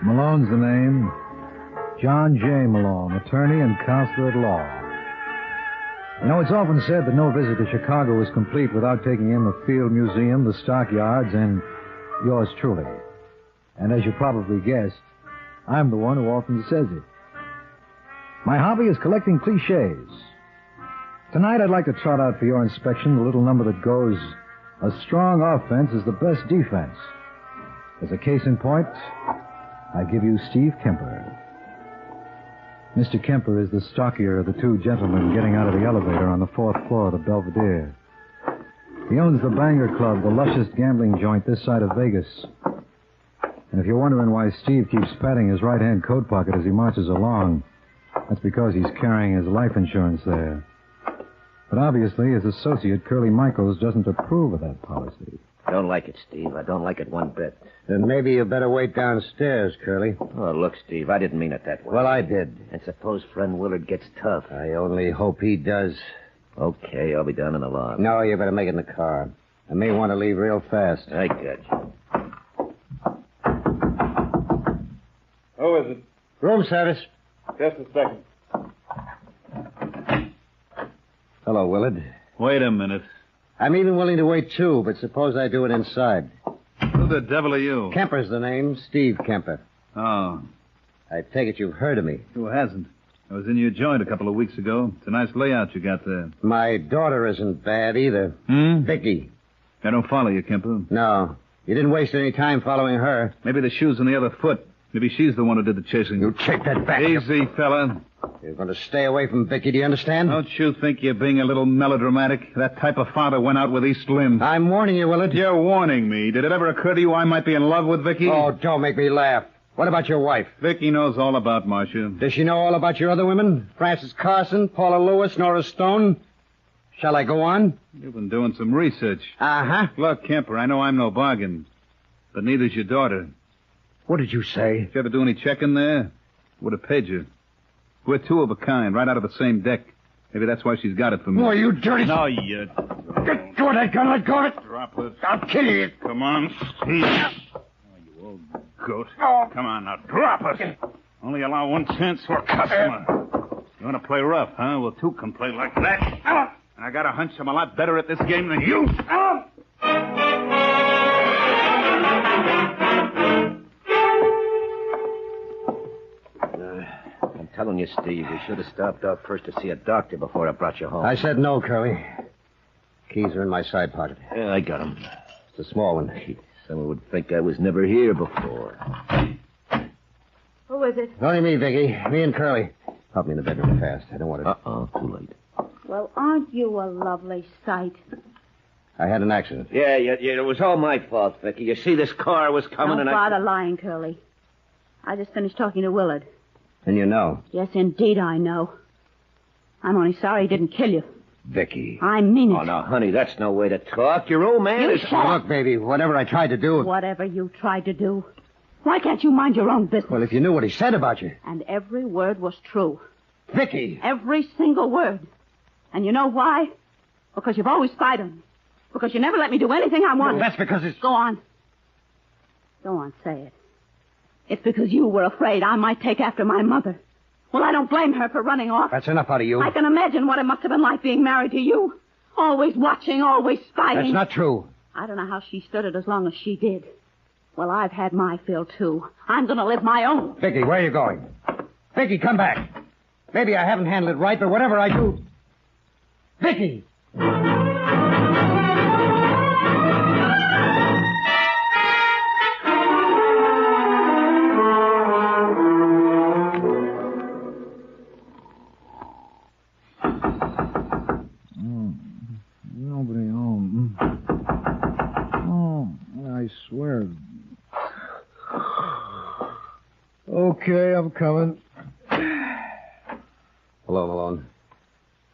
Malone's the name. John J. Malone, attorney and counselor at law. You know, it's often said that no visit to Chicago is complete without taking in the Field Museum, the stockyards, and yours truly. And as you probably guessed, I'm the one who often says it. My hobby is collecting cliches. Tonight I'd like to trot out for your inspection the little number that goes, a strong offense is the best defense. As a case in point, I give you Steve Kemper. Mr. Kemper is the stockier of the two gentlemen getting out of the elevator on the fourth floor of the Belvedere. He owns the Banger Club, the luscious gambling joint this side of Vegas. And if you're wondering why Steve keeps patting his right-hand coat pocket as he marches along, that's because he's carrying his life insurance there. But obviously, his associate, Curly Michaels, doesn't approve of that policy.
I don't like it, Steve. I don't like it one bit.
Then maybe you better wait downstairs, Curly.
Oh, look, Steve, I didn't mean it that way.
Well, I did.
And suppose friend Willard gets tough.
I only hope he does.
Okay, I'll be down in the lawn.
No, you better make it in the car. I may want to leave real fast.
I got you.
Who is it?
Room service.
Just a second.
Hello, Willard.
Wait a minute.
I'm even willing to wait, too, but suppose I do it inside.
Who the devil are you?
Kemper's the name. Steve Kemper.
Oh.
I take it you've heard of me.
Who hasn't? I was in your joint a couple of weeks ago. It's a nice layout you got there.
My daughter isn't bad either. Vicky.
I don't follow you, Kemper.
No. You didn't waste any time following her.
Maybe the shoe's on the other foot. Maybe she's the one who did the chasing.
You take that back.
Easy, fella.
You're going to stay away from Vicky, do you understand?
Don't you think you're being a little melodramatic? That type of father went out with East Lynn.
I'm warning you, Willard.
You're warning me. Did it ever occur to you I might be in love with Vicky?
Oh, don't make me laugh. What about your wife?
Vicky knows all about Marcia.
Does she know all about your other women? Frances Carson, Paula Lewis, Nora Stone? Shall I go on?
You've been doing some research.
Uh-huh.
Look, Kemper, I know I'm no bargain, but neither's your daughter.
What did you say?
Did you ever do any checking there? Would have paid you. We're two of a kind, right out of the same deck. Maybe that's why she's got it for me.
Oh, you dirty...
No, you...
Let go of that gun, let go of it.
Drop it.
I'll kill you.
Come on, Steve. Oh, you old goat. Come on, now, drop it. Only allow one chance for a customer. You want to play rough, huh? Well, two can play like that. And I got a hunch I'm a lot better at this game than you.
I'm telling you, Steve, we should have stopped off first to see a doctor before I brought you home.
I said no, Curly. Keys are in my side pocket.
Yeah, I got them.
It's a small one.
Someone would think I was never here before.
Who is it?
Only me, Vicky. Me and Curly. Help me in the bedroom fast. I don't want to...
Uh-oh, too late.
Well, aren't you a lovely sight?
I had an accident.
Yeah, it was all my fault, Vicky. You see, this car was coming
Don't
and
bother lying, Curly. I just finished talking to Willard.
And you know.
Yes, indeed I know. I'm only sorry he didn't kill you.
Vicky.
I mean it.
Oh, now, honey, that's no way to talk. Your old man is...
shut up.
Look, baby, whatever I tried to do...
Whatever you tried to do. Why can't you mind your own business?
Well, if you knew what he said about you...
And every word was true.
Vicky!
Every single word. And you know why? Because you've always spied on me. Because you never let me do anything I wanted.
No, that's because it's...
Go on. Go on, say it. It's because you were afraid I might take after my mother. Well, I don't blame her for running off.
That's enough out of you.
I can imagine what it must have been like being married to you. Always watching, always spying.
That's not true.
I don't know how she stood it as long as she did. Well, I've had my fill, too. I'm going to live my own.
Vicky, where are you going? Vicky, come back. Maybe I haven't handled it right, but whatever I do... Vicky!
Okay, I'm coming.
Hello, Malone.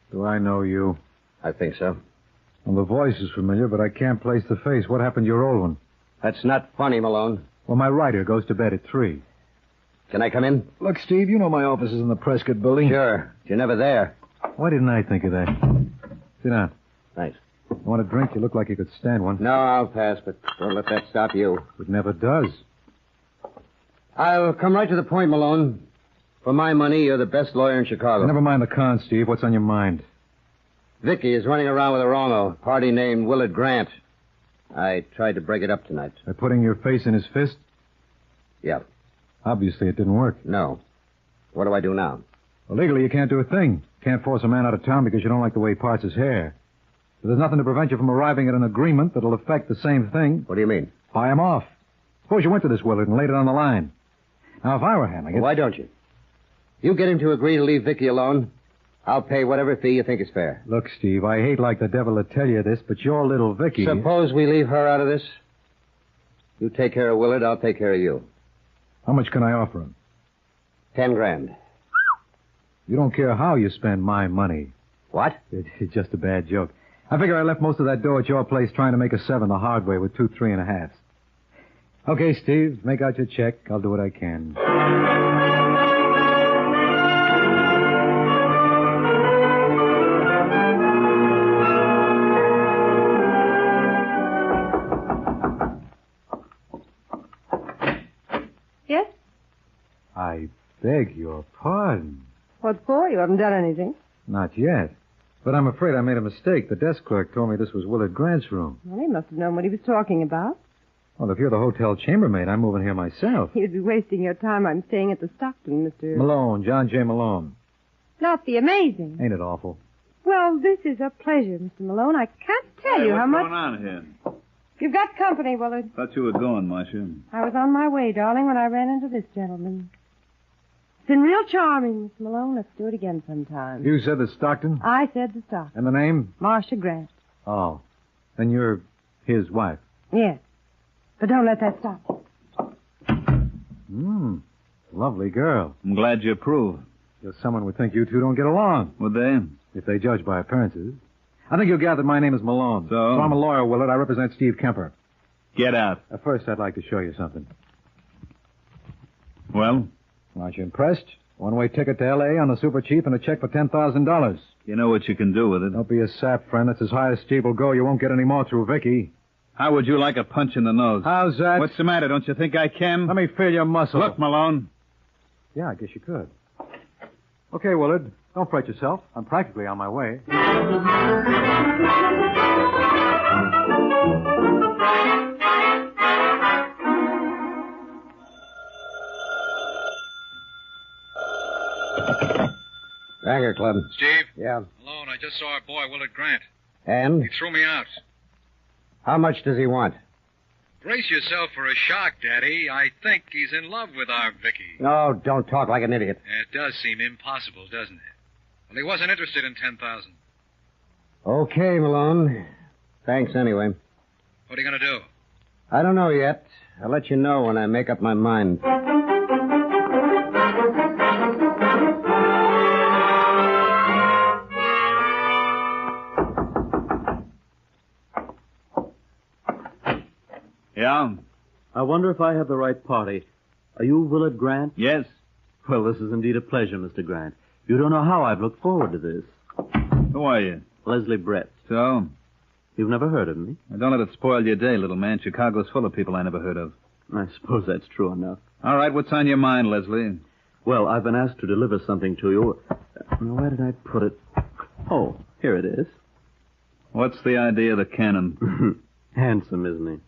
Do I know you?
I think so.
Well, the voice is familiar, but I can't place the face. What happened to your old one?
That's not funny, Malone.
Well, my writer goes to bed at 3.
Can I come in?
Look, Steve, you know my office is in the Prescott building.
Sure. You're never there.
Why didn't I think of that? Sit down.
Thanks.
You want a drink? You look like you could stand one.
No, I'll pass, but don't let that stop you.
It never does.
I'll come right to the point, Malone. For my money, you're the best lawyer in Chicago.
Never mind the con, Steve. What's on your mind?
Vicky is running around with a wrongo, a party named Willard Grant. I tried to break it up tonight.
By putting your face in his fist?
Yeah.
Obviously, it didn't work.
No. What do I do now?
Well, legally, you can't do a thing. Can't force a man out of town because you don't like the way he parts his hair. But there's nothing to prevent you from arriving at an agreement that'll affect the same thing.
What do you mean?
Buy him off. Suppose you went to this Willard and laid it on the line. Now, if I were handling it...
Why don't you? You get him to agree to leave Vicky alone. I'll pay whatever fee you think is fair.
Look, Steve, I hate like the devil to tell you this, but your little Vicky...
Suppose we leave her out of this? You take care of Willard, I'll take care of you.
How much can I offer him?
10 grand.
You don't care how you spend my money.
What?
It's just a bad joke. I figure I left most of that dough at your place trying to make a 7 the hard way with 2 3.5s. Okay, Steve, make out your check. I'll do what I can.
Yes?
I beg your pardon.
What for? You haven't done anything.
Not yet. But I'm afraid I made a mistake. The desk clerk told me this was Willard Grant's room.
Well, he must have known what he was talking about.
Well, if you're the hotel chambermaid, I'm moving here myself.
You'd be wasting your time. I'm staying at the Stockton, Mr.
Malone, John J. Malone.
Not the amazing.
Ain't it awful?
Well, this is a pleasure, Mr. Malone. I can't tell you how much...
What's going on here?
You've got company, Willard.
Thought you were going, Marcia.
I was on my way, darling, when I ran into this gentleman. It's been real charming, Mr. Malone. Let's do it again sometime.
You said the Stockton?
I said the Stockton.
And the name?
Marcia Grant.
Oh. Then you're his wife.
Yes. But don't let that stop.
Lovely girl.
I'm glad you approve.
Just someone would think you two don't get along.
Would they?
If they judge by appearances. I think you'll gather my name is Malone.
So
I'm a lawyer, Willard. I represent Steve Kemper.
Get out.
First, I'd like to show you something.
Well?
Aren't you impressed? One-way ticket to L.A. on the super cheap and a check for $10,000.
You know what you can do with it.
Don't be a sap, friend. That's as high as Steve will go. You won't get any more through Vicky.
How would you like a punch in the nose?
How's that?
What's the matter? Don't you think I can?
Let me feel your muscle.
Look, Malone.
Yeah, I guess you could. Okay, Willard. Don't fret yourself. I'm practically on my way.
Dagger Club.
Steve?
Yeah.
Malone, I just saw our boy, Willard Grant.
And?
He threw me out.
How much does he want?
Brace yourself for a shock, Daddy. I think he's in love with our Vicky.
No, don't talk like an idiot.
It does seem impossible, doesn't it? Well, he wasn't interested in 10,000.
Okay, Malone. Thanks anyway.
What are you going to do?
I don't know yet. I'll let you know when I make up my mind.
Yeah?
I wonder if I have the right party. Are you Willard Grant?
Yes.
Well, this is indeed a pleasure, Mr. Grant. You don't know how I've looked forward to this.
Who are you?
Leslie Brett.
So?
You've never heard of me?
Don't let it spoil your day, little man. Chicago's full of people I never heard of.
I suppose that's true enough.
All right, what's on your mind, Leslie?
Well, I've been asked to deliver something to you. Where did I put it? Oh, here it is.
What's the idea of the cannon?
Handsome, isn't he?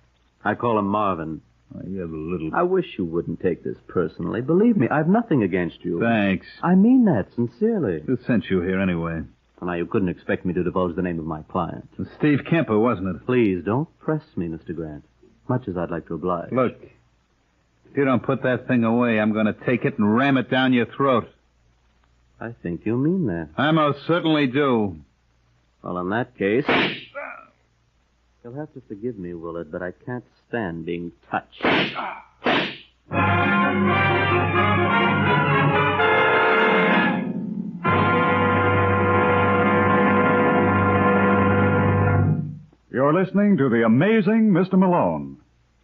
I call him Marvin.
Oh, you have a little...
I wish you wouldn't take this personally. Believe me, I've nothing against you.
Thanks.
I mean that sincerely.
Who sent you here anyway?
Well, now, you couldn't expect me to divulge the name of my client.
It was Steve Kemper, wasn't it?
Please, don't press me, Mr. Grant. Much as I'd like to oblige.
Look, if you don't put that thing away, I'm going to take it and ram it down your throat.
I think you mean that.
I most certainly do.
Well, in that case... You'll have to forgive me, Willard, but I can't stand being touched.
You're listening to The Amazing Mr. Malone.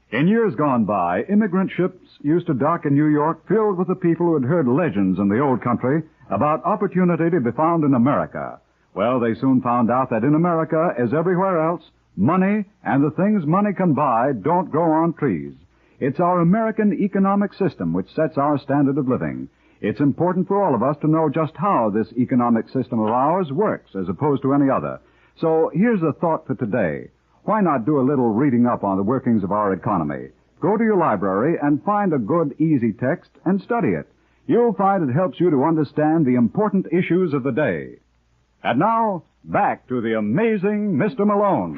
In years gone by, immigrant ships used to dock in New York filled with the people who had heard legends in the old country about opportunity to be found in America. Well, they soon found out that in America, as everywhere else, money and the things money can buy don't grow on trees. It's our American economic system which sets our standard of living. It's important for all of us to know just how this economic system of ours works as opposed to any other. So here's a thought for today. Why not do a little reading up on the workings of our economy? Go to your library and find a good, easy text and study it. You'll find it helps you to understand the important issues of the day. And now, back to the amazing Mr. Malone.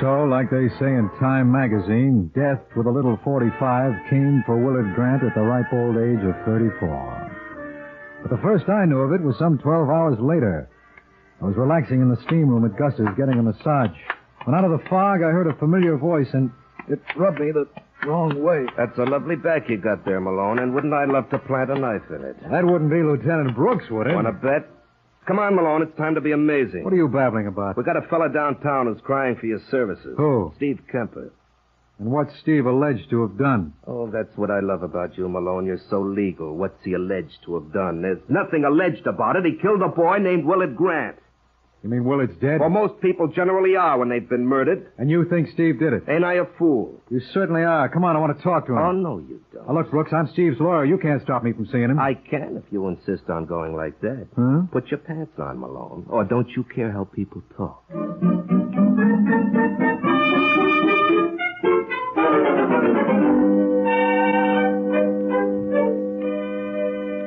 So, like they say in Time magazine, death with a little 45 came for Willard Grant at the ripe old age of 34. But the first I knew of it was some 12 hours later. I was relaxing in the steam room at Gus's, getting a massage. When out of the fog, I heard a familiar voice, and it rubbed me the wrong way.
That's a lovely back you got there, Malone, and wouldn't I love to plant a knife in it?
That wouldn't be Lieutenant Brooks, would it?
Want to bet? Come on, Malone, it's time to be amazing.
What are you babbling about?
We got a fella downtown who's crying for your services.
Who?
Steve Kemper.
And what's Steve alleged to have done?
Oh, that's what I love about you, Malone. You're so legal. What's he alleged to have done? There's nothing alleged about it. He killed a boy named Willard Grant.
You mean Willard's dead?
Well, most people generally are when they've been murdered.
And you think Steve did it?
Ain't I a fool?
You certainly are. Come on, I want to talk to him.
Oh, no, you don't.
Now, look, Brooks, I'm Steve's lawyer. You can't stop me from seeing him.
I can if you insist on going like that.
Huh?
Put your pants on, Malone. Or don't you care how people talk?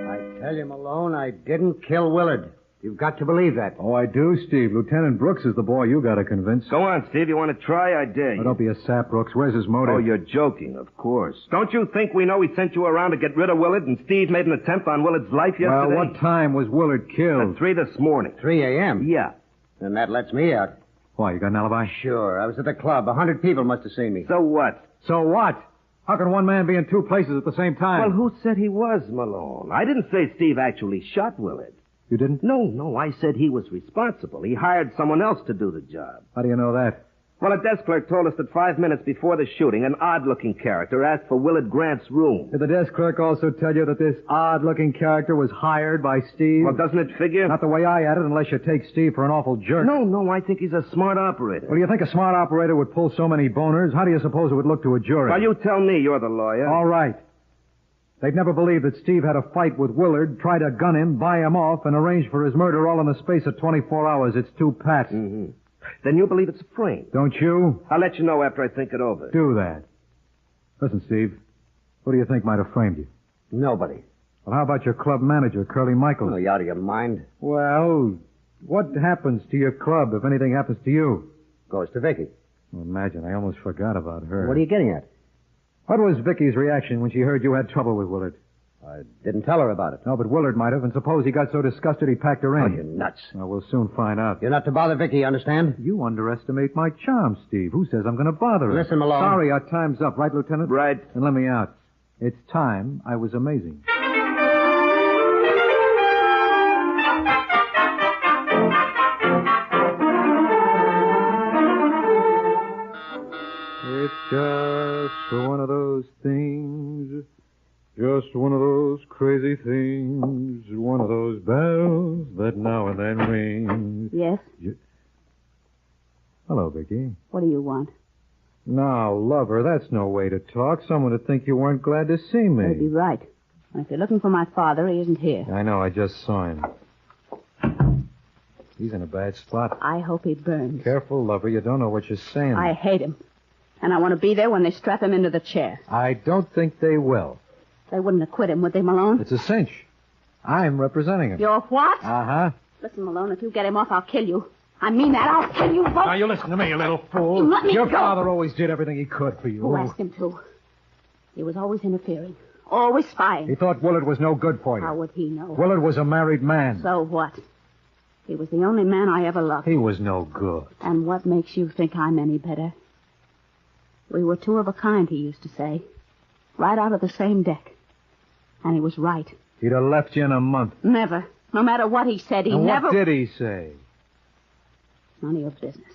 I tell you, Malone, I didn't kill Willard. You've got to believe that.
Oh, I do, Steve. Lieutenant Brooks is the boy you got to convince.
Go on, Steve. You want to try? I dare you.
Oh, don't be a sap, Brooks. Where's his motive?
Oh, you're joking, of course. Don't you think we know he sent you around to get rid of Willard and Steve made an attempt on Willard's life yesterday?
Well, what time was Willard killed?
At 3 this morning.
3 a.m.?
Yeah.
And that lets me out.
Why, you got an alibi?
Sure. I was at the club. 100 people must have seen me.
So what?
So what? How can one man be in two places at the same time?
Well, who said he was, Malone? I didn't say Steve actually shot Willard.
You didn't?
No, I said he was responsible. He hired someone else to do the job.
How do you know that?
Well, a desk clerk told us that 5 minutes before the shooting, an odd-looking character asked for Willard Grant's room.
Did the desk clerk also tell you that this odd-looking character was hired by Steve?
Well, doesn't it figure?
Not the way I had it, unless you take Steve for an awful jerk.
No, I think he's a smart operator.
Well, you think a smart operator would pull so many boners? How do you suppose it would look to a jury?
Well, you tell me. You're the lawyer.
All right. They'd never believe that Steve had a fight with Willard, tried to gun him, buy him off, and arrange for his murder all in the space of 24 hours. It's too pat.
Mm-hmm. Then you believe it's a frame.
Don't you?
I'll let you know after I think it over.
Do that. Listen, Steve, who do you think might have framed you?
Nobody.
Well, how about your club manager, Curly Michaels?
Oh, you out of your mind?
Well, what happens to your club if anything happens to you?
Goes to Vicky.
Well, imagine, I almost forgot about her.
What are you getting at?
What was Vicky's reaction when she heard you had trouble with Willard?
I didn't tell her about it.
No, but Willard might have, and suppose he got so disgusted he packed her in.
Oh, you're nuts.
Well, we'll soon find out.
You're not to bother Vicky, you understand?
You underestimate my charm, Steve. Who says I'm going to bother her?
Listen, Malone.
Sorry, our time's up. Right, Lieutenant?
Right.
And let me out. It's time I was amazing. It's just one of those things, just one of those crazy things, one of those bells that now and then ring.
Yes?
Hello, Vicky.
What do you want?
Now, lover, that's no way to talk. Someone would think you weren't glad to see me.
You'd be right. And if you're looking for my father, he isn't here.
I know, I just saw him. He's in a bad spot.
I hope he burns.
Careful, lover, you don't know what you're saying.
I hate him. And I want to be there when they strap him into the chair.
I don't think they will.
They wouldn't acquit him, would they, Malone?
It's a cinch. I'm representing him.
You're what?
Uh-huh.
Listen, Malone, if you get him off, I'll kill you. I mean that. I'll kill you both.
Now, you listen to me, you little fool.
You let me
Your
go.
father always did everything he could for you.
Who asked him to? He was always interfering. Always spying.
He thought Willard was no good for you.
How would he know?
Willard was a married man.
So what? He was the only man I ever loved.
He was no good.
And what makes you think I'm any better? We were two of a kind, he used to say. Right out of the same deck. And he was right.
He'd have left you in a month.
Never. No matter what he said, he
And
never...
what did he say?
None of your business.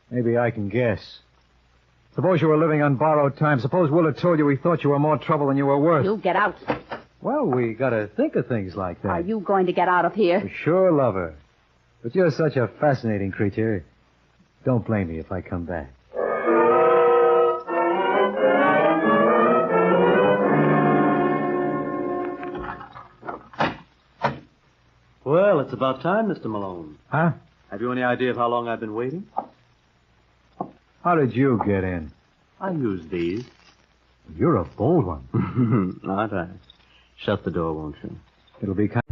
Maybe I can guess. Suppose you were living on borrowed time. Suppose Willard told you he thought you were more trouble than you were worth.
You get out.
Well, we gotta think of things like that.
Are you going to get out of here?
Sure, lover. But you're such a fascinating creature. Don't blame me if I come back.
Well, it's about time, Mr. Malone.
Huh?
Have you any idea of how long I've been waiting?
How did you get in?
I used these.
You're a bold one.
Aren't I? Shut the door, won't you?
It'll be kind